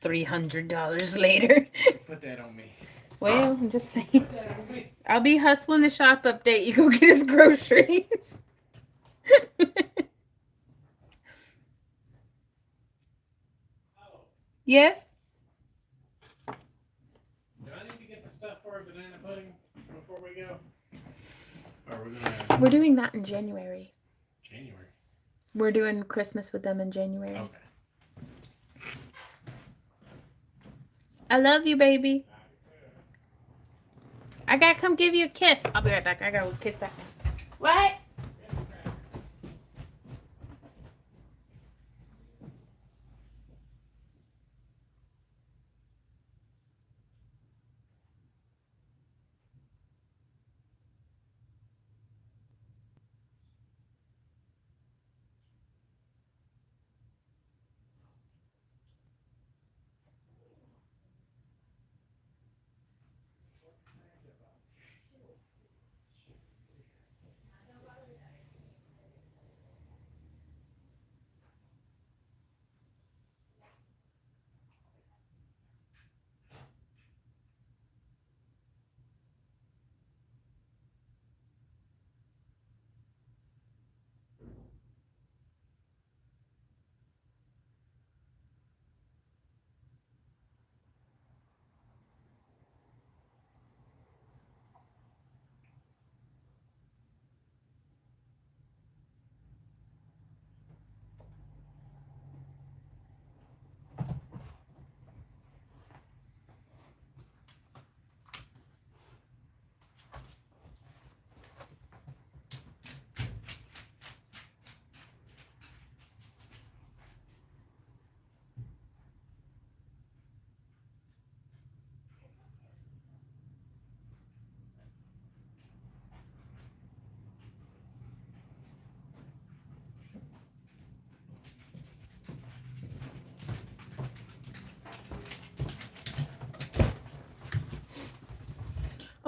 Speaker 1: $300 later.
Speaker 2: Put that on me.
Speaker 1: Well, I'm just saying.
Speaker 2: Put that on me.
Speaker 1: I'll be hustling the shop update. You go get us groceries.
Speaker 2: Oh,
Speaker 1: Yes?
Speaker 2: do I need to get the stuff for a banana pudding before we go? Or we're gonna
Speaker 1: We're doing that in January.
Speaker 2: January?
Speaker 1: We're doing Christmas with them in January.
Speaker 2: Okay.
Speaker 1: I love you, baby. I gotta come give you a kiss. I'll be right back. I gotta kiss that man. What?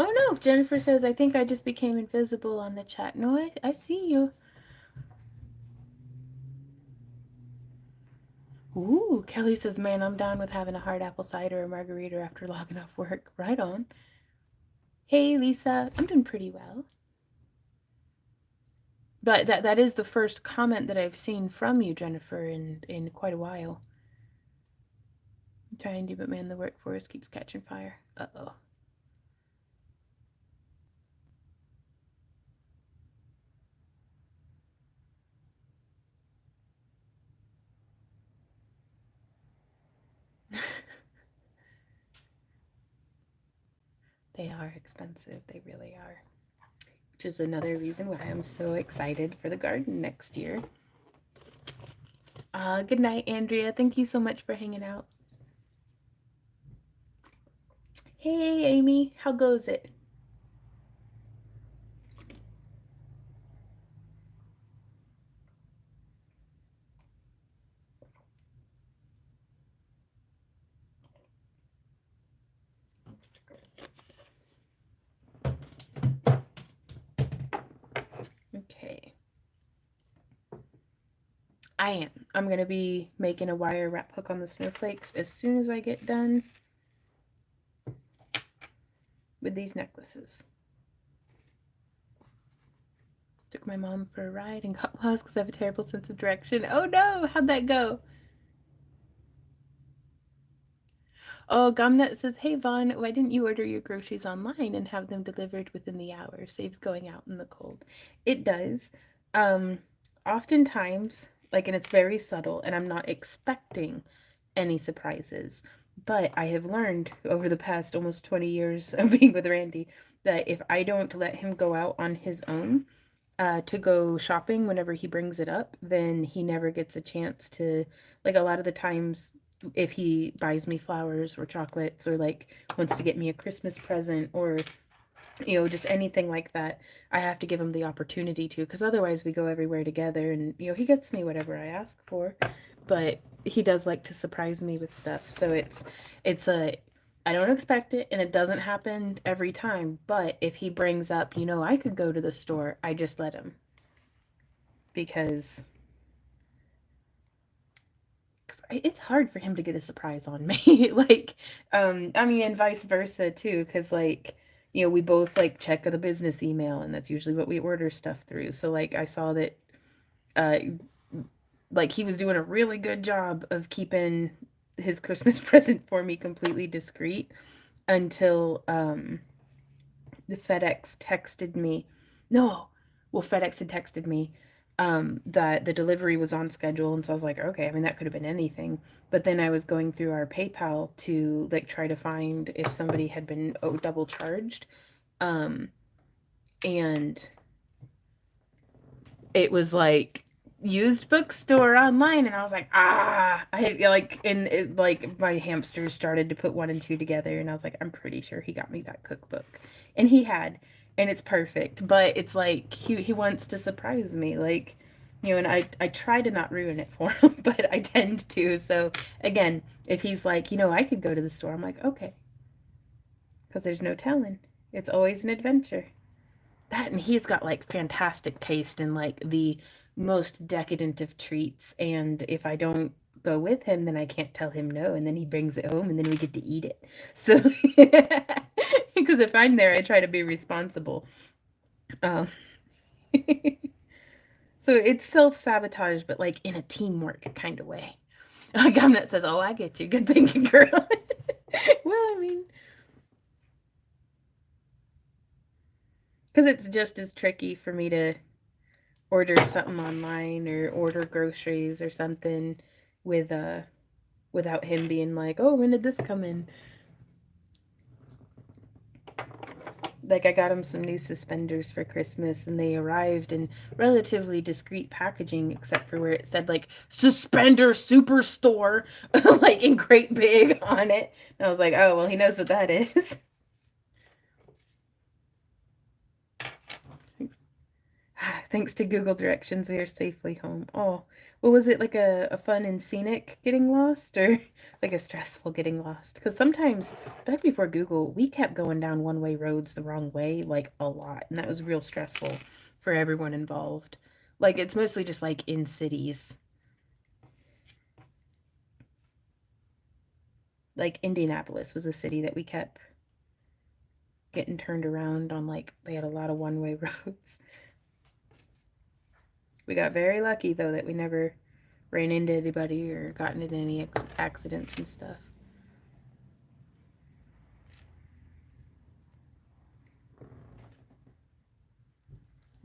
Speaker 1: Oh no, Jennifer says, I think I just became invisible on the chat. No, I see you. Ooh, Kelly says, man, I'm down with having a hard apple cider or margarita after logging off work. Right on. Hey, Lisa. I'm doing pretty well. But that is the first comment that I've seen from you, Jennifer, in quite a while. I'm trying to, but man, the workforce keeps catching fire. Uh-oh. They are expensive. They really are. Which is another reason why I'm so excited for the garden next year. Good night, Andrea. Thank you so much for hanging out. Hey, Amy. How goes it? Okay. I am. I'm going to be making a wire wrap hook on the snowflakes as soon as I get done with these necklaces. Took my mom for a ride and got lost because I have a terrible sense of direction. Oh no, how'd that go? Oh, Gumnut says, hey Vaughn, why didn't you order your groceries online and have them delivered within the hour? Saves going out in the cold. It does. Oftentimes, like, and it's very subtle, and I'm not expecting any surprises. But I have learned over the past almost 20 years of being with Randy that if I don't let him go out on his own, to go shopping whenever he brings it up, then he never gets a chance to, like, a lot of the times if he buys me flowers or chocolates or like wants to get me a Christmas present or just anything like that, I have to give him the opportunity to, because otherwise we go everywhere together and he gets me whatever I ask for, but he does like to surprise me with stuff. So it's a I don't expect it and it doesn't happen every time, but if he brings up, I could go to the store, I just let him, because it's hard for him to get a surprise on me. Like, I mean, and vice versa too, because like, we both like check the business email, and that's usually what we order stuff through. So like, I saw that, uh, like he was doing a really good job of keeping his Christmas present for me completely discreet until the FedEx texted me. No, well, FedEx had texted me that the delivery was on schedule, and so I was like, okay. I mean, that could have been anything. But then I was going through our PayPal to like try to find if somebody had been double charged, and it was like used bookstore online, and I was like, I like, and it, like my hamsters started to put one and two together, and I was like, I'm pretty sure he got me that cookbook, and he had, and it's perfect, but it's like he wants to surprise me, like, and I try to not ruin it for him, but I tend to. So again, if he's like, I could go to the store, I'm like, okay, because there's no telling, it's always an adventure. That, and he's got like fantastic taste in like the most decadent of treats, and if I don't go with him, then I can't tell him no, and then he brings it home and then we get to eat it. So because if I'm there, I try to be responsible. um so it's self-sabotage, but like in a teamwork kind of way. Like Gumnut says, oh, I get you, good thinking, girl. Well, I mean, because it's just as tricky for me to order something online or order groceries or something with without him being like, "Oh, when did this come in?" Like I got him some new suspenders for Christmas and they arrived in relatively discreet packaging except for where it said like Suspender Superstore like in great big on it. And I was like, "Oh, well, he knows what that is." Thanks to Google Directions, we are safely home. Oh, well, was it like a fun and scenic getting lost or like a stressful getting lost? Because sometimes, back before Google, we kept going down one-way roads the wrong way, like a lot. And that was real stressful for everyone involved. Like, it's mostly just like in cities. Like, Indianapolis was a city that we kept getting turned around on, like, they had a lot of one-way roads. We got very lucky, though, that we never ran into anybody or gotten into any accidents and stuff.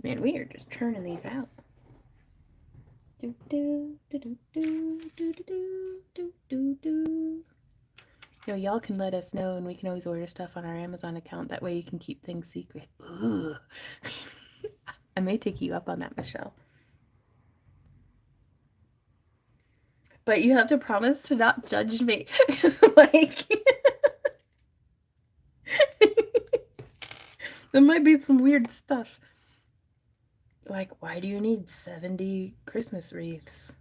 Speaker 1: Man, we are just churning these out. Do do do do do do do do do do. Y'all can let us know, and we can always order stuff on our Amazon account. That way, you can keep things secret. Ooh. I may take you up on that, Michelle. But you have to promise to not judge me. Like, there might be some weird stuff. Like, why do you need 70 Christmas wreaths?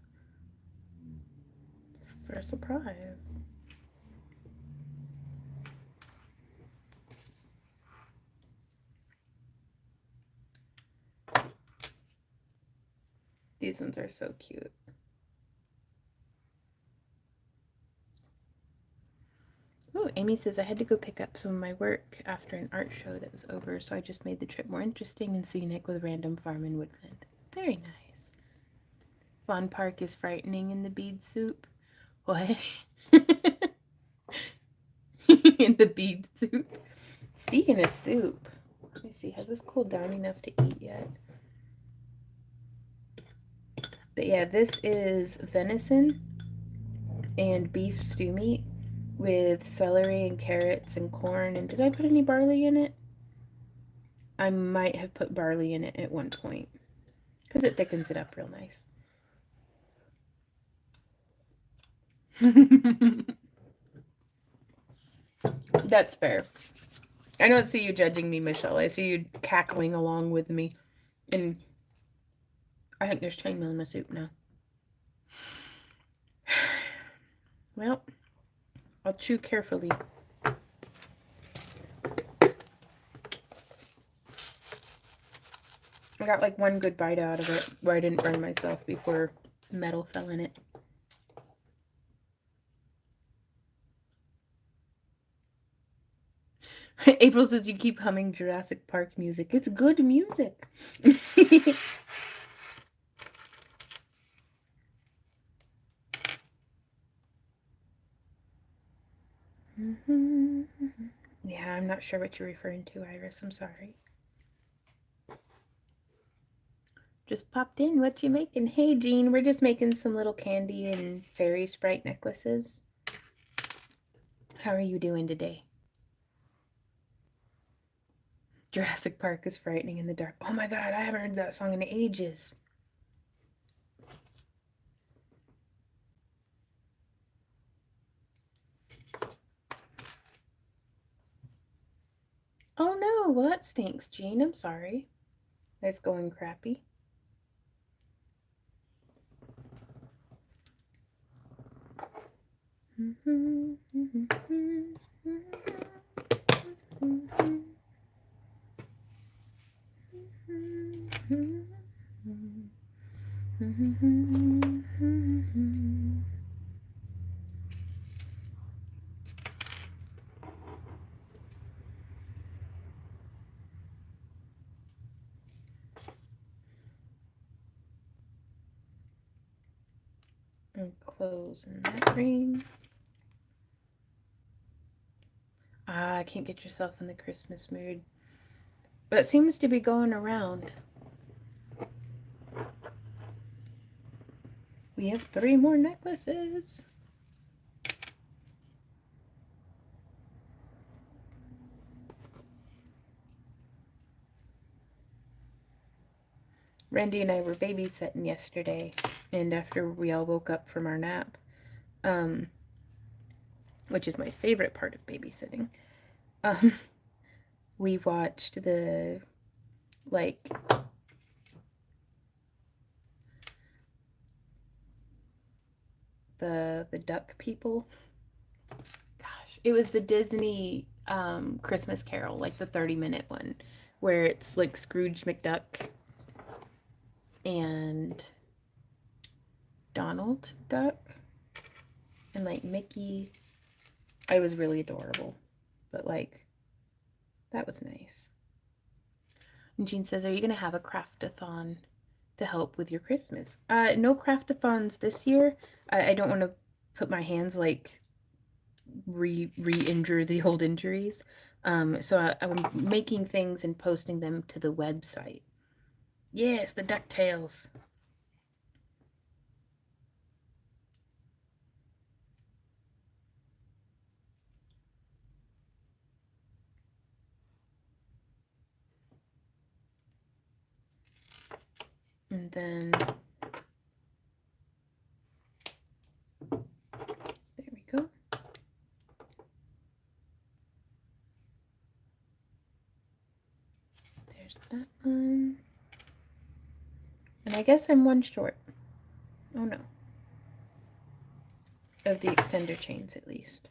Speaker 1: For a surprise. These ones are so cute. Oh, Amy says, I had to go pick up some of my work after an art show that was over, so I just made the trip more interesting and scenic with random farm and woodland. Very nice. Fawn Park is frightening in the bead soup. What? In the bead soup. Speaking of soup, let me see, has this cooled down enough to eat yet? But yeah, this is venison and beef stew meat with celery and carrots and corn. And did I put any barley in it? I might have put barley in it at one point because it thickens it up real nice. That's fair. I don't see you judging me, Michelle. I see you cackling along with me. And I think there's chainmail in my soup now. Well, I'll chew carefully. I got like one good bite out of it where I didn't burn myself before metal fell in it. April says you keep humming Jurassic Park music. It's good music. Yeah, I'm not sure what you're referring to, Iris. I'm sorry. Just popped in. What you making? Hey, Jean. We're just making some little candy and fairy sprite necklaces. How are you doing today? Jurassic Park is frightening in the dark. Oh my god, I haven't heard that song in ages. Oh no, well that stinks, Jean. I'm sorry. It's going crappy. And closing that ring. Ah, I can't get yourself in the Christmas mood. But it seems to be going around. We have 3 more necklaces. Randy and I were babysitting yesterday, and after we all woke up from our nap, which is my favorite part of babysitting, we watched the, like, the duck people. Gosh, it was the Disney Christmas Carol, like the 30-minute one, where it's like Scrooge McDuck and Donald Duck and like Mickey. It was really adorable, but like that was nice. And Jean says, are you gonna have a craftathon to help with your Christmas? No craftathons this year. I don't want to put my hands like re-injure the old injuries. So I'm making things and posting them to the website. Yes, the DuckTales. And then there we go. There's that one. And I guess I'm one short. Oh no. Of the extender chains at least.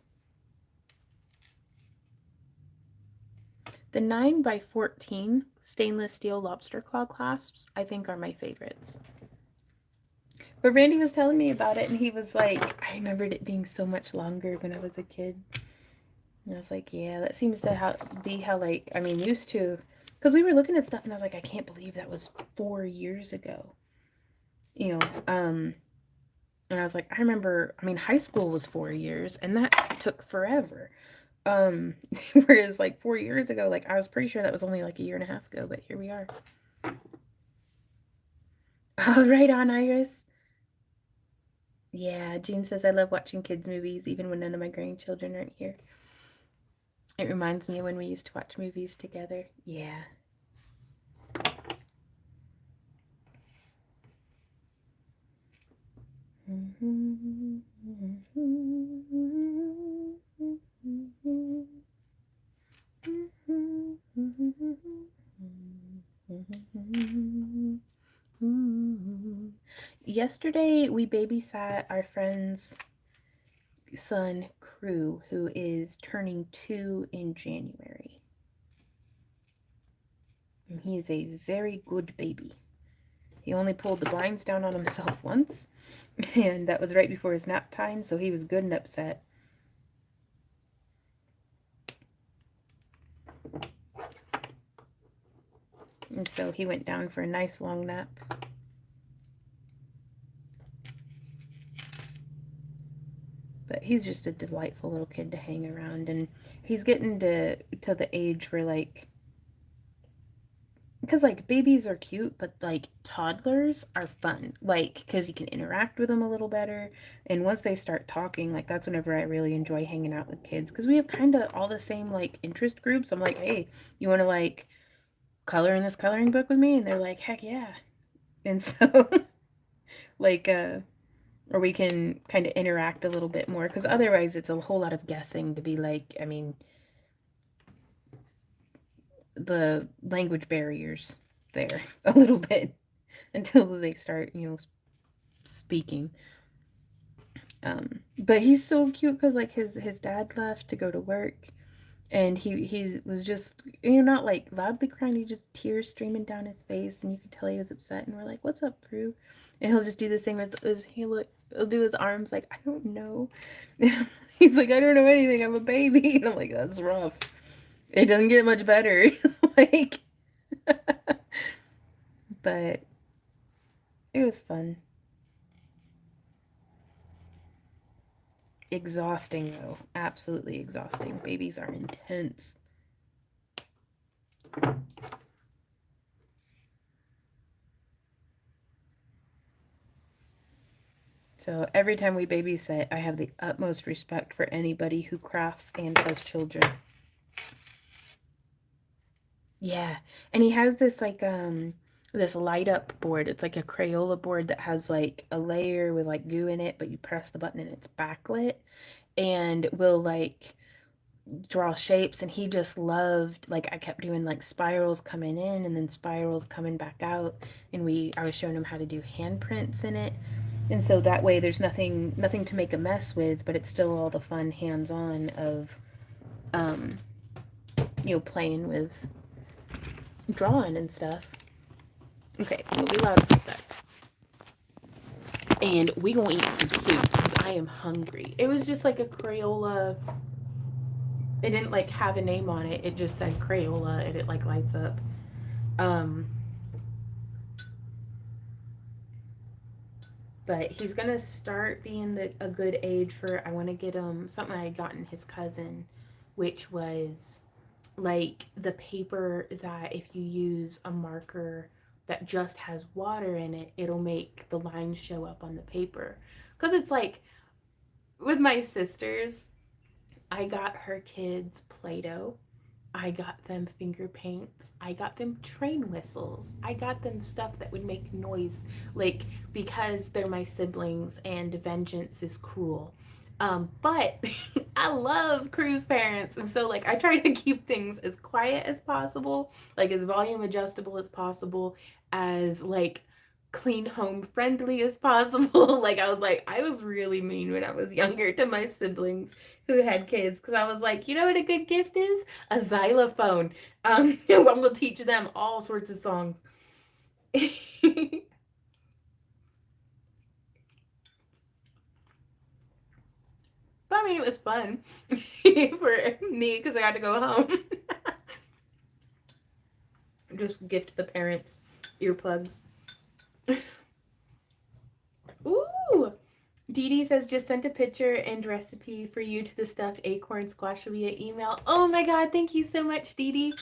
Speaker 1: The 9x14 stainless steel lobster claw clasps I think are my favorites. But Randy was telling me about it and he was like, I remembered it being so much longer when I was a kid. And I was like, yeah, that seems to be how, like, I mean, used to, because we were looking at stuff and I was like, I can't believe that was 4 years ago. You know, and I was like, I remember, I mean, high school was 4 years and that took forever. Whereas like 4 years ago, like I was pretty sure that was only like a year and a half ago, but here we are. Oh, right on, Iris. Yeah, Jean says, I love watching kids' movies even when none of my grandchildren aren't here. It reminds me of when we used to watch movies together. Yeah. yesterday we babysat our friend's son, Crew, who is turning 2 in January. And he is a very good baby. He only pulled the blinds down on himself once, and that was right before his nap time, so he was good and upset. And so he went down for a nice long nap. But he's just a delightful little kid to hang around, and he's getting to the age where, like, because, like, babies are cute, but, like, toddlers are fun, like, because you can interact with them a little better, and once they start talking, like, that's whenever I really enjoy hanging out with kids, because we have kind of all the same, like, interest groups. I'm like, hey, you want to, like, color in this coloring book with me? And they're like, heck yeah. And so, like, or we can kind of interact a little bit more, because otherwise it's a whole lot of guessing to be like, I mean, the language barriers there a little bit until they start, speaking. But he's so cute because, like, his dad left to go to work, and he was just, not like loudly crying, he just tears streaming down his face, and you could tell he was upset, and we're like, what's up, Crew? And he'll just do this thing with he'll do his arms like, I don't know. He's like, I don't know anything, I'm a baby. And I'm like, that's rough. It doesn't get much better. Like, but it was fun. Exhausting, though. Absolutely exhausting. Babies are intense. So every time we babysit, I have the utmost respect for anybody who crafts and has children. Yeah. And he has this, like, this light up board. It's like a Crayola board that has, like, a layer with, like, goo in it, but you press the button and it's backlit. And will, like, draw shapes. And he just loved, like, I kept doing, like, spirals coming in and then spirals coming back out. And I was showing him how to do handprints in it. And so that way there's nothing to make a mess with, but it's still all the fun hands-on of, playing with drawing and stuff. Okay, we'll be loud for a sec. And we gonna eat some soup because I am hungry. It was just like a Crayola. It didn't, like, have a name on it. It just said Crayola and it, like, lights up. But he's gonna start being a good age for, I want to get him something I had gotten his cousin, which was, like, the paper that if you use a marker that just has water in it, it'll make the lines show up on the paper. Because it's like, with my sisters, I got her kids Play-Doh, I got them finger paints, I got them train whistles, I got them stuff that would make noise, like, because they're my siblings and vengeance is cruel. But I love Crew's parents, and so, like, I try to keep things as quiet as possible, like, as volume adjustable as possible, as, like, clean home friendly as possible. Like, I was really mean when I was younger to my siblings who had kids, because I was like, you know what a good gift is? A xylophone. One will teach them all sorts of songs. But I mean, it was fun for me because I got to go home. Just gift the parents earplugs. Ooh! Dee Dee says, just sent a picture and recipe for you to the stuffed acorn squash via email. Oh my god, thank you so much, Dee Dee.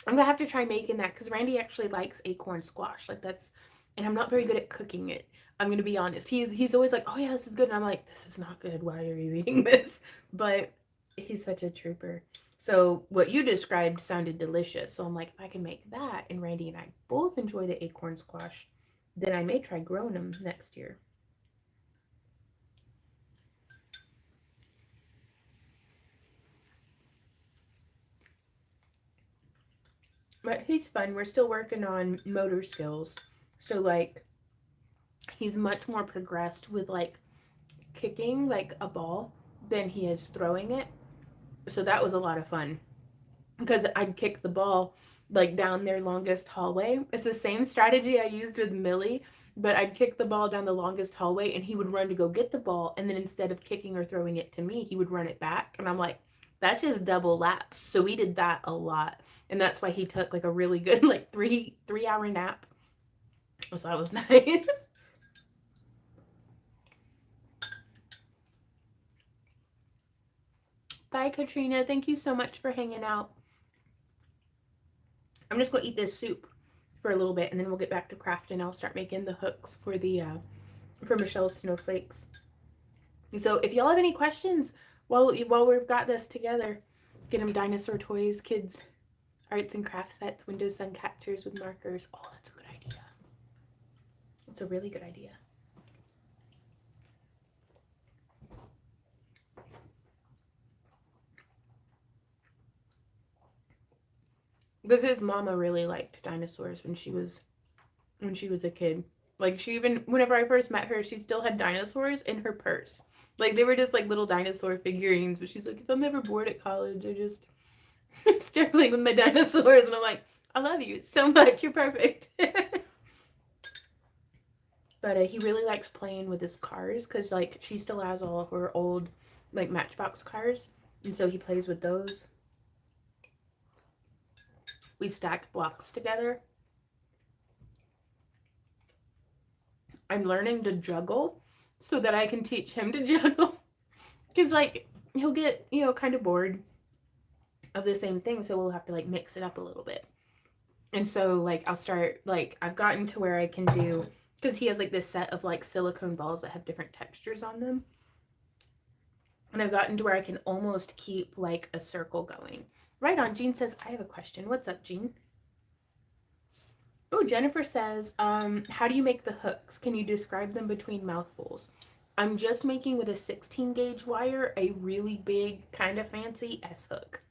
Speaker 1: I'm gonna have to try making that because Randy actually likes acorn squash. Like, that's, and I'm not very good at cooking it. I'm gonna be honest. He's always like, oh yeah, this is good. And I'm like, this is not good. Why are you eating this? But he's such a trooper. So what you described sounded delicious. So I'm like, if I can make that, and Randy and I both enjoy the acorn squash, then I may try growing them next year. But he's fun. We're still working on motor skills. So, like, he's much more progressed with like kicking like a ball than he is throwing it. So that was a lot of fun because I'd kick the ball like down their longest hallway. It's the same strategy I used with Millie, but I'd kick the ball down the longest hallway and he would run to go get the ball. And then instead of kicking or throwing it to me, he would run it back. And I'm like, that's just double laps. So we did that a lot. And that's why he took like a really good like three hour nap. So that was nice. Bye, Katrina. Thank you so much for hanging out. I'm just going to eat this soup for a little bit, and then we'll get back to crafting. I'll start making the hooks for the for Michelle's snowflakes. So if y'all have any questions while we've got this together, get them dinosaur toys, kids, arts and craft sets, Windows sun captures with markers. Oh, that's a good idea. It's a really good idea. Because his mama really liked dinosaurs when she was a kid. Like she even whenever I first met her, she still had dinosaurs in her purse. Like they were just like little dinosaur figurines, but she's like, if I'm ever bored at college, I just start playing with my dinosaurs, and I'm like, I love you so much. You're perfect. But he really likes playing with his cars because like she still has all of her old like Matchbox cars, and so he plays with those. We stacked blocks together. I'm learning to juggle so that I can teach him to juggle. Because, like, he'll get, kind of bored of the same thing. So we'll have to, like, mix it up a little bit. And so, like, I'll start, like, I've gotten to where I can do, because he has, like, this set of, like, silicone balls that have different textures on them. And I've gotten to where I can almost keep, like, a circle going. Right on. Jean says, I have a question. What's up, Jean? Oh, Jennifer says, how do you make the hooks? Can you describe them between mouthfuls? I'm just making with a 16 gauge wire a really big, kind of fancy S hook.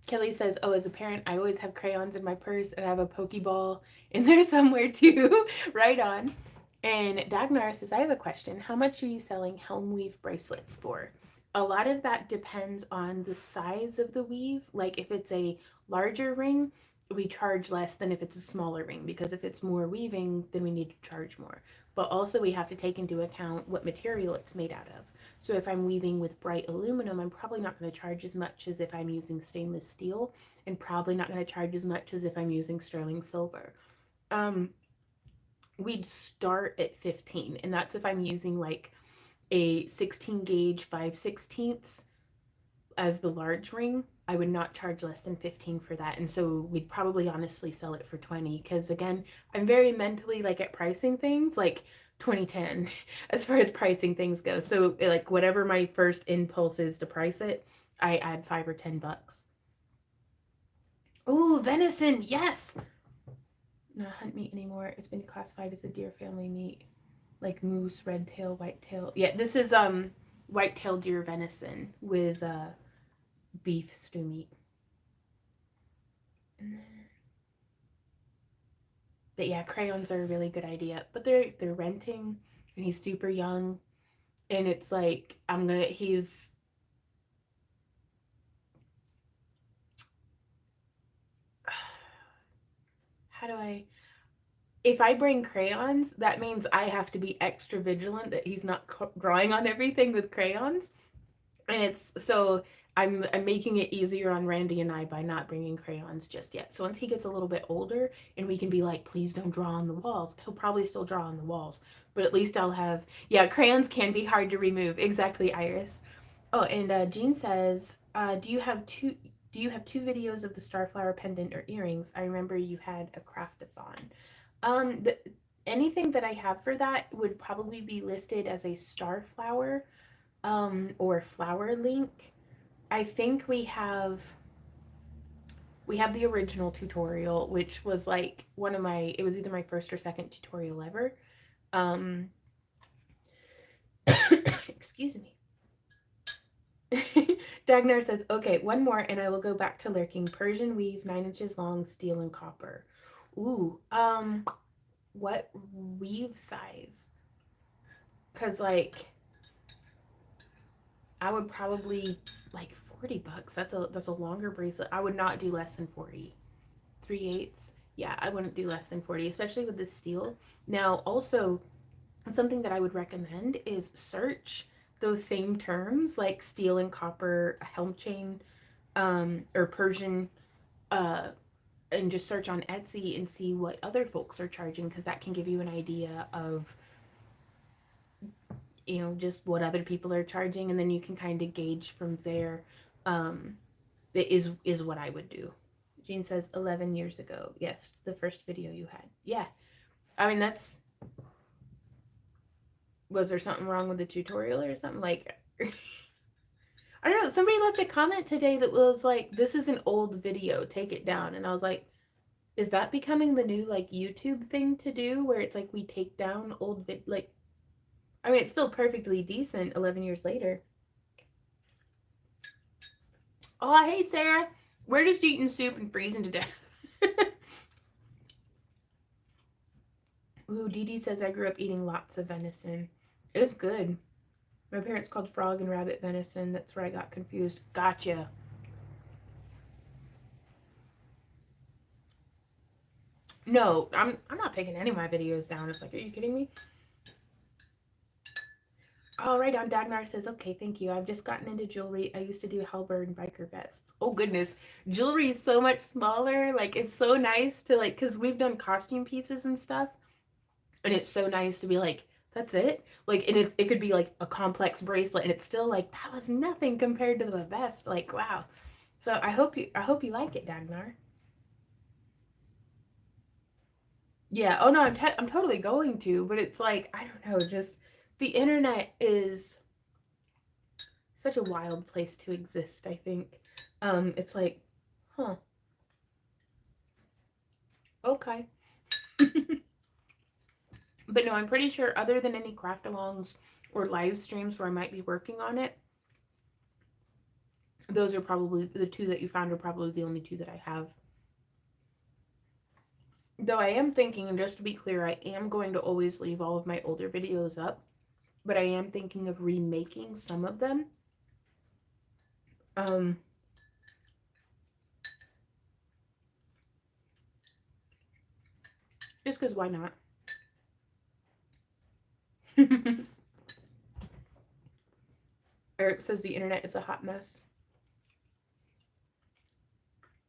Speaker 1: Kelly says, oh, as a parent, I always have crayons in my purse and I have a Pokeball in there somewhere too. Right on. And Dagnar says, I have a question. How much are you selling helm weave bracelets for? A lot of that depends on the size of the weave. Like if it's a larger ring, we charge less than if it's a smaller ring, because if it's more weaving, then we need to charge more. But also we have to take into account what material it's made out of. So if I'm weaving with bright aluminum, I'm probably not going to charge as much as if I'm using stainless steel, and probably not going to charge as much as if I'm using sterling silver. We'd start at 15, and that's if I'm using like a 16 gauge 5/16 as the large ring. I would not charge less than 15 for that. And so we'd probably honestly sell it for 20, because again, I'm very mentally like at pricing things like 2010 as far as pricing things go. So like whatever my first impulse is to price it, I add $5 or $10. Oh, venison, yes. Not hunt meat anymore. It's been classified as a deer family meat, like moose, red tail, white tail. Yeah, this is white tail deer venison with beef stew meat. But yeah, crayons are a really good idea. But they're renting, and he's super young, and it's like he's how do I if I bring crayons, that means I have to be extra vigilant that he's not drawing on everything with crayons. And it's so I'm making it easier on Randy and I by not bringing crayons just yet. So once he gets a little bit older and we can be like, please don't draw on the walls, he'll probably still draw on the walls. But at least I'll have, yeah, crayons can be hard to remove. Exactly, Iris. Oh, and Jean says, do you have two videos of the starflower pendant or earrings? I remember you had a craftathon. Anything that I have for that would probably be listed as a starflower or flower link. I think we have the original tutorial, which was like it was either my first or second tutorial ever. Excuse me. Dagnar says, okay, one more and I will go back to lurking. Persian weave, 9 inches long, steel and copper. Ooh, what weave size, because like I would probably like $40. That's a longer bracelet. I would not do less than 40. 3/8. Yeah, I wouldn't do less than 40, especially with the steel. Now, also something that I would recommend is search those same terms like steel and copper helm chain, or Persian, uh, and just search on Etsy and see what other folks are charging, because that can give you an idea of, just what other people are charging, and then you can kind of gauge from there. Um, it is what I would do. Jean says 11 years ago. Yes, the first video you had. Yeah. I mean, was there something wrong with the tutorial or something? Like, I don't know. Somebody left a comment today that was like, this is an old video, take it down. And I was like, is that becoming the new like YouTube thing to do, where it's like we take down old like, I mean, it's still perfectly decent 11 years later. Oh, hey, Sarah. We're just eating soup and freezing to death. Ooh, Dee Dee says I grew up eating lots of venison. It was good. My parents called frog and rabbit venison. That's where I got confused. Gotcha. No, I'm not taking any of my videos down. It's like, are you kidding me? Oh, right on. Dagnar says, okay, thank you. I've just gotten into jewelry. I used to do halberd and biker vests. Oh, goodness. Jewelry is so much smaller. Like, it's so nice to, like, because we've done costume pieces and stuff. And it's so nice to be like, that's it. Like, and it could be like a complex bracelet, and it's still like, that was nothing compared to the vest. Like, wow. So I hope you like it, Dagnar. Yeah. Oh no, I'm totally going to, but it's like, I don't know, just the internet is such a wild place to exist, I think. It's like, huh, okay. But no, I'm pretty sure other than any craft alongs or live streams where I might be working on it, those are probably the two that you found are probably the only two that I have. Though I am thinking, and just to be clear, I am going to always leave all of my older videos up, but I am thinking of remaking some of them. Um, just because why not? Eric says the internet is a hot mess.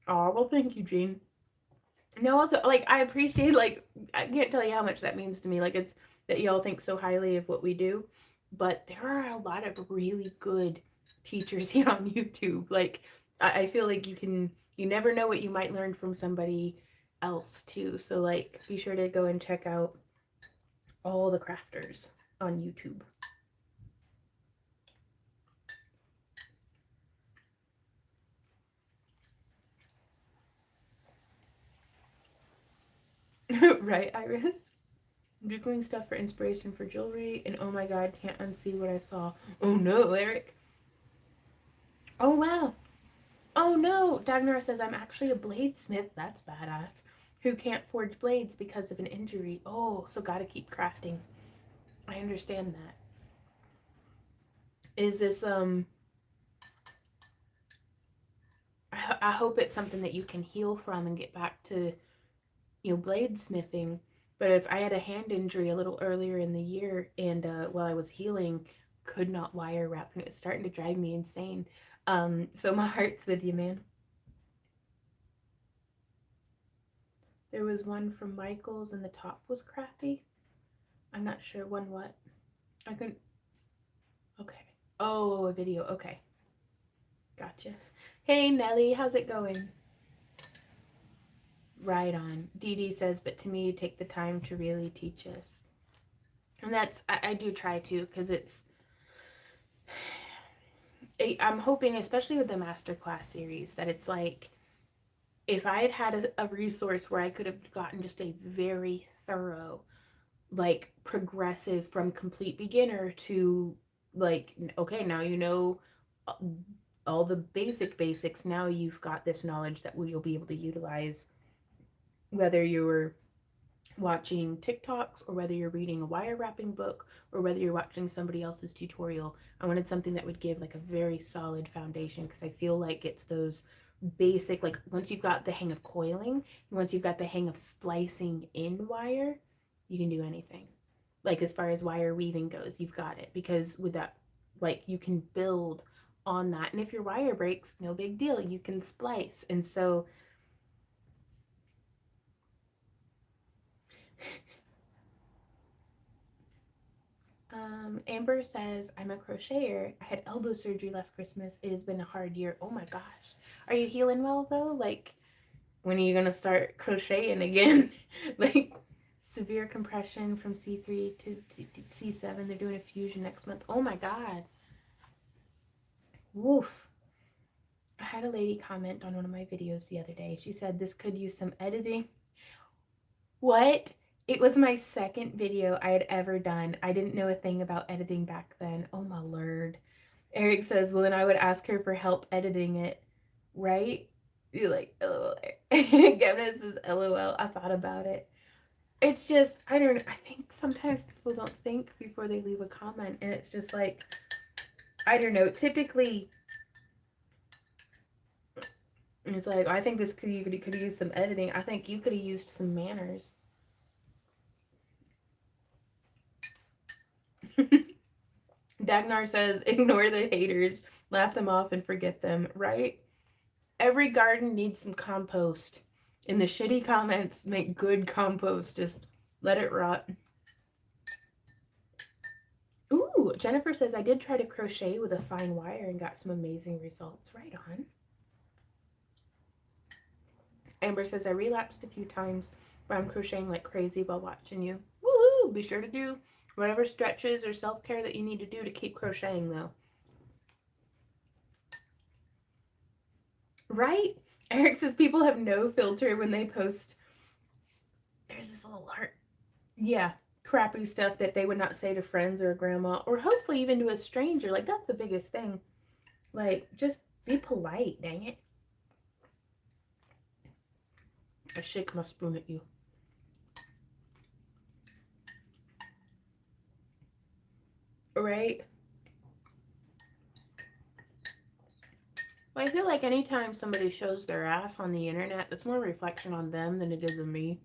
Speaker 1: Oh, well, thank you, Jean. No, also, like, I appreciate, like, I can't tell you how much that means to me. Like, it's that y'all think so highly of what we do, but there are a lot of really good teachers here on YouTube. Like, I feel like you never know what you might learn from somebody else, too. So, like, be sure to go and check out all the crafters on YouTube. Right, Iris? Googling stuff for inspiration for jewelry, and oh my god, can't unsee what I saw. Oh no, Eric. Oh wow. Oh no, Dagnar says I'm actually a bladesmith. That's badass. Who can't forge blades because of an injury. Oh, so gotta keep crafting. I understand that. Is this I hope it's something that you can heal from and get back to, bladesmithing. But I had a hand injury a little earlier in the year, and while I was healing, could not wire wrap, and it was starting to drive me insane. So my heart's with you, man. There was one from Michaels, and the top was crappy. I'm not sure one what. I couldn't. Okay. Oh, a video. Okay. Gotcha. Hey, Nelly, how's it going? Right on. Dee Dee says, but to me, you take the time to really teach us. And I do try to, because I'm hoping, especially with the masterclass series, that it's like, if I had had a resource where I could have gotten just a very thorough, like, progressive from complete beginner to, like, okay, now you know all the basics. Now you've got this knowledge that you'll be able to utilize, whether you're watching TikToks or whether you're reading a wire wrapping book or whether you're watching somebody else's tutorial, I wanted something that would give like a very solid foundation, because I feel like it's those basic, like once you've got the hang of coiling, once you've got the hang of splicing in wire, you can do anything. Like as far as wire weaving goes, you've got it, because with that, like you can build on that. And if your wire breaks, no big deal, you can splice. And so Amber says, I'm a crocheter. I had elbow surgery last Christmas. It has been a hard year. Oh my gosh. Are you healing well though? Like, when are you going to start crocheting again? Like, severe compression from C3 to C7. They're doing a fusion next month. Oh my God. Woof. I had a lady comment on one of my videos the other day. She said this could use some editing. What? It was my second video I had ever done. I didn't know a thing about editing back then. Oh my lord. Eric says, well, then I would ask her for help editing it, right? You're like, LOL. Gavin says, LOL. I thought about it. It's just, I don't know. I think sometimes people don't think before they leave a comment. And it's just like, I don't know. Typically, it's like, I think this you could use some editing. I think you could have used some manners. Dagnar says, ignore the haters, laugh them off, and forget them, right? Every garden needs some compost. In the shitty comments, make good compost. Just let it rot. Ooh, Jennifer says, I did try to crochet with a fine wire and got some amazing results. Right on. Amber says, I relapsed a few times, but I'm crocheting like crazy while watching you. Woohoo! Be sure to do whatever stretches or self-care that you need to do to keep crocheting, though. Right? Eric says people have no filter when they post. There's this little heart. Yeah, crappy stuff that they would not say to friends or grandma, or hopefully even to a stranger. Like, that's the biggest thing. Like, just be polite, dang it. I shake my spoon at you. Right? Well, I feel like anytime somebody shows their ass on the internet, it's more a reflection on them than it is of me.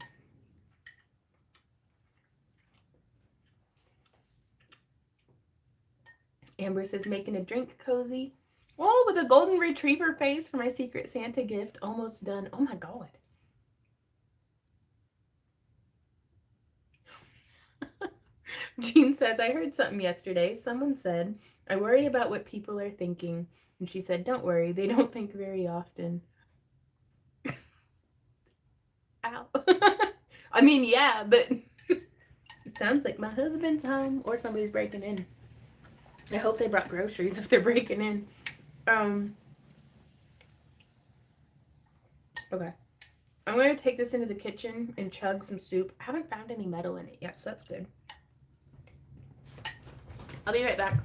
Speaker 1: Amber says, making a drink cozy. Oh, with a golden retriever face for my Secret Santa gift. Almost done. Oh my God. Jean says, I heard something yesterday. Someone said, I worry about what people are thinking. And she said, don't worry, they don't think very often. Ow. I mean, yeah, but it sounds like my husband's home or somebody's breaking in. I hope they brought groceries if they're breaking in. Okay. I'm going to take this into the kitchen and chug some soup. I haven't found any metal in it yet, so that's good. I'll be right back.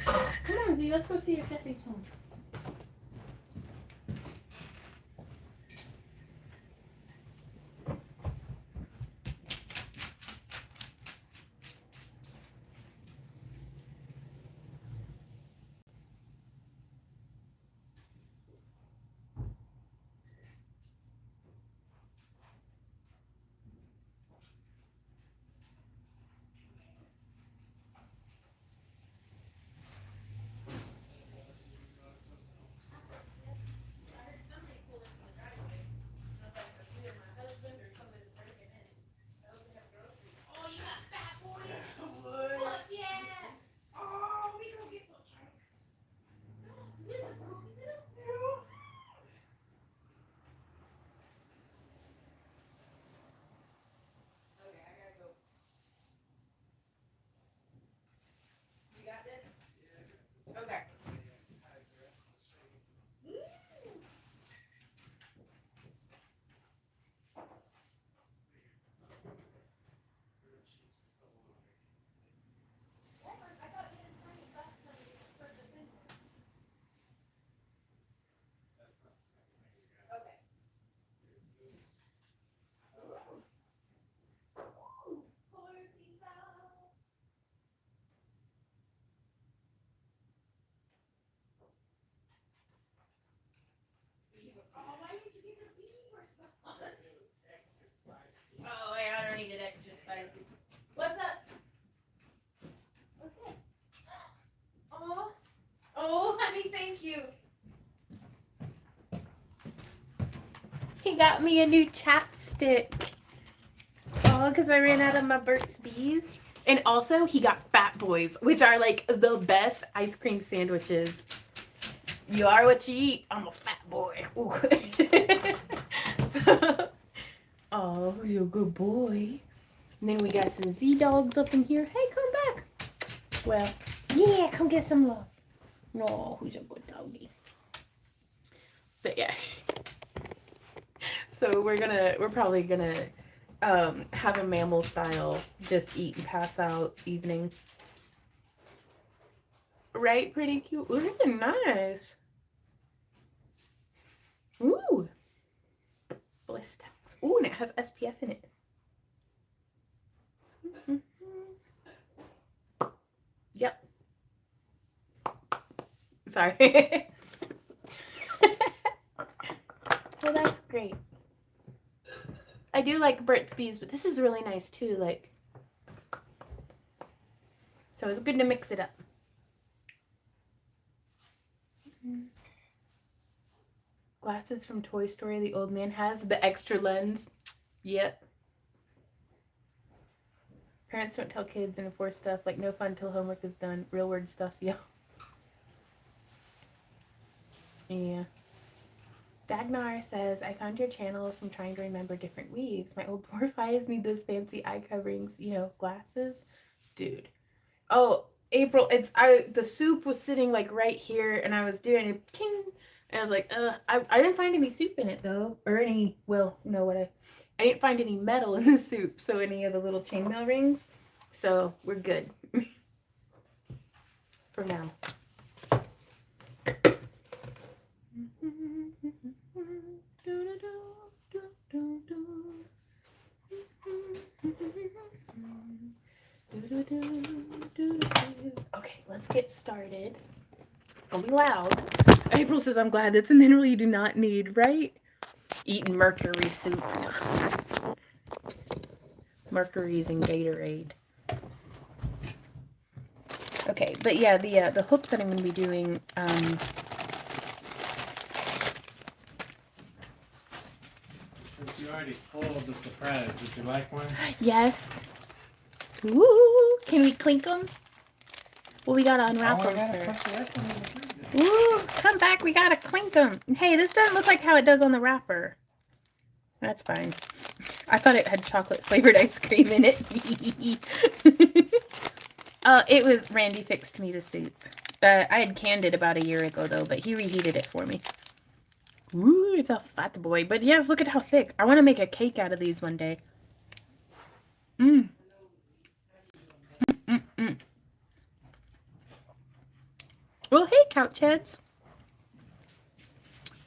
Speaker 1: Come on, Z, let's go see if Jeffy's home. got me a new chapstick. Oh, because I ran out of my Burt's Bees. And also, he got Fat Boys, which are like the best ice cream sandwiches. You are what you eat. I'm a fat boy. Ooh. So, oh, you're a good boy. And then we got some Z-Dogs up in here. Hey, come back. Well, yeah, come get some love. No, who's a good doggy? But yeah. So we're probably gonna have a mammal style, just eat and pass out evening. Right, pretty cute. Ooh, these are nice. Ooh. Blistex. Ooh, and it has SPF in it. Yep. Sorry. Well, that's great. I do like Burt's Bees, but this is really nice too. Like, so it's good to mix it up. Glasses from Toy Story. The old man has the extra lens. Yep. Parents don't tell kids and enforce stuff like no fun till homework is done. Real word stuff. Yeah. Yeah. Dagnar says, I found your channel from trying to remember different weaves. My old dwarf eyes need those fancy eye coverings, you know, glasses. Dude. Oh, April, the soup was sitting like right here and I was doing it, ting, and I was like, I didn't find any soup in it though, or any, well, you know what, I didn't find any metal in the soup, so any of the little chainmail rings, so we're good for now. Okay, let's get started. It's gonna be loud. April says, I'm glad that's a mineral you do not need, right? Eating mercury soup. Mercury's in Gatorade. Okay, but yeah, the hook that I'm gonna be doing,
Speaker 2: Since you already spoiled the surprise, would you like one?
Speaker 1: yes. Ooh, can we clink them? Well, we gotta unwrap them first. Ooh, come back, we gotta clink them. Hey, this doesn't look like how it does on the wrapper. That's fine. I thought it had chocolate flavored ice cream in it. It was Randy fixed me the soup. I had canned it about a year ago though, but he reheated it for me. Ooh, it's a fat boy. But yes, look at how thick. I want to make a cake out of these one day. Mmm. Mm-mm-mm. Well, hey, couch heads.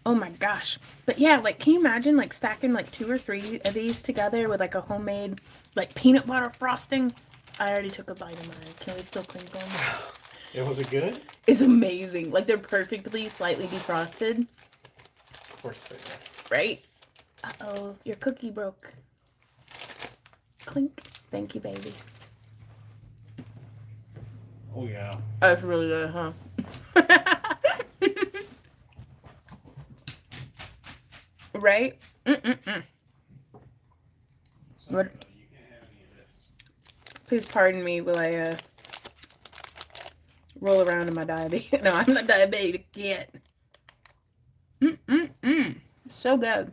Speaker 1: Oh my gosh. But yeah, like, can you imagine, like, stacking, like, 2 or 3 of these together with, like, a homemade, like, peanut butter frosting? I already took a bite of mine. Can we still clink them?
Speaker 2: Was it good?
Speaker 1: It's amazing. Like, they're perfectly slightly defrosted.
Speaker 2: Of course they are.
Speaker 1: Right? Uh-oh, your cookie broke. Clink. Thank you, baby.
Speaker 2: Oh, yeah.
Speaker 1: That's really good, huh? Right? Mm-mm-mm.
Speaker 2: Sorry,
Speaker 1: What?
Speaker 2: buddy, you can't have any of this.
Speaker 1: Please pardon me while I roll around in my diabetes. No, I'm not diabetic yet. Mm-mm-mm. So good.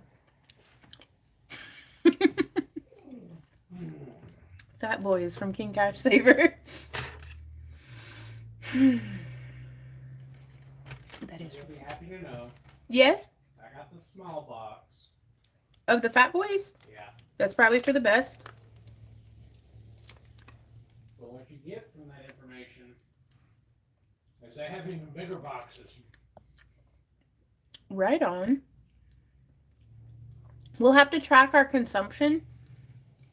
Speaker 1: Fat Boys from King Cash Saver. That is.
Speaker 2: You'll be happy to know.
Speaker 1: Yes?
Speaker 2: I got the small box.
Speaker 1: Of the Fat Boys?
Speaker 2: Yeah.
Speaker 1: That's probably for the best.
Speaker 2: But what you get from that information is they have even bigger boxes.
Speaker 1: Right on. We'll have to track our consumption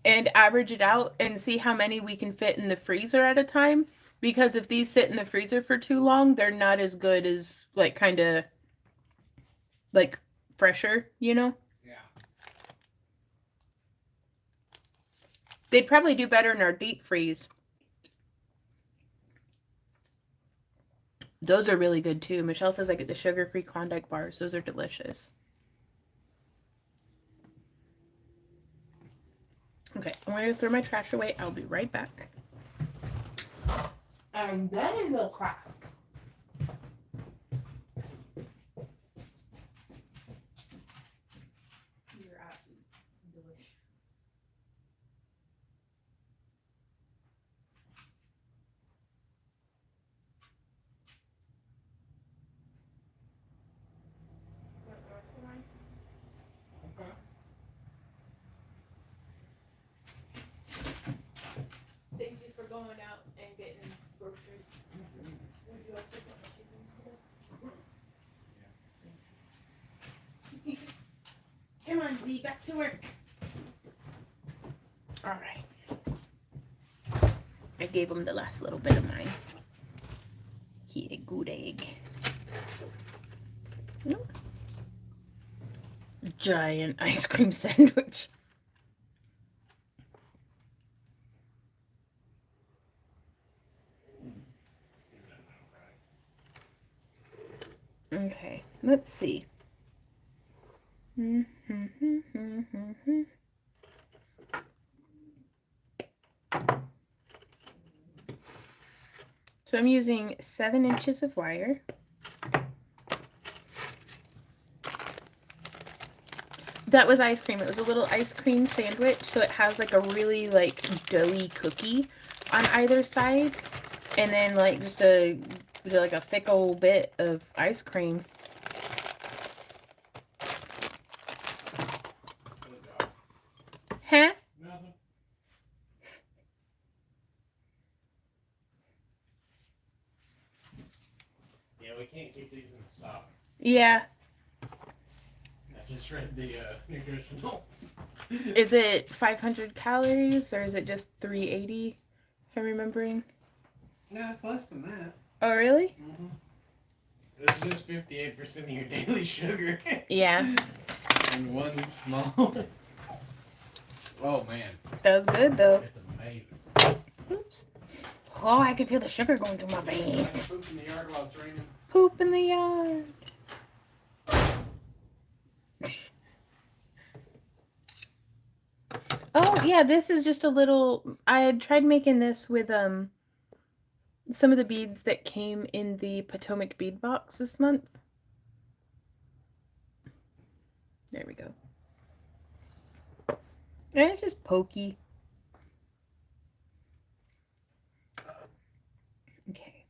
Speaker 1: and average it out and see how many we can fit in the freezer at a time. Because if these sit in the freezer for too long, they're not as good as, like, kind of, like, fresher, you know?
Speaker 2: Yeah.
Speaker 1: They'd probably do better in our deep freeze. Those are really good, too. Michelle says I get the sugar-free Klondike bars. Those are delicious. Okay, I'm going to throw my trash away. I'll be right back.
Speaker 3: And then we'll craft. You're absolutely delicious. Thank you for going out and getting groceries. Would you also put my chickens today? Come on, Z, back to work.
Speaker 1: All right. I gave him the last little bit of mine. He ate a good egg. Nope. Giant ice cream sandwich. Okay, let's see. So I'm using 7 inches of wire. That was ice cream. It was a little ice cream sandwich, so it has like a really like doughy cookie on either side, and then like just a thick old bit of ice cream. Huh?
Speaker 2: Nothing. Yeah, we can't keep these in stock.
Speaker 1: Yeah.
Speaker 2: I just read the nutritional.
Speaker 1: Is it 500 calories or is it just 380? If I'm remembering.
Speaker 2: No, it's less than that.
Speaker 1: Oh, really?
Speaker 2: Mm-hmm. It's just 58% of your daily sugar.
Speaker 1: Yeah.
Speaker 2: And one small. Oh man.
Speaker 1: That was good though.
Speaker 2: It's amazing.
Speaker 1: Oops. Oh, I can feel the sugar going through my
Speaker 2: I
Speaker 1: veins.
Speaker 2: pooped in the yard while it's raining.
Speaker 1: Poop in the yard. Oh, yeah, this is just a little... I had tried making this with some of the beads that came in the Potomac bead box this month. There we go. And it's just pokey. Okay.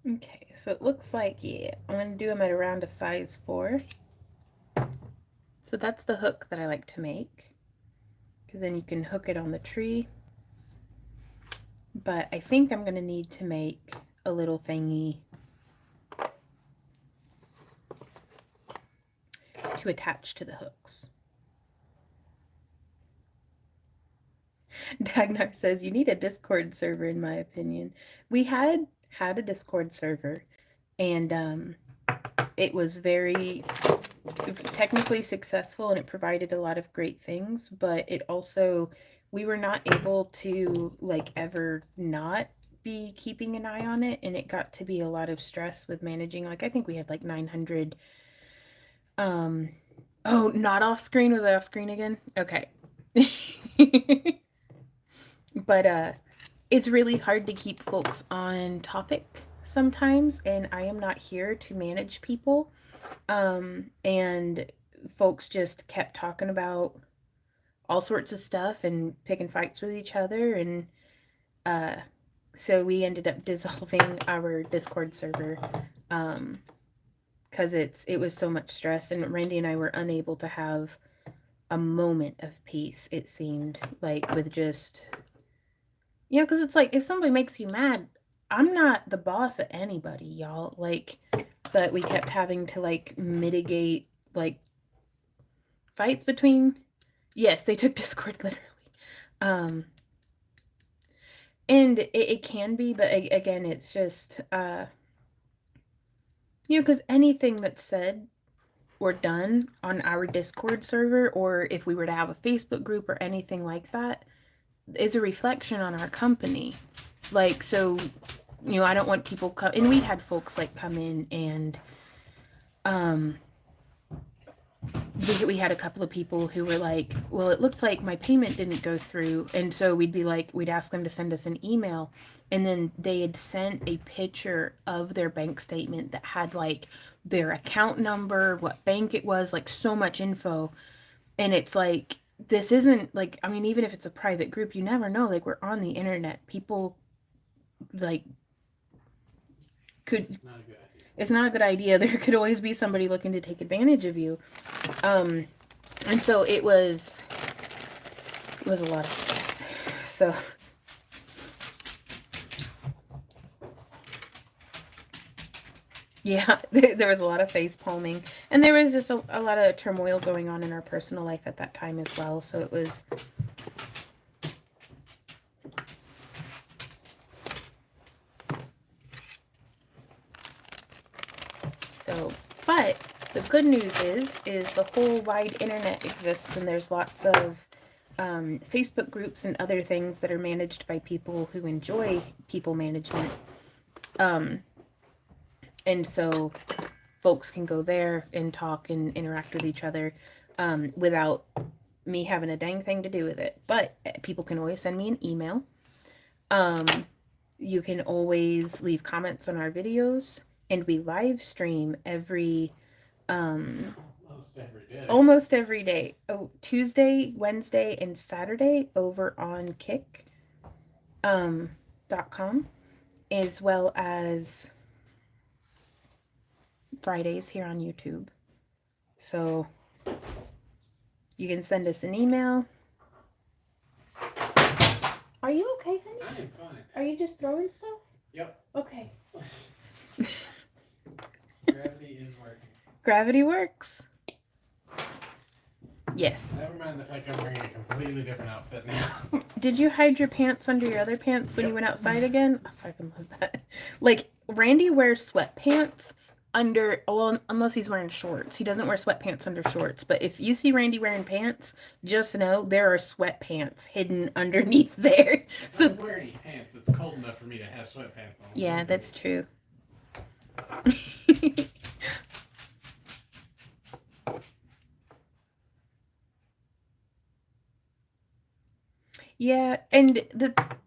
Speaker 1: Okay, so it looks like, yeah, I'm going to do them at around a size 4. So that's the hook that I like to make, because then you can hook it on the tree. But I think I'm going to need to make a little thingy to attach to the hooks. Dagnar says, you need a Discord server, in my opinion. We had a Discord server, and it was very technically successful, and it provided a lot of great things, but it also, we were not able to like ever not be keeping an eye on it, and it got to be a lot of stress with managing. Like, I think we had like 900 oh, not off screen. Was I off screen again? Okay. But it's really hard to keep folks on topic sometimes, and I am not here to manage people. And folks just kept talking about all sorts of stuff and picking fights with each other, and so we ended up dissolving our Discord server because it was so much stress, and Randy and I were unable to have a moment of peace, it seemed like, with just, you know, because it's like, if somebody makes you mad, I'm not the boss of anybody, y'all, like, but we kept having to like mitigate like fights between, yes, they took Discord literally, and it can be, but again, it's just You know, because anything that's said or done on our Discord server, or if we were to have a Facebook group or anything like that, is a reflection on our company. Like, so, you know, I don't want people come, and we had folks like come in and, we had a couple of people who were like, well, it looks like my payment didn't go through. And so we'd be like, we'd ask them to send us an email. And then they had sent a picture of their bank statement that had like their account number, what bank it was, like so much info. And it's like, this isn't like, I mean, even if it's a private group, you never know. Like, we're on the internet. People like could,
Speaker 2: Not a good idea.
Speaker 1: it's not a good idea. There could always be somebody looking to take advantage of you. And so it was a lot of stress. So yeah, there was a lot of face palming, and there was just a lot of turmoil going on in our personal life at that time as well. So it was, so, but the good news is the whole wide internet exists, and there's lots of Facebook groups and other things that are managed by people who enjoy people management. And so folks can go there and talk and interact with each other without me having a dang thing to do with it. But people can always send me an email. You can always leave comments on our videos, and we live stream almost every day. Oh, Tuesday, Wednesday, and Saturday over on kick.com, as well as Fridays here on YouTube. So you can send us an email. Are you okay, honey?
Speaker 2: I am fine.
Speaker 1: Are you just throwing stuff?
Speaker 2: Yep.
Speaker 1: Okay.
Speaker 2: Gravity is working.
Speaker 1: Gravity works. Yes.
Speaker 2: Never mind the fact I'm wearing a completely different outfit now.
Speaker 1: Did you hide your pants under your other pants when you went outside again? I fucking love that. Like, Randy wears sweatpants under, well, unless he's wearing shorts. He doesn't wear sweatpants under shorts. But if you see Randy wearing pants, just know there are sweatpants hidden underneath there.
Speaker 2: If I don't wear any pants, it's cold enough for me to have sweatpants on.
Speaker 1: Yeah, that's true. Yeah, and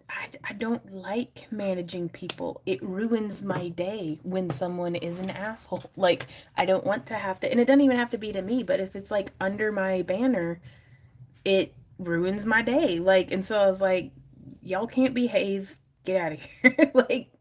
Speaker 1: I don't like managing people. It ruins my day when someone is an asshole. Like, I don't want to have to, and it doesn't even have to be to me, but if it's like under my banner, it ruins my day. Like, and so I was like, y'all can't behave. Get out of here. Like,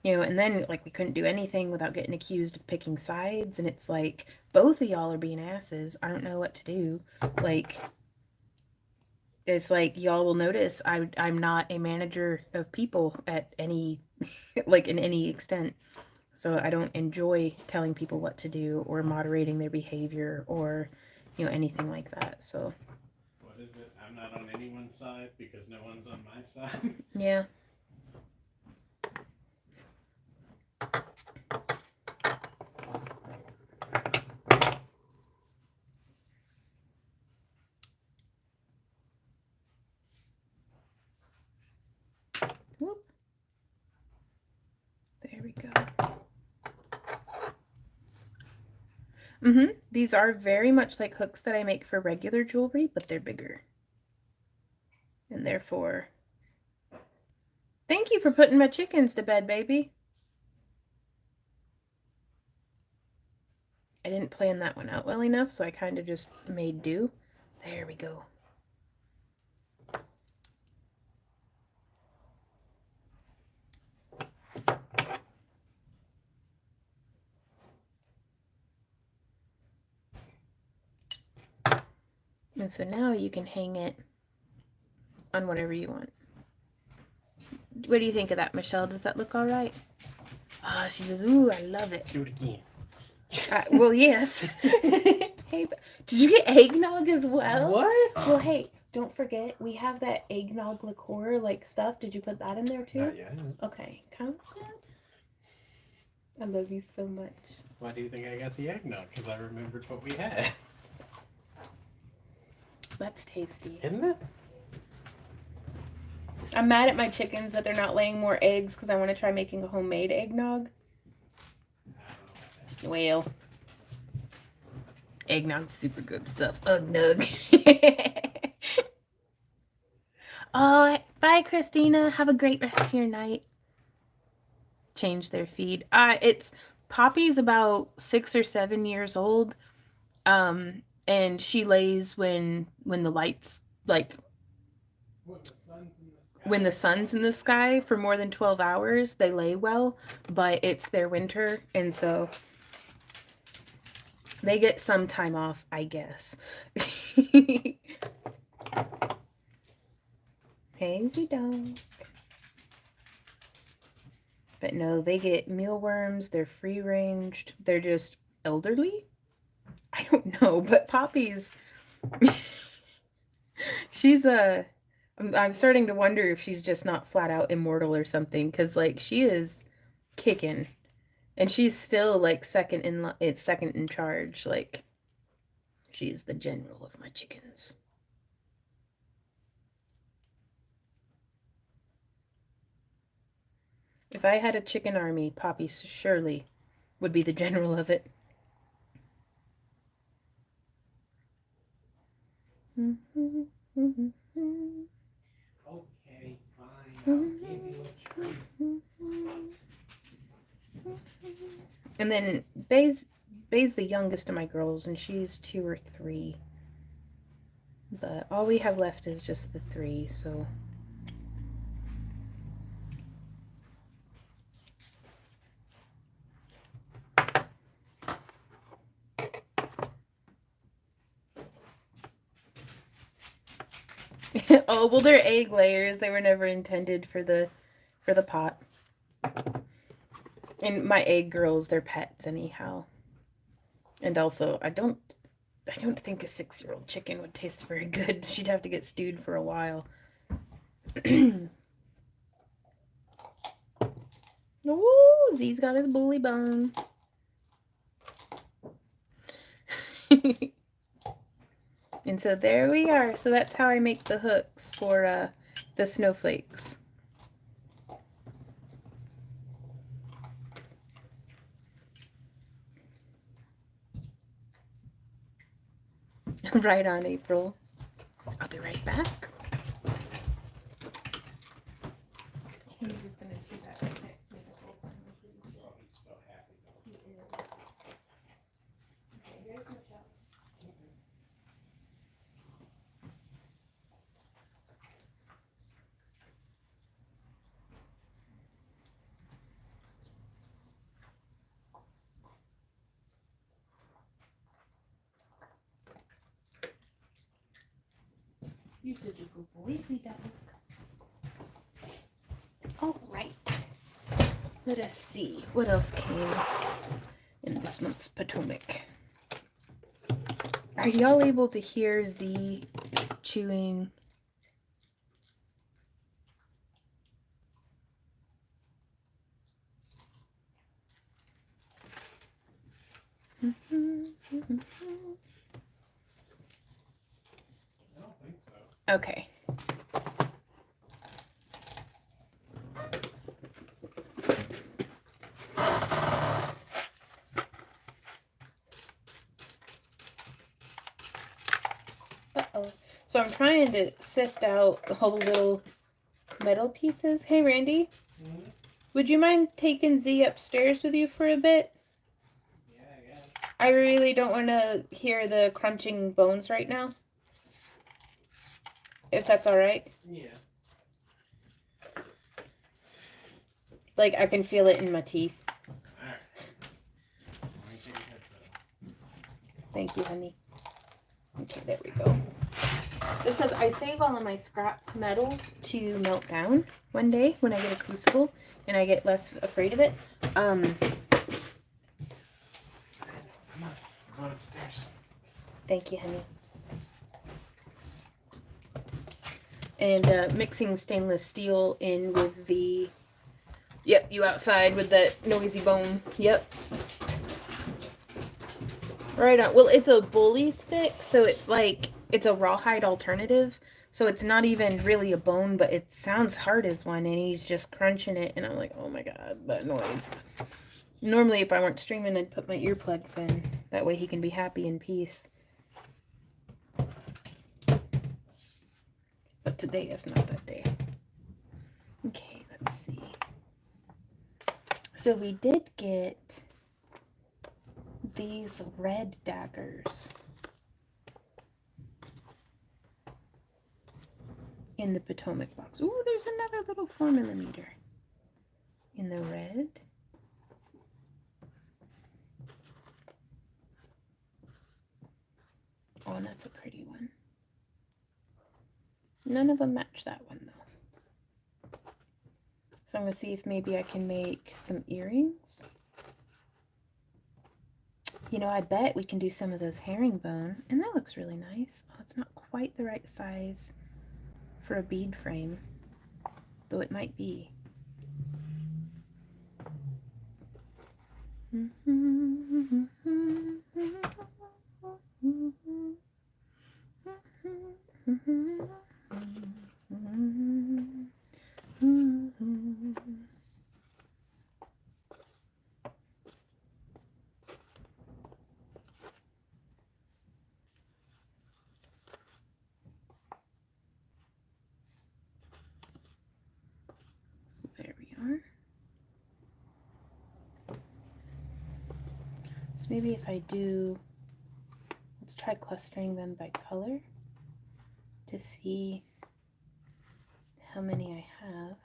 Speaker 1: you know, and then like we couldn't do anything without getting accused of picking sides, and it's like both of y'all are being asses. I don't know what to do. Like, it's like y'all will notice I'm not a manager of people at any like in any extent. So I don't enjoy telling people what to do or moderating their behavior or, you know, anything like that. So
Speaker 2: What is it? I'm not on anyone's side because no one's on my side.
Speaker 1: yeah. Whoop. There we go. These are very much like hooks that I make for regular jewelry, but they're bigger. And therefore, thank you for putting my chickens to bed, baby. I didn't plan that one out well enough, so I kind of just made do. There we go. And so now you can hang it on whatever you want. What do you think of that, Michelle? Does that look all right? Oh, she says, ooh, I love it.
Speaker 2: Do it again.
Speaker 1: Well, yes. Hey, did you get eggnog as well?
Speaker 2: What?
Speaker 1: Well, hey, don't forget, we have that eggnog liqueur like stuff. Did you put that in there too?
Speaker 2: Not yet.
Speaker 1: Okay, count that. I love you so much.
Speaker 2: Why do you think I got the eggnog? Because I remembered what we had.
Speaker 1: That's tasty.
Speaker 2: Isn't it?
Speaker 1: I'm mad at my chickens that they're not laying more eggs because I want to try making a homemade eggnog. Well, eggnog's super good stuff. Ugh, nug. Oh, bye, Christina. Have a great rest of your night. Change their feed. It's Poppy's about 6 or 7 years old. And she lays when the lights, like when the sun's in the sky for more than 12 hours, they lay well, but it's their winter, and so they get some time off, I guess. Hazy dog. But no, they get mealworms, they're free ranged, they're just elderly? I don't know, but Poppy's she's I'm starting to wonder if she's just not flat out immortal or something, because like she is kicking, and she's still like second in charge. Like she's the general of my chickens. If I had a chicken army, Poppy surely would be the general of it.
Speaker 2: Okay, fine. I'll give you a treat.
Speaker 1: And then Bay's the youngest of my girls, and she's 2 or 3. But all we have left is just the 3, so. Oh, well, they're egg layers. They were never intended for the pot. And my egg girls, they're pets anyhow. And also, I don't think a 6-year-old chicken would taste very good. She'd have to get stewed for a while. Ooh, Z's got his bully bone. And so there we are. So that's how I make the hooks for the snowflakes. Right on, April. I'll be right back. He's just gonna chew that right next to me the whole time.
Speaker 2: Oh, he's so happy.
Speaker 1: He is. Okay, here's my chalice. You're such a good boy, Easy dog. All right. Let us see what else came in this month's Potomac. Are y'all able to hear Z chewing?
Speaker 2: I don't think so.
Speaker 1: Okay. Uh-oh. So I'm trying to sift out all the little metal pieces. Hey, Randy.
Speaker 2: Mm-hmm.
Speaker 1: Would you mind taking Z upstairs with you for a bit?
Speaker 2: Yeah, I guess.
Speaker 1: I really don't want to hear the crunching bones right now. If that's all right.
Speaker 2: Yeah.
Speaker 1: Like, I can feel it in my teeth.
Speaker 2: Alright. Let me take your headset off.
Speaker 1: Thank you, honey. Okay, there we go. Just because I save all of my scrap metal to melt down one day when I get a crucible and I get less afraid of it.
Speaker 2: Come on upstairs.
Speaker 1: Thank you, honey. and mixing stainless steel in with the, yep, you outside with that noisy bone, yep. Right on. Well, it's a bully stick, so it's like, it's a rawhide alternative, so it's not even really a bone, but it sounds hard as one, and he's just crunching it, and I'm like, oh my god, that noise. Normally, if I weren't streaming, I'd put my earplugs in. That way he can be happy in peace. But today is not that day. Okay, let's see. So we did get these red daggers in the Potomac box. Ooh, there's another little 4mm in the red. Oh, and that's a pretty one. None of them match that one though. So I'm gonna see if maybe I can make some earrings. You know, I bet we can do some of those herringbone, and that looks really nice. Oh, it's not quite the right size for a bead frame, though it might be. So there we are. So maybe if I do, let's try clustering them by color to see how many I have.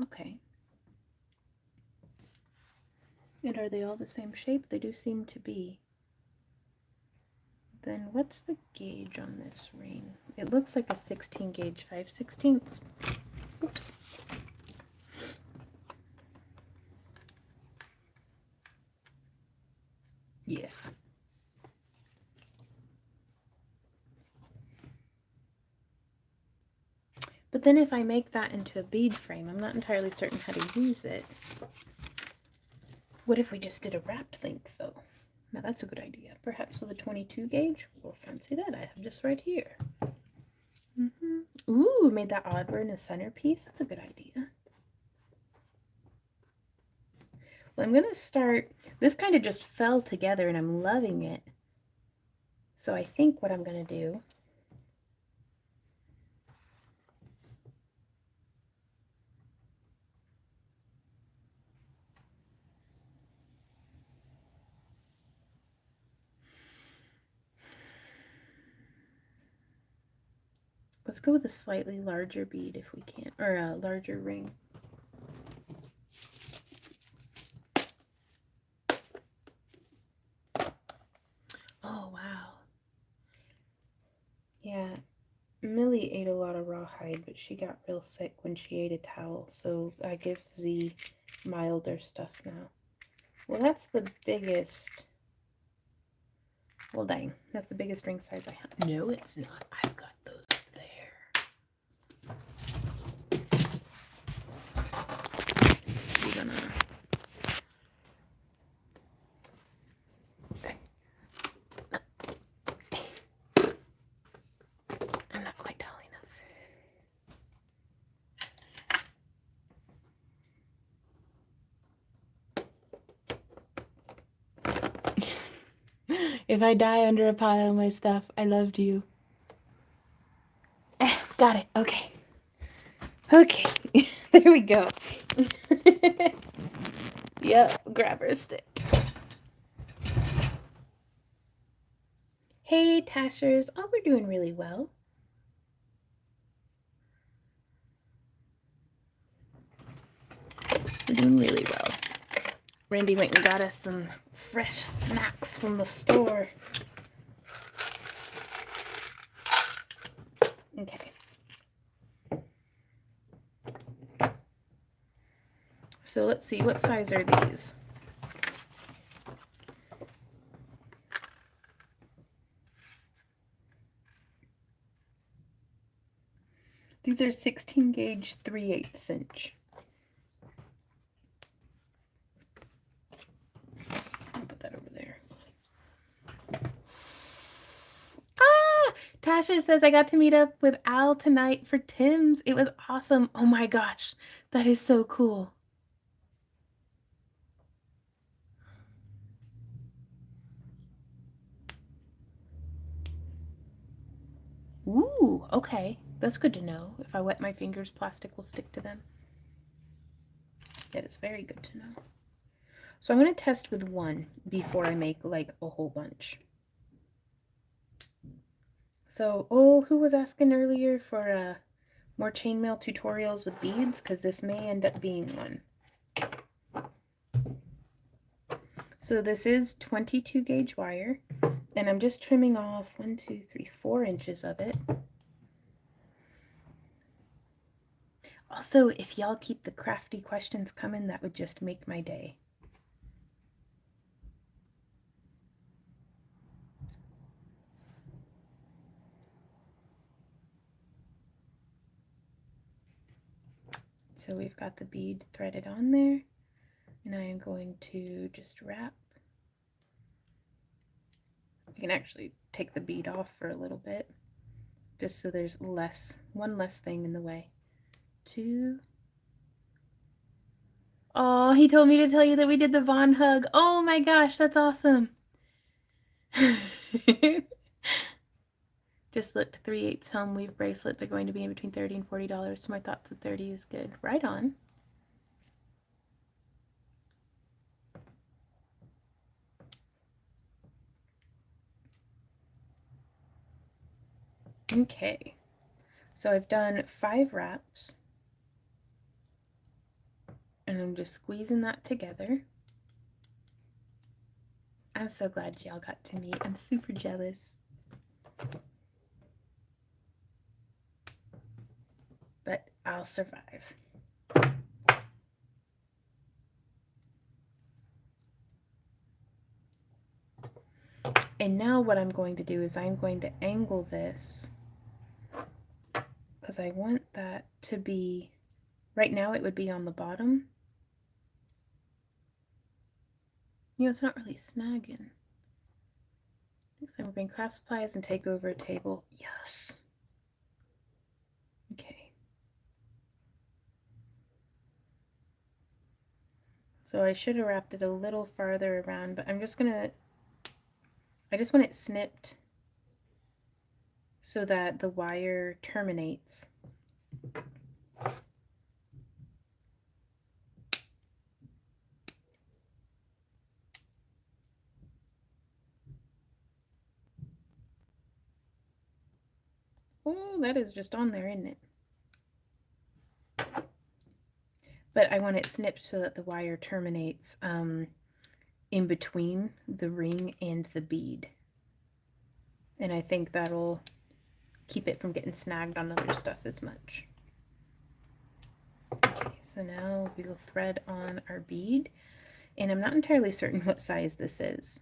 Speaker 1: Okay. And are they all the same shape? They do seem to be. Then what's the gauge on this ring? It looks like a 16 gauge 5/16. Oops. Yes. But then if I make that into a bead frame, I'm not entirely certain how to use it. What if we just did a wrapped link though? Now that's a good idea. Perhaps with a 22 gauge? We'll fancy that. I have just right here. Ooh, made that odd one a centerpiece. That's a good idea. Well, I'm going to start, this kind of just fell together and I'm loving it. So I think what I'm going to do, let's go with a slightly larger bead if we can, or a larger ring. Oh, wow. Yeah, Millie ate a lot of rawhide, but she got real sick when she ate a towel, so I give Z milder stuff now. Well, that's the biggest. Well, dang, that's the biggest ring size I have. No, it's not. I've got those there. We're gonna... I'm not quite tall enough. If I die under a pile of my stuff, I loved you. Got it. Okay. Okay. There we go. Yep, grabber stick. Hey, Tashers. Oh, we're doing really well. We're doing really well. Randy went and got us some fresh snacks from the store. Okay. So let's see, what size are these? These are 16 gauge 3/8 inch. I'll put that over there. Ah! Tasha says I got to meet up with Al tonight for Tim's. It was awesome. Oh my gosh, that is so cool. Ooh, okay. That's good to know. If I wet my fingers, plastic will stick to them. That is very good to know. So I'm going to test with one before I make like a whole bunch. So, oh, who was asking earlier for more chainmail tutorials with beads? Because this may end up being one. So this is 22 gauge wire, and I'm just trimming off 1, 2, 3, 4 inches of it. Also, if y'all keep the crafty questions coming, that would just make my day. So we've got the bead threaded on there, and I am going to just wrap. You can actually take the bead off for a little bit, just so there's one less thing in the way. 2. Oh, he told me to tell you that we did the Vaughn hug. Oh my gosh, that's awesome. Just looked, 3/8 helm weave bracelets are going to be in between $30 and $40. So my thoughts of 30 is good. Right on. Okay, so I've done 5 wraps, and I'm just squeezing that together. I'm so glad y'all got to meet. I'm super jealous. But I'll survive. And now what I'm going to do is I'm going to angle this, because I want that to be, right now it would be on the bottom. You know, it's not really snagging. Next time we're going to clasp supplies and take over a table. Yes. Okay. So I should have wrapped it a little farther around, but I'm just going to, I just want it snipped so that the wire terminates. Oh, that is just on there, isn't it? But I want it snipped so that the wire terminates in between the ring and the bead. And I think that'll keep it from getting snagged on other stuff as much. Okay, so now we'll thread on our bead. And I'm not entirely certain what size this is.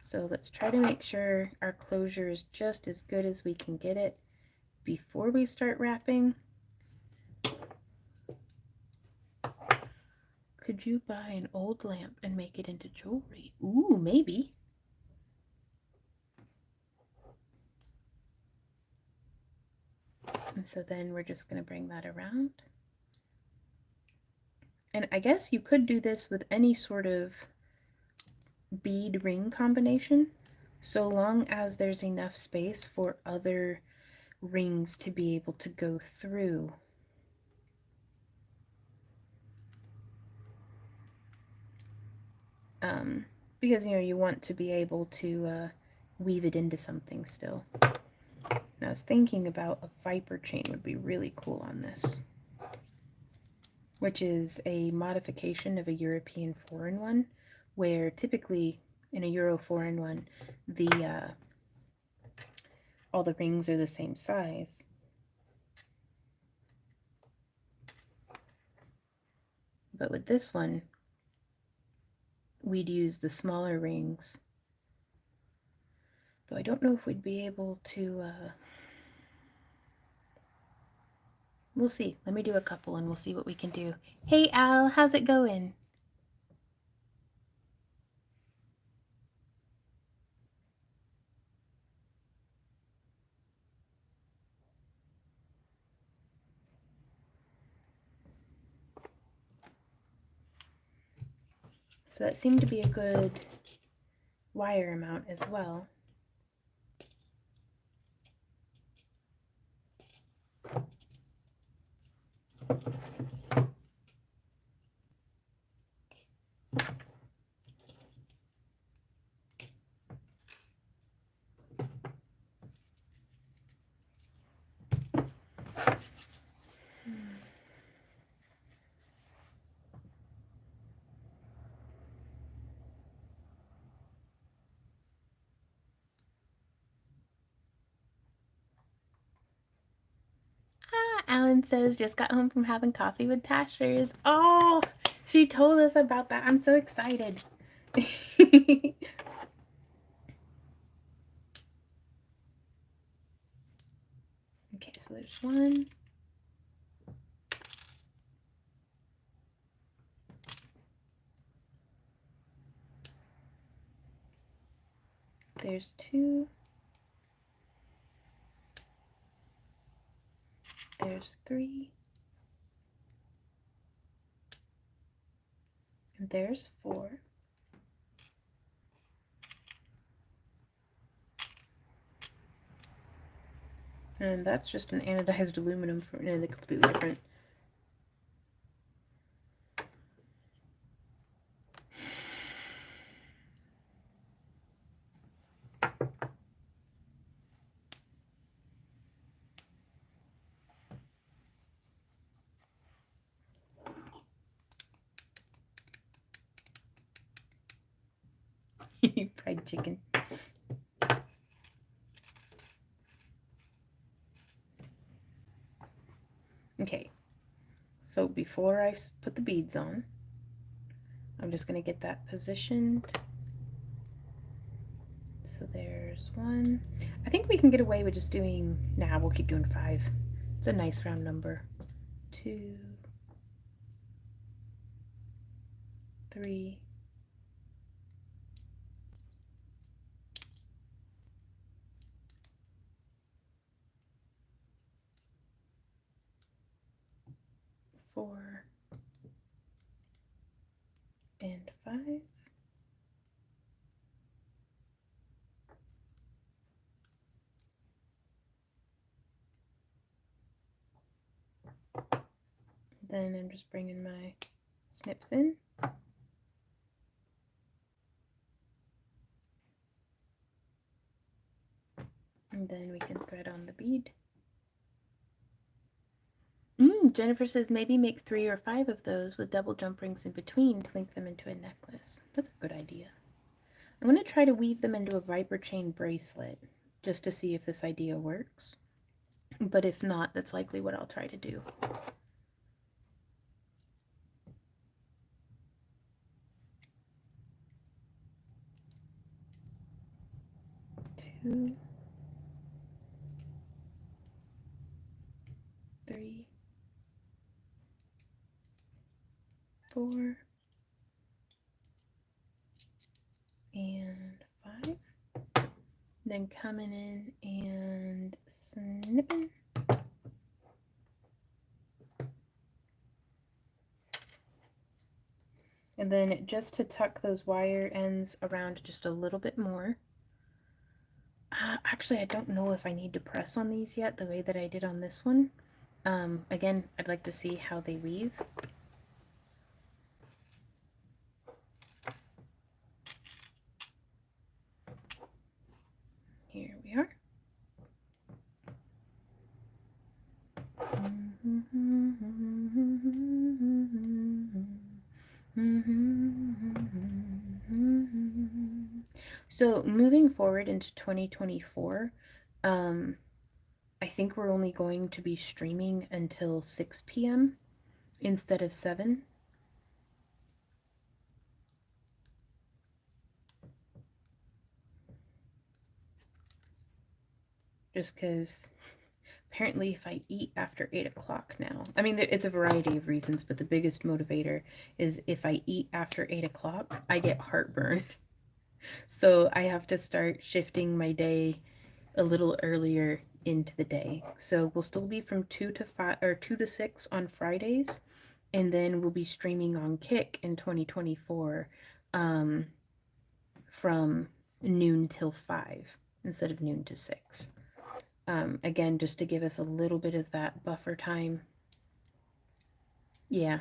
Speaker 1: So let's try to make sure our closure is just as good as we can get it before we start wrapping. Could you buy an old lamp and make it into jewelry? Ooh, maybe. And so then we're just going to bring that around. And I guess you could do this with any sort of bead ring combination, so long as there's enough space for other rings to be able to go through. Because, you know, you want to be able to weave it into something still. And I was thinking about a viper chain would be really cool on this, which is a modification of a European 4-in-1, where typically in a Euro 4-in-1, all the rings are the same size. But with this one, we'd use the smaller rings. Though I don't know if we'd be able to We'll see. Let me do a couple and we'll see what we can do. Hey, Al, how's it going? So that seemed to be a good wire amount as well. Alan says, just got home from having coffee with Tashers. Oh, she told us about that. I'm so excited. Okay, so there's one. There's two. There's three. And there's four. And that's just an anodized aluminum from a completely different. Fried chicken. Okay, so before I put the beads on, I'm just going to get that positioned. So there's one. I think we can get away with just doing, nah, we'll keep doing 5. It's a nice round number. 2, 3, 4, and 5. Then I'm just bringing my snips in. And then we can thread on the bead. Jennifer says maybe make 3 or 5 of those with double jump rings in between to link them into a necklace. That's a good idea. I'm going to try to weave them into a Viper chain bracelet just to see if this idea works. But if not, that's likely what I'll try to do. Two, 3, 4, and 5. Then coming in and snipping. And then just to tuck those wire ends around just a little bit more. Actually, I don't know if I need to press on these yet the way that I did on this one. Again, I'd like to see how they weave. Here we are. So moving forward into 2024, I think we're only going to be streaming until 6 p.m. instead of 7. Just because apparently if I eat after 8 o'clock now, I mean, it's a variety of reasons, but the biggest motivator is if I eat after 8 o'clock, I get heartburn. So I have to start shifting my day a little earlier into the day. So we'll still be from 2 to 5 or 2 to 6 on Fridays, and then we'll be streaming on Kick in 2024 um, from noon till 5 instead of noon to 6. Again, just to give us a little bit of that buffer time. Yeah.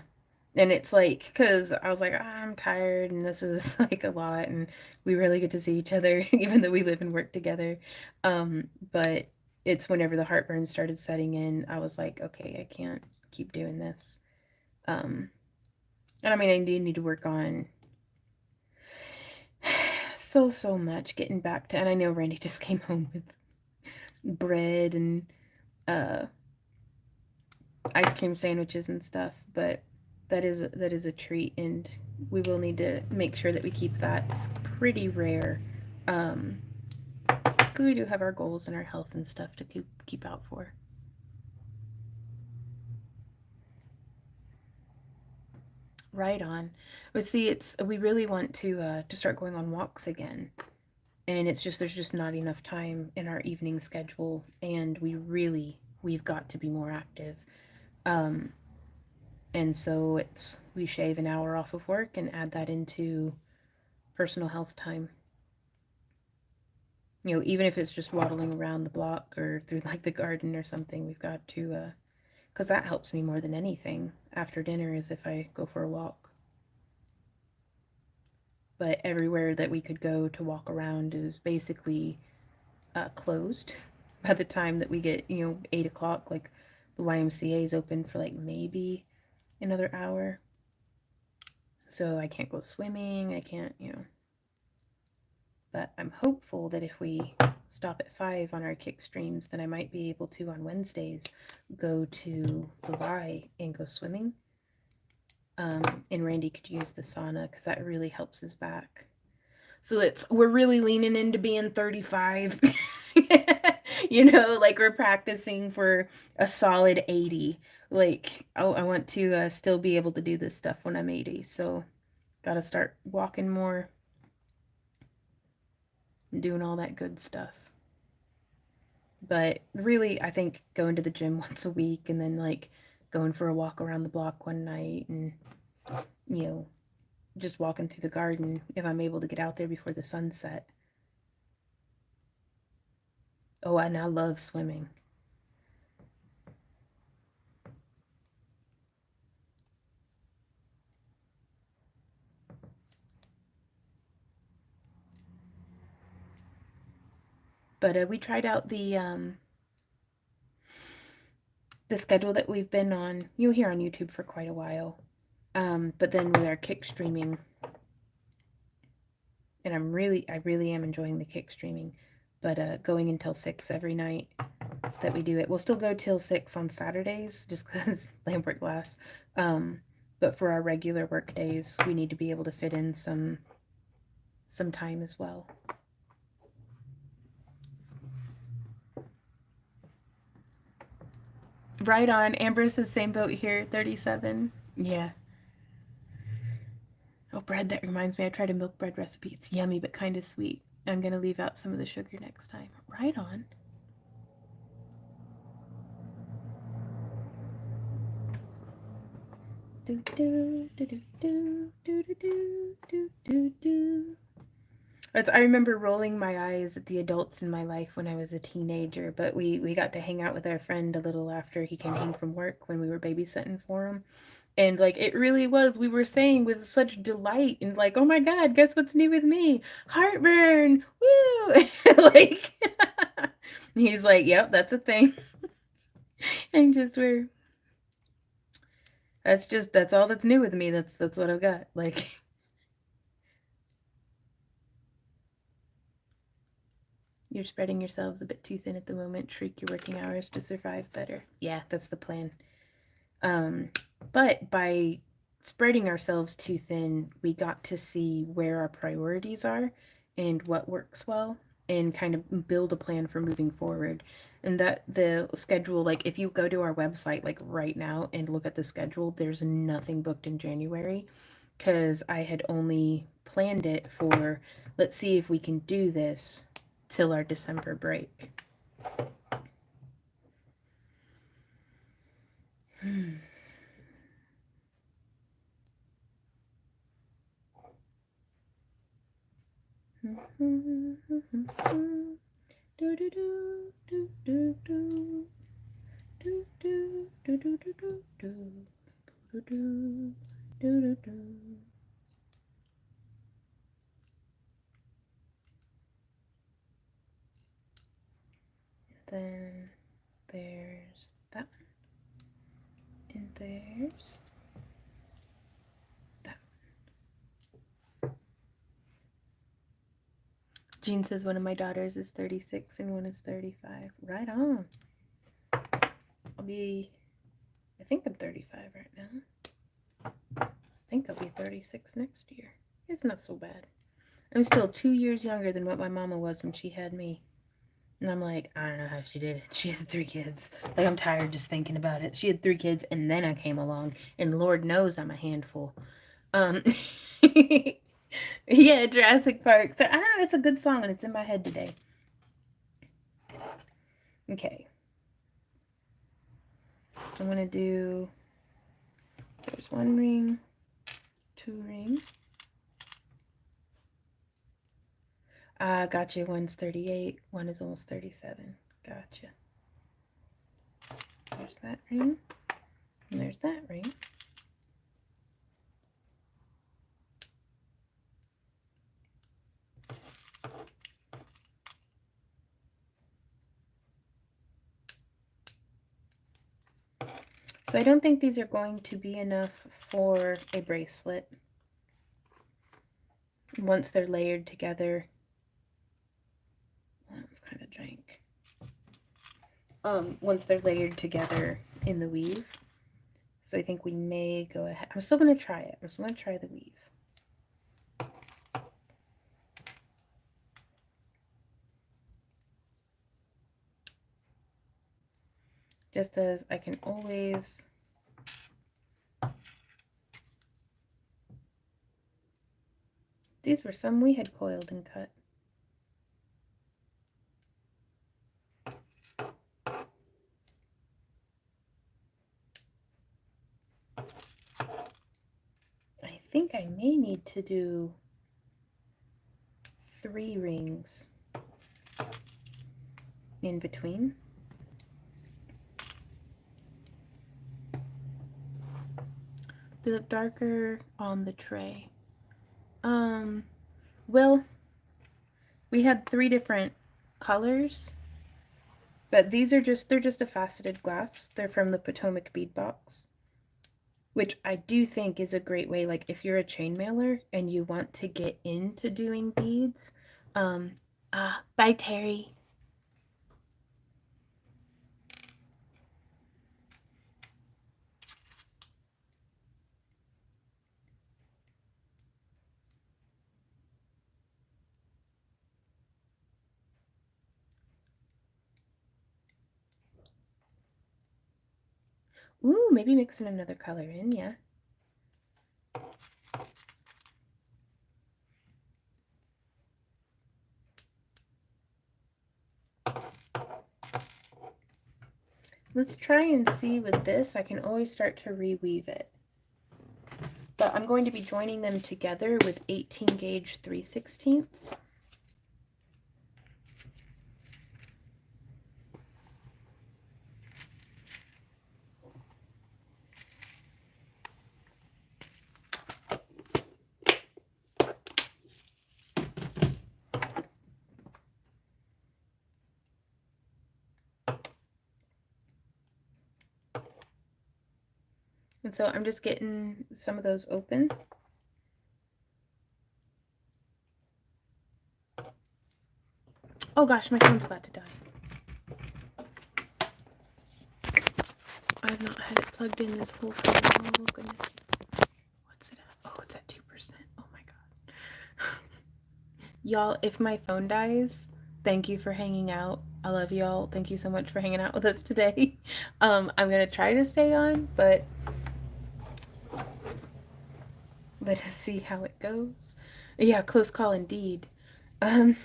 Speaker 1: And it's like, because I was like, I'm tired and this is like a lot, and we rarely get to see each other, even though we live and work together. But it's whenever the heartburn started setting in, I was like, okay, I can't keep doing this. And I mean, I do need to work on so much getting back to, and I know Randy just came home with bread and uh, ice cream sandwiches and stuff, but that is a treat, and we will need to make sure that we keep that pretty rare, because we do have our goals and our health and stuff to keep out for. Right on. But see, it's we really want to start going on walks again, and it's just there's just not enough time in our evening schedule, and we've got to be more active. Um, and so we shave an hour off of work and add that into personal health time. You know, even if it's just waddling around the block or through like the garden or something, we've got to, because that helps me more than anything after dinner is if I go for a walk. But everywhere that we could go to walk around is basically closed by the time that we get, 8 o'clock. Like the YMCA is open for like maybe another hour. So I can't go swimming. I can't. But I'm hopeful that if we stop at 5 on our kick streams, then I might be able to on Wednesdays go to the Y and go swimming. And Randy could use the sauna because that really helps his back. So we're really leaning into being 35. Like we're practicing for a solid 80. Like I want to still be able to do this stuff when I'm 80. So got to start walking more, doing all that good stuff. But really, I think going to the gym once a week and then like going for a walk around the block one night and just walking through the garden if I'm able to get out there before the sunset. Oh, and I love swimming. But we tried out the schedule that we've been on, here on YouTube for quite a while. But then with our kick streaming, and I really am enjoying the kick streaming, but going until 6 every night that we do it. We'll still go till 6 on Saturdays just because Lambert glass. But for our regular work days, we need to be able to fit in some time as well. Right on. Amber says same boat here, 37. Yeah. Oh, bread, that reminds me. I tried a milk bread recipe. It's yummy, but kind of sweet. I'm going to leave out some of the sugar next time. Right on. Do do do do do do do do do do. I remember rolling my eyes at the adults in my life when I was a teenager, but we got to hang out with our friend a little after he came home from work when we were babysitting for him. And like it really was, we were saying with such delight and like, oh my God, guess what's new with me? Heartburn. Woo! Like he's like, yep, that's a thing. And just that's all that's new with me. That's what I've got. Like you're spreading yourselves a bit too thin at the moment. Shrink your working hours to survive better. Yeah, that's the plan. But by spreading ourselves too thin, we got to see where our priorities are and what works well. and kind of build a plan for moving forward. And that the schedule, like if you go to our website like right now and look at the schedule, there's nothing booked in January because I had only planned it for, let's see if we can do this till our December break. Then there's that one, and there's that one. Jean says one of my daughters is 36 and one is 35. Right on. I think I'm 35 right now. I think I'll be 36 next year. It's not so bad. I'm still 2 years younger than what my mama was when she had me. And I'm like, I don't know how she did it. She had 3 kids. Like, I'm tired just thinking about it. She had 3 kids, and then I came along. And Lord knows I'm a handful. Yeah, Jurassic Park. So, I don't know. It's a good song, and it's in my head today. Okay. So, I'm going to do... There's 1 ring, 2 rings. Gotcha. One's 38. One is almost 37. Gotcha. There's that ring. And there's that ring. So I don't think these are going to be enough for a bracelet. Once they're layered together. That's kind of jank. Once they're layered together in the weave. So I think we may go ahead. I'm still going to try it. I'm still going to try the weave. Just as I can always... These were some we had coiled and cut. I think I may need to do 3 rings in between. They look darker on the tray. Well, we had 3 different colors, but they're just a faceted glass. They're from the Potomac bead box, which I do think is a great way, like if you're a chainmailer and you want to get into doing beads. Bye Terry. Ooh, maybe mixing another color in, yeah. Let's try and see with this. I can always start to reweave it. But I'm going to be joining them together with 18 gauge 3/16. And so I'm just getting some of those open. Oh gosh, my phone's about to die. I've not had it plugged in this whole time. Oh goodness. What's it at? Oh, it's at 2%. Oh my god. Y'all, if my phone dies, Thank you for hanging out. I love y'all. Thank you so much for hanging out with us today. I'm gonna try to stay on, but let us see how it goes. Yeah, close call indeed. Um,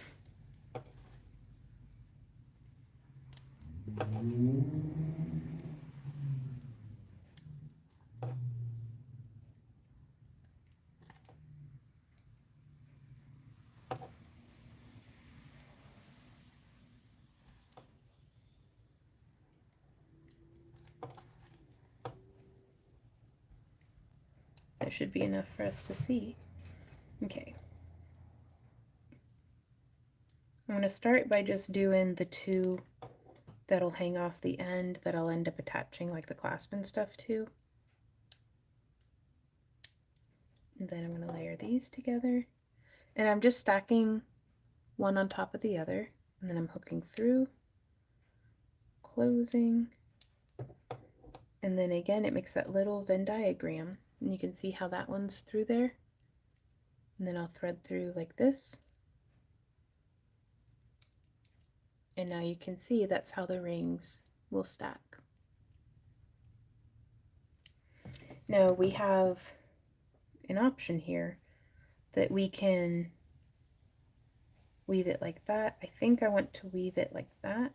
Speaker 1: that should be enough for us to see. Okay. I'm gonna start by just doing the two that'll hang off the end that I'll end up attaching like the clasp and stuff to. And then I'm gonna layer these together. And I'm just stacking one on top of the other. And then I'm hooking through, closing, and then again it makes that little Venn diagram, and you can see how that one's through there. And then I'll thread through like this, and now you can see that's how the rings will stack. Now we have an option here that we can weave it like that. I think I want to weave it like that.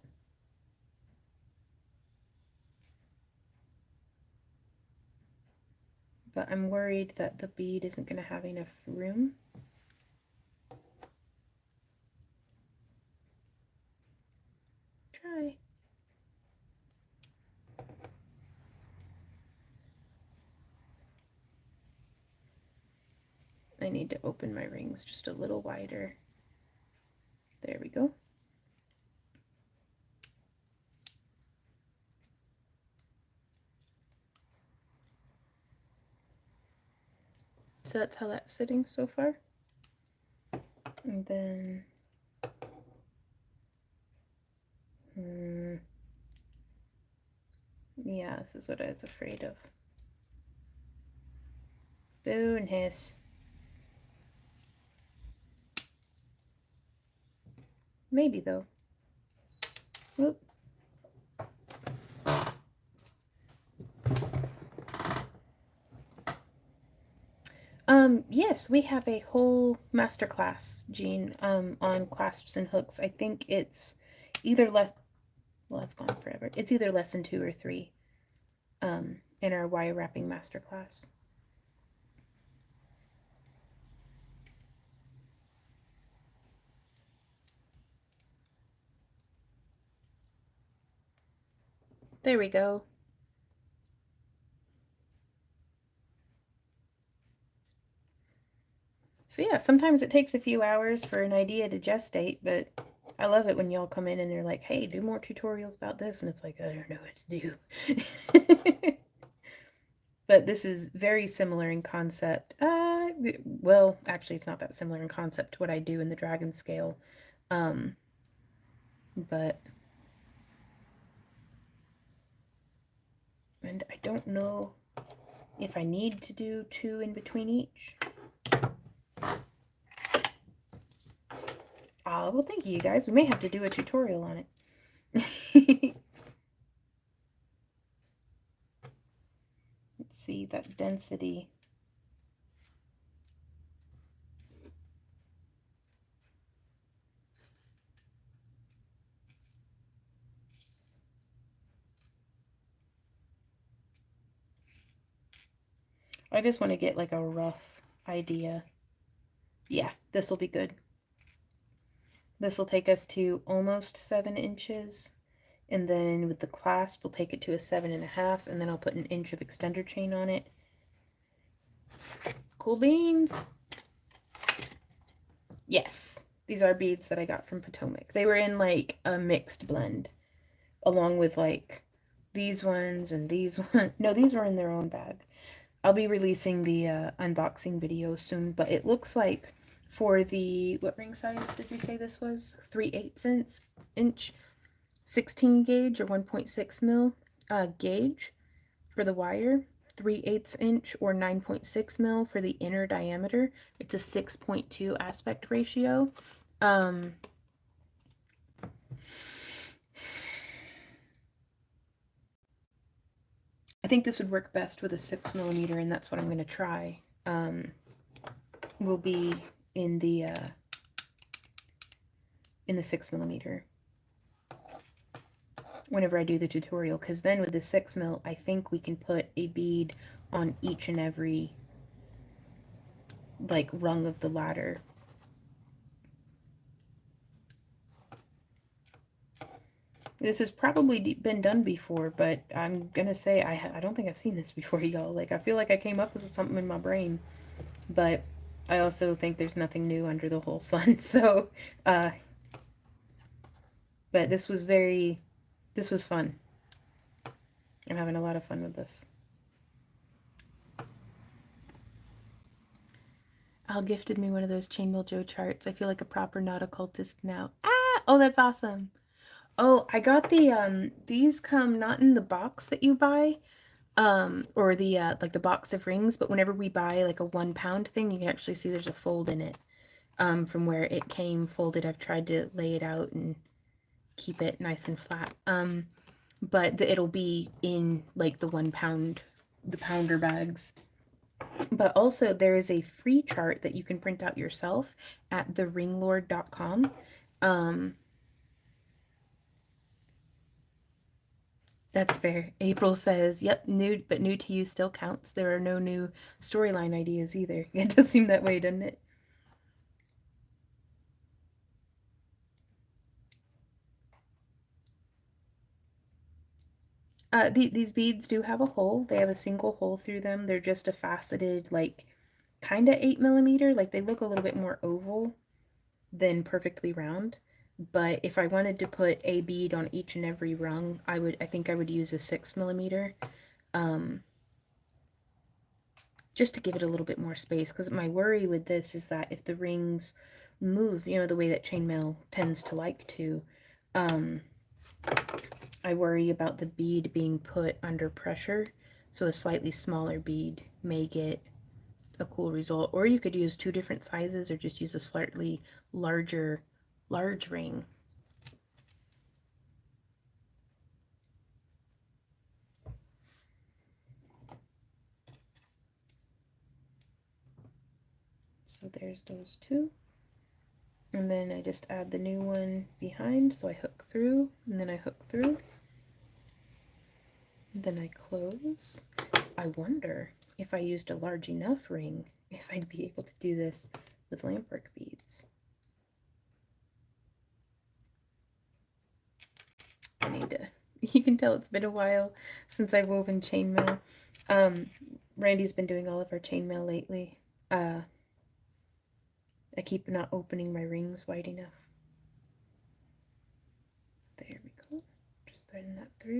Speaker 1: But I'm worried that the bead isn't going to have enough room. Try. I need to open my rings just a little wider. There we go. So that's how that's sitting so far. And then yeah, this is what I was afraid of. Boo and hiss. Maybe though. Whoop. Yes, we have a whole masterclass, Jean, on clasps and hooks. I think it's either well, it's gone forever. It's either lesson 2 or 3, in our wire wrapping masterclass. There we go. So yeah, sometimes it takes a few hours for an idea to gestate, but I love it when y'all come in and they're like, hey, do more tutorials about this, and it's like, I don't know what to do. But this is very similar in concept. Well, actually, it's not that similar in concept to what I do in the dragon scale. But and I don't know if I need to do 2 in between each. Well, thank you guys. We may have to do a tutorial on it. Let's see that density. I just want to get like a rough idea. Yeah, this will be good. This will take us to almost 7 inches. And then with the clasp, we'll take it to a 7.5, and then I'll put an inch of extender chain on it. Cool beans. Yes, these are beads that I got from Potomac. They were in like a mixed blend, along with like these ones and these ones. No, these were in their own bag. I'll be releasing the unboxing video soon, but it looks like for the, what ring size did we say this was? 3/8 inch, 16 gauge or 1.6 mil gauge for the wire, 3/8 inch or 9.6 mil for the inner diameter. It's a 6.2 aspect ratio. I think this would work best with a 6mm, and that's what I'm going to try. Will be in the 6mm whenever I do the tutorial, because then with the 6mm, I think we can put a bead on each and every like rung of the ladder. This has probably been done before, but I'm gonna say I don't think I've seen this before, y'all. Like, I feel like I came up with something in my brain, but I also think there's nothing new under the whole sun. So, but this was fun. I'm having a lot of fun with this. Al gifted me one of those Chainmail Joe charts. I feel like a proper not occultist now. Ah! Oh, that's awesome. Oh, I got the, these come not in the box that you buy, or the, like the box of rings, but whenever we buy like a 1 pound thing, you can actually see there's a fold in it, from where it came folded. I've tried to lay it out and keep it nice and flat. But it'll be in like the 1 pound, the pounder bags. But also there is a free chart that you can print out yourself at theringlord.com. That's fair. April says, yep, new, but new to you still counts. There are no new storyline ideas either. It does seem that way, doesn't it? These beads do have a hole. They have a single hole through them. They're just a faceted, like, kind of 8mm. Like, they look a little bit more oval than perfectly round. But if I wanted to put a bead on each and every rung, I think I would use a 6mm. Just to give it a little bit more space, because my worry with this is that if the rings move, you know, the way that chainmail tends to like to, I worry about the bead being put under pressure, so a slightly smaller bead may get a cool result. Or you could use 2 different sizes, or just use a slightly large ring. So there's those 2. And then I just add the new one behind, so I hook through, and then I hook through. Then I close. I wonder if I used a large enough ring, if I'd be able to do this with lampwork beads. I need to, you can tell it's been a while since I've woven chainmail. Randy's been doing all of our chainmail lately. I keep not opening my rings wide enough. There we go. Just threading that through.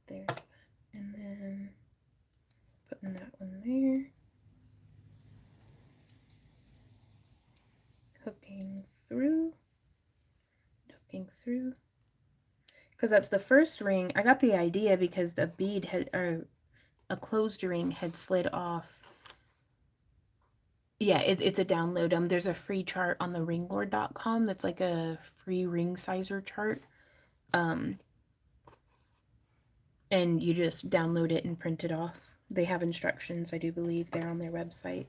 Speaker 1: There's that. And then putting that one there. Hooking through. Hooking through. Because that's the first ring. I got the idea because the bead had, or a closed ring had slid off. Yeah, it's a download. There's a free chart on the ringlord.com that's like a free ring sizer chart. And you just download it and print it off. They have instructions, I do believe, there on their website.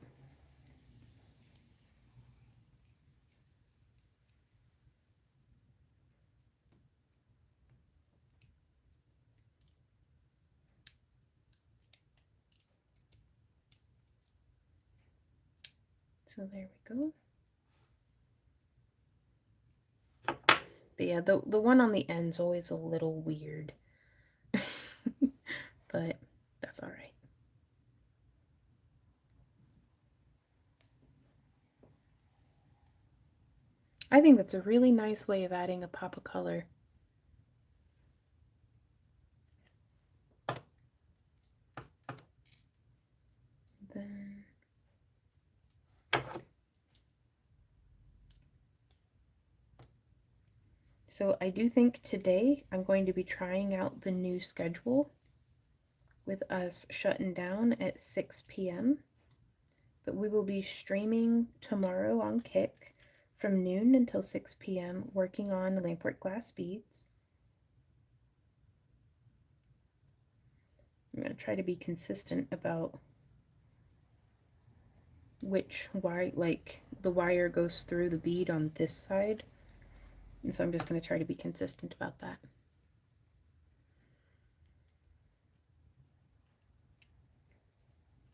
Speaker 1: So there we go. But yeah, the one on the end's always a little weird. But that's all right. I think that's a really nice way of adding a pop of color. Then so I do think today I'm going to be trying out the new schedule with us shutting down at 6 p.m. But we will be streaming tomorrow on Kick from noon until 6 p.m. working on lampwork glass beads. I'm going to try to be consistent about which wire, like the wire goes through the bead on this side. And so I'm just going to try to be consistent about that.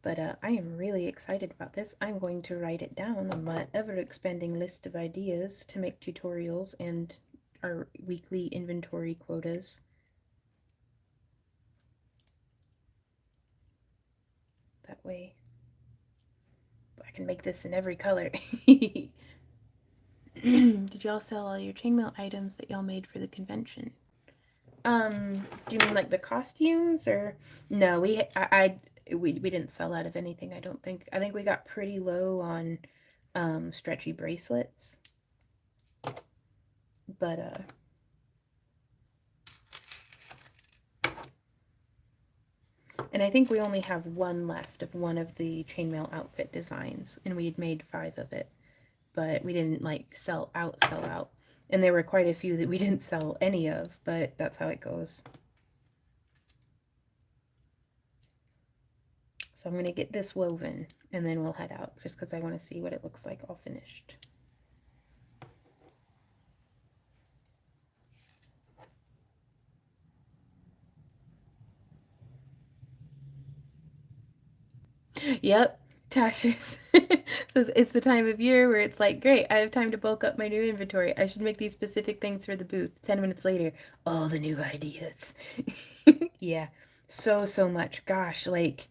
Speaker 1: But I am really excited about this. I'm going to write it down on my ever-expanding list of ideas to make tutorials and our weekly inventory quotas. That way I can make this in every color. Did y'all sell all your chainmail items that y'all made for the convention? Do you mean like the costumes or no? We didn't sell out of anything. I don't think. I think we got pretty low on stretchy bracelets, but and I think we only have one left of one of the chainmail outfit designs, and we had made 5 of it, but we didn't like sell out. And there were quite a few that we didn't sell any of, but that's how it goes. So I'm going to get this woven and then we'll head out just because I want to see what it looks like all finished. Yep, Tasha's says it's the time of year where it's like, great, I have time to bulk up my new inventory. I should make these specific things for the booth. 10 minutes later, all the new ideas. Yeah, so much. Gosh, like,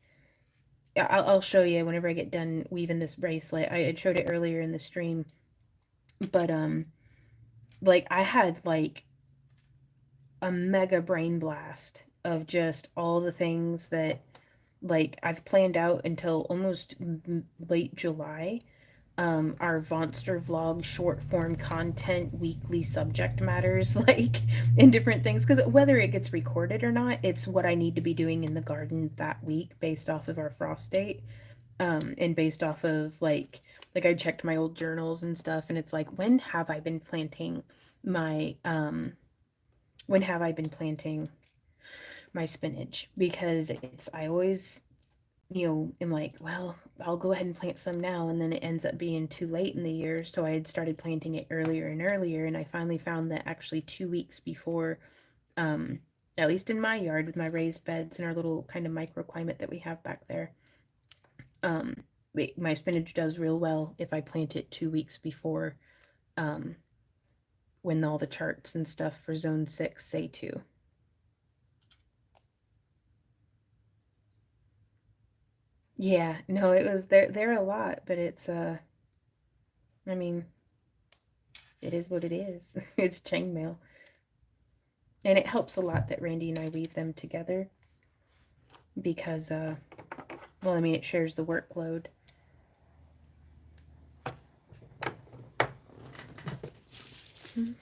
Speaker 1: I'll show you whenever I get done weaving this bracelet. I had showed it earlier in the stream, but like I had like a mega brain blast of just all the things that like I've planned out until almost late July. Our Vonster vlog short form content weekly subject matters like in different things because whether it gets recorded or not, it's what I need to be doing in the garden that week based off of our frost date. And based off of like I checked my old journals and stuff and it's like when have I been planting my spinach because it's I always am like, well, I'll go ahead and plant some now, and then it ends up being too late in the year. So I had started planting it earlier and earlier, and I finally found that actually 2 weeks before, at least in my yard with my raised beds and our little kind of microclimate that we have back there, my spinach does real well if I plant it 2 weeks before, when all the charts and stuff for zone 6 say to. Yeah, no, it was they're a lot, but it's I mean, it is what it is. It's chainmail. And it helps a lot that Randy and I weave them together because well, I mean, it shares the workload. Okay.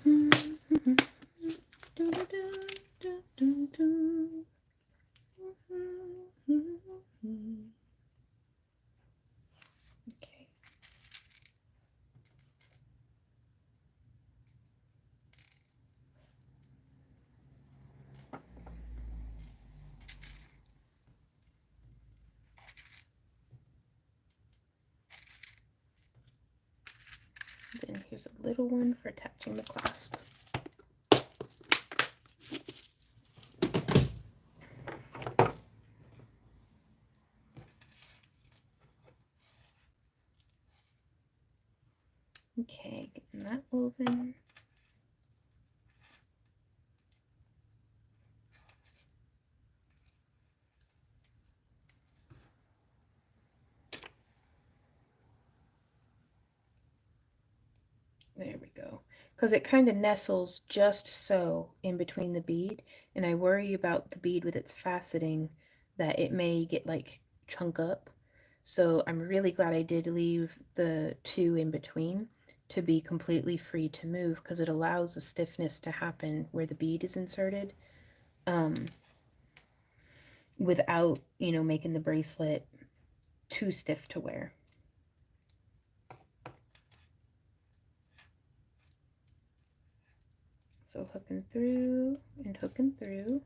Speaker 1: Then here's a little one for attaching the clasp. Okay, getting that woven. There we go. Because it kind of nestles just so in between the bead, and I worry about the bead with its faceting that it may get like chunk up. So I'm really glad I did leave the 2 in between to be completely free to move because it allows a stiffness to happen where the bead is inserted, without, making the bracelet too stiff to wear. So hooking through and hooking through.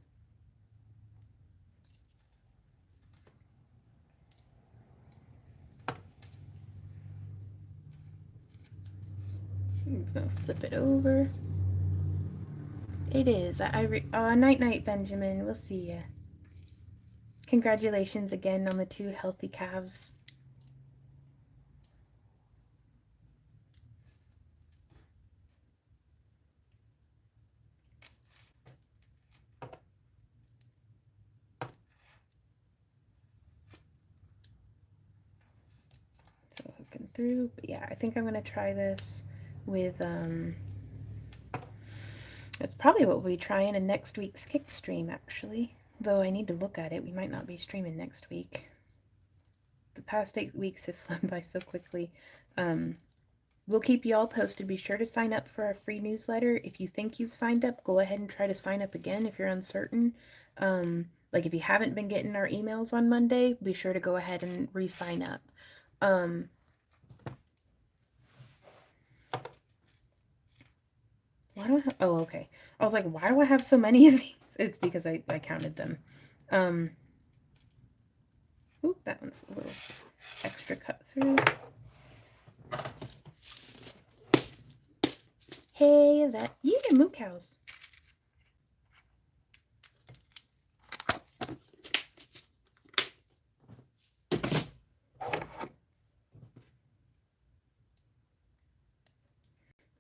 Speaker 1: I'm gonna flip it over. It is. Night night, Benjamin. We'll see ya. Congratulations again on the 2 healthy calves. So hooking through. But yeah, I think I'm gonna try this with it's probably what we'll be trying in next week's kick stream, actually. Though I need to look at it. We might not be streaming next week. The past 8 weeks have flown by so quickly. We'll keep you all posted. Be sure to sign up for our free newsletter. If you think you've signed up, go ahead and try to sign up again if you're uncertain. Like if you haven't been getting our emails on Monday, be sure to go ahead and re-sign up. Why do I have, oh, okay. I was like, why do I have so many of these? It's because I counted them. Oop, that one's a little extra cut through. Hey, that, yeah, moo cows.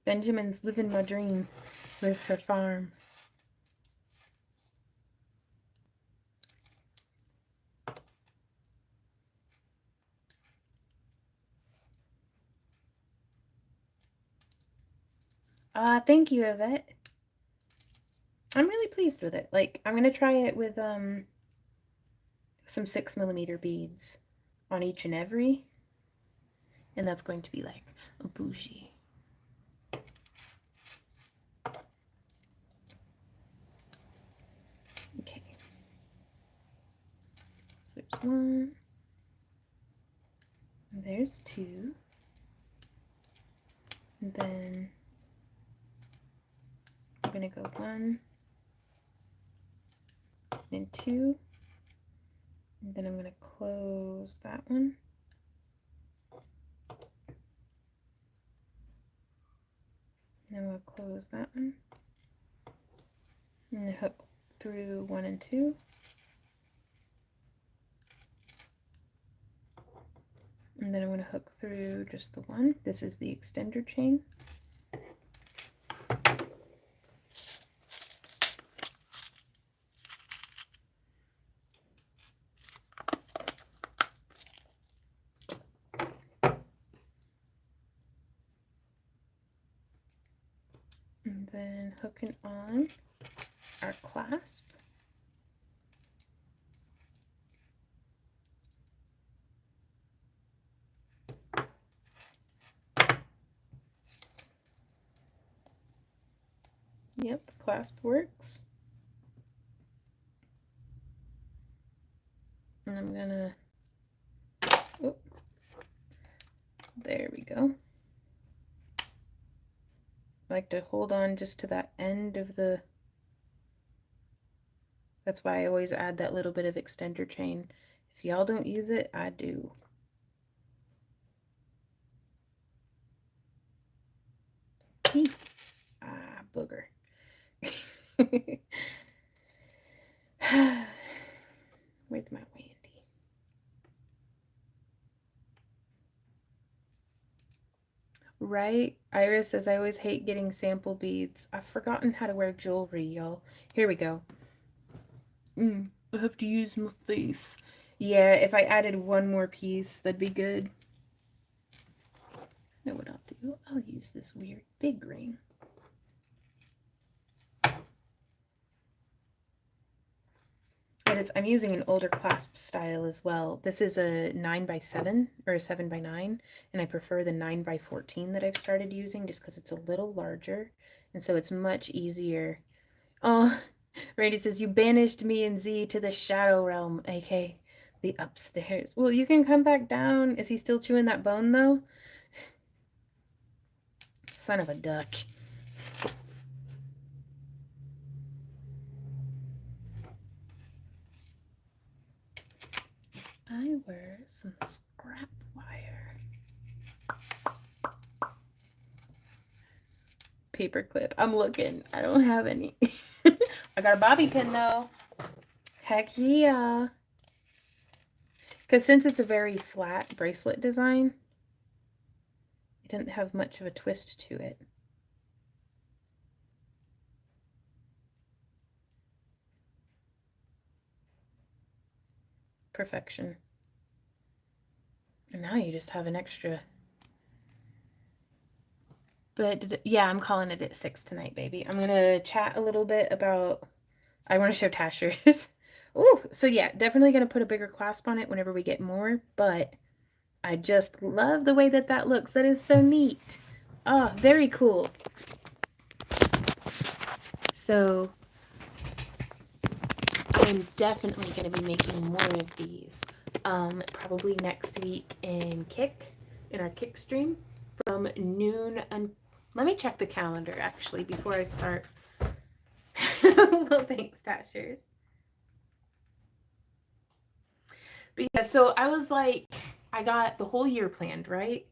Speaker 1: Benjamin's living my dream with her farm. Thank you, Yvette. I'm really pleased with it. Like, I'm gonna try it with some 6mm beads on each and every, and that's going to be like a bougie. Okay. So there's 1. There's 2. And then I'm gonna go 1 and 2. And then I'm gonna close that one. And I'm gonna close that one. And hook through 1 and 2. And then I'm going to hook through just the 1. This is the extender chain. And then hooking on our clasp. Yep, the clasp works. And I'm gonna, oh, there we go. I like to hold on just to that end of the, that's why I always add that little bit of extender chain. If y'all don't use it, I do. Ah, booger. Where's my Wendy? Right? Iris says, I always hate getting sample beads. I've forgotten how to wear jewelry, y'all. Here we go. I have to use my face. Yeah, if I added 1 more piece, that'd be good. Know what I'll do? I'll use this weird big ring. But I'm using an older clasp style as well. This is a 9x7 or a 7x9, and I prefer the 9x14 that I've started using just because it's a little larger, and so it's much easier. Oh, Randy says, you banished me and Z to the shadow realm, aka the upstairs. Well, you can come back down. Is he still chewing that bone, though? Son of a duck. I wear some scrap wire. Paper clip. I'm looking. I don't have any. I got a bobby pin though. Heck yeah. Because since it's a very flat bracelet design, it didn't have much of a twist to it. Perfection. And now you just have an extra. But yeah, I'm calling it at 6 tonight, baby. I'm going to chat a little bit about, I want to show Tashers. Ooh, so yeah, definitely going to put a bigger clasp on it whenever we get more, but I just love the way that that looks. That is so neat. Oh, very cool. So I'm definitely going to be making more of these. Probably next week in our Kick stream from noon. And let me check the calendar actually before I start. Well, thanks, Tashers. But yeah, so I was like, I got the whole year planned, right?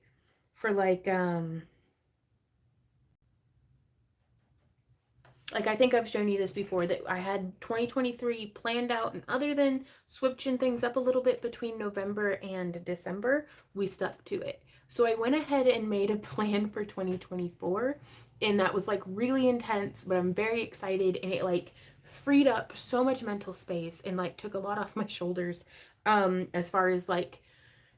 Speaker 1: For like I think I've shown you this before, that I had 2023 planned out, and other than switching things up a little bit between November and December, we stuck to it. So I went ahead and made a plan for 2024, and that was like really intense, but I'm very excited, and it like freed up so much mental space and like took a lot off my shoulders, as far as like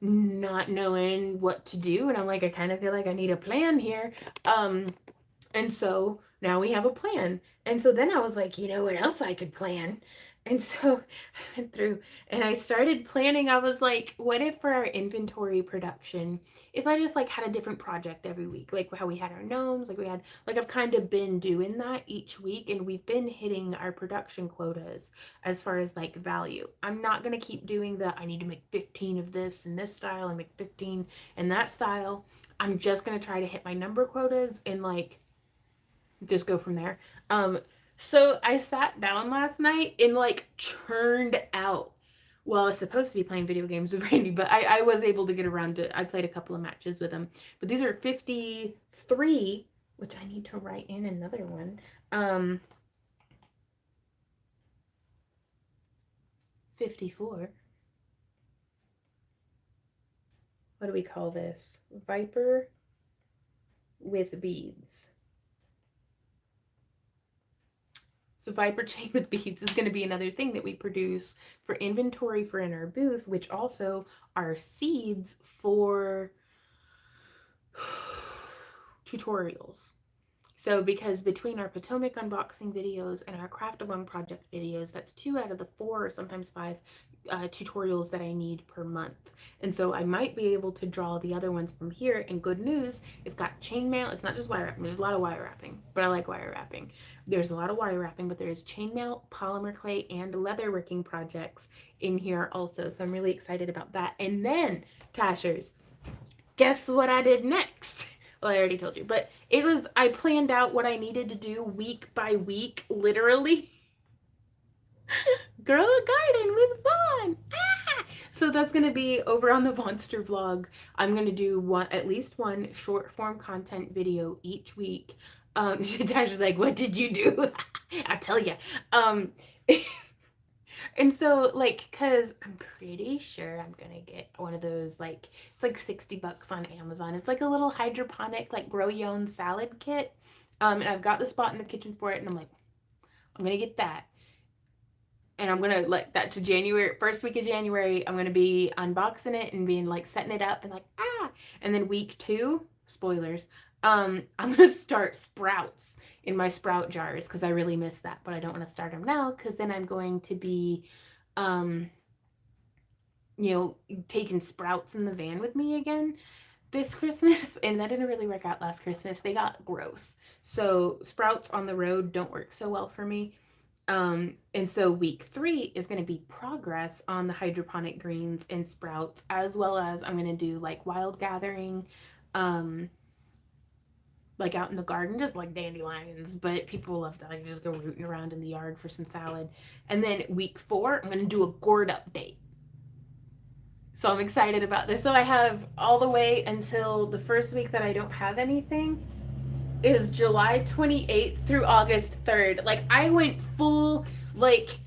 Speaker 1: not knowing what to do. And I'm like, I kind of feel like I need a plan here. And so now we have a plan. And so then I was like, you know what else I could plan? And so I went through and I started planning. I was like, what if for our inventory production, if I just like had a different project every week, like how we had our gnomes, like we had, like I've kind of been doing that each week, and we've been hitting our production quotas as far as like value. I'm not going to keep doing the, I need to make 15 of this in this style and make 15 in that style. I'm just going to try to hit my number quotas and like just go from there. So I sat down last night and like churned out. Well, I was supposed to be playing video games with Randy, but I was able to get around to, I played a couple of matches with him. But these are 53, which I need to write in another one. 54. What do we call this? Viper with beads. So Viper chain with beads is going to be another thing that we produce for inventory for in our booth, which also are seeds for tutorials. So because between our Potomac unboxing videos and our craft along project videos, that's 2 out of the 4 or sometimes 5 tutorials that I need per month. And so I might be able to draw the other ones from here. And good news, it's got chainmail. It's not just wire wrapping. There's a lot of wire wrapping, but I like wire wrapping. There's a lot of wire wrapping, but there's chainmail, polymer clay, and leatherworking projects in here also. So I'm really excited about that. And then, Tashers, guess what I did next? Well, I already told you, but it was, I planned out what I needed to do week by week, literally. Grow a garden with Vaughn. Ah! So that's going to be over on the Vonster vlog. I'm going to do at least one short form content video each week. Tasha's like, what did you do? I'll tell you. And so, like, because I'm pretty sure I'm going to get one of those, like, it's like $60 on Amazon. It's like a little hydroponic, like, grow your own salad kit. And I've got the spot in the kitchen for it. And I'm like, I'm going to get that. And I'm going to, like, that's January, first week of January, I'm going to be unboxing it and being, like, setting it up and, like, ah. And then week 2, spoilers, I'm going to start sprouts in my sprout jars because I really miss that, but I don't want to start them now because then I'm going to be, you know, taking sprouts in the van with me again this Christmas, and that didn't really work out last Christmas. They got gross. So sprouts on the road don't work so well for me. And so week 3 is going to be progress on the hydroponic greens and sprouts, as well as I'm going to do like wild gathering, like out in the garden, just like dandelions, but people love that. I just go rooting around in the yard for some salad. And then week 4, I'm going to do a gourd update. So I'm excited about this. So I have all the way until the first week that I don't have anything is July 28th through August 3rd. Like I went full like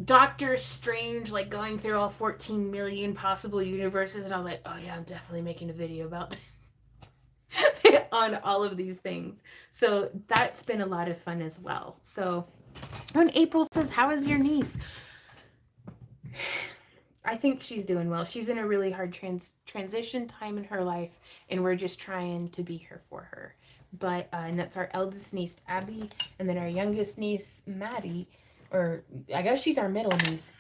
Speaker 1: Doctor Strange, like going through all 14 million possible universes, and I was like, oh yeah, I'm definitely making a video about this on all of these things. So that's been a lot of fun as well. So when April says, how is your niece? I think she's doing well. She's in a really hard transition time in her life, and we're just trying to be here for her. But and that's our eldest niece, Abby, and then our youngest niece, Maddie, or I guess she's our middle niece.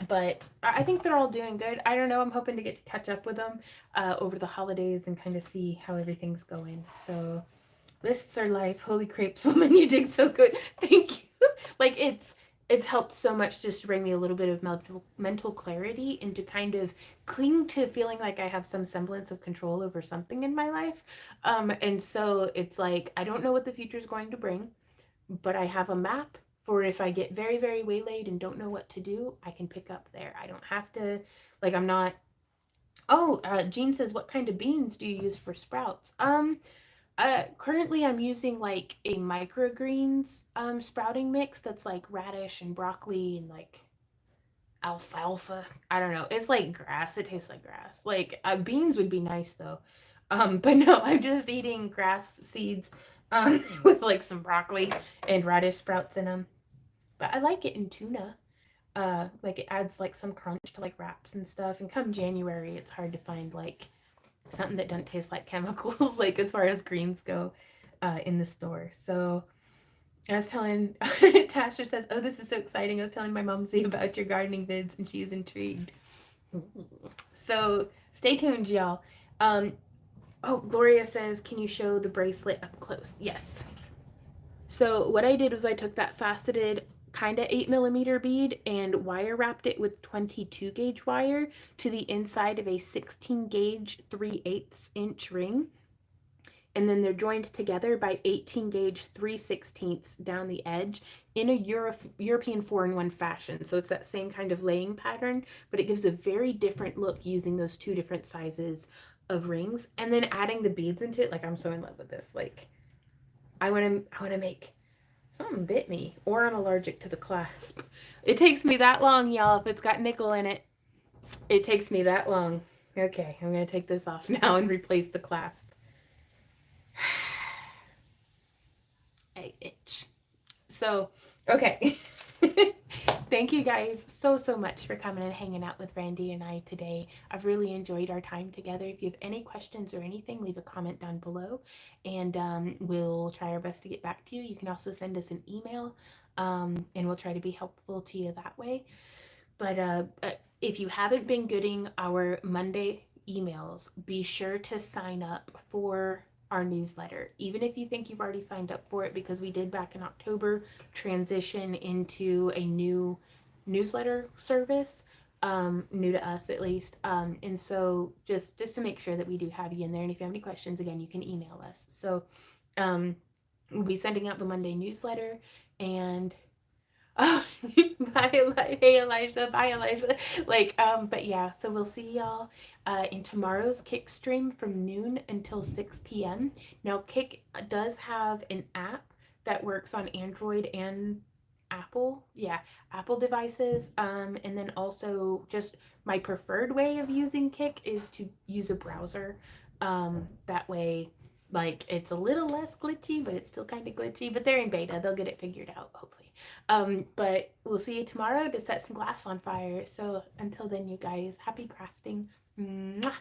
Speaker 1: But I think they're all doing good. I don't know. I'm hoping to get to catch up with them over the holidays and kind of see how everything's going. So lists are life. Holy crepes, woman, you did so good. Thank you. Like it's helped so much just to bring me a little bit of mental clarity and to kind of cling to feeling like I have some semblance of control over something in my life. And so it's like, I don't know what the future is going to bring, but I have a map for if I get very, very waylaid and don't know what to do, I can pick up there. I don't have to, like, I'm not, oh, Jean says, what kind of beans do you use for sprouts? Currently I'm using like a microgreens sprouting mix that's like radish and broccoli and like alfalfa. I don't know. It's like grass. It tastes like grass. Like beans would be nice though. But no, I'm just eating grass seeds with like some broccoli and radish sprouts in them. But I like it in tuna. Like it adds like some crunch to like wraps and stuff. And come January, it's hard to find like something that doesn't taste like chemicals, like as far as greens go, in the store. So I was telling Tasha says, "Oh, this is so exciting." I was telling my mom see about your gardening vids, and she's intrigued. So stay tuned, y'all. Oh, Gloria says, "Can you show the bracelet up close?" Yes. So what I did was I took that faceted kind of 8mm bead and wire wrapped it with 22 gauge wire to the inside of a 16 gauge 3/8 inch ring. And then they're joined together by 18 gauge 3/16 down the edge in a European 4-in-1 fashion. So it's that same kind of laying pattern, but it gives a very different look using those two different sizes of rings. And then adding the beads into it, like I'm so in love with this. Like I want to make something bit me, or I'm allergic to the clasp. It takes me that long, y'all. If it's got nickel in it, it takes me that long. Okay, I'm gonna take this off now and replace the clasp. I itch. So, okay. Thank you guys so much for coming and hanging out with Randy and I today. I've really enjoyed our time together. If you have any questions or anything, leave a comment down below and we'll try our best to get back to you. You can also send us an email and we'll try to be helpful to you that way. But if you haven't been getting our Monday emails, be sure to sign up for our newsletter, even if you think you've already signed up for it, because we did back in October transition into a new newsletter service, new to us at least. And so just to make sure that we do have you in there. And if you have any questions, again, you can email us. So we'll be sending out the Monday newsletter and oh, bye, hey Elijah, bye Elijah. But yeah, so we'll see y'all in tomorrow's Kick stream from noon until 6 p.m. Now, Kick does have an app that works on Android and Apple, Apple devices. And then also just my preferred way of using Kick is to use a browser. That way, like it's a little less glitchy, but it's still kind of glitchy. But they're in beta; they'll get it figured out, hopefully. But we'll see you tomorrow to set some glass on fire. So until then, you guys, happy crafting. Mwah.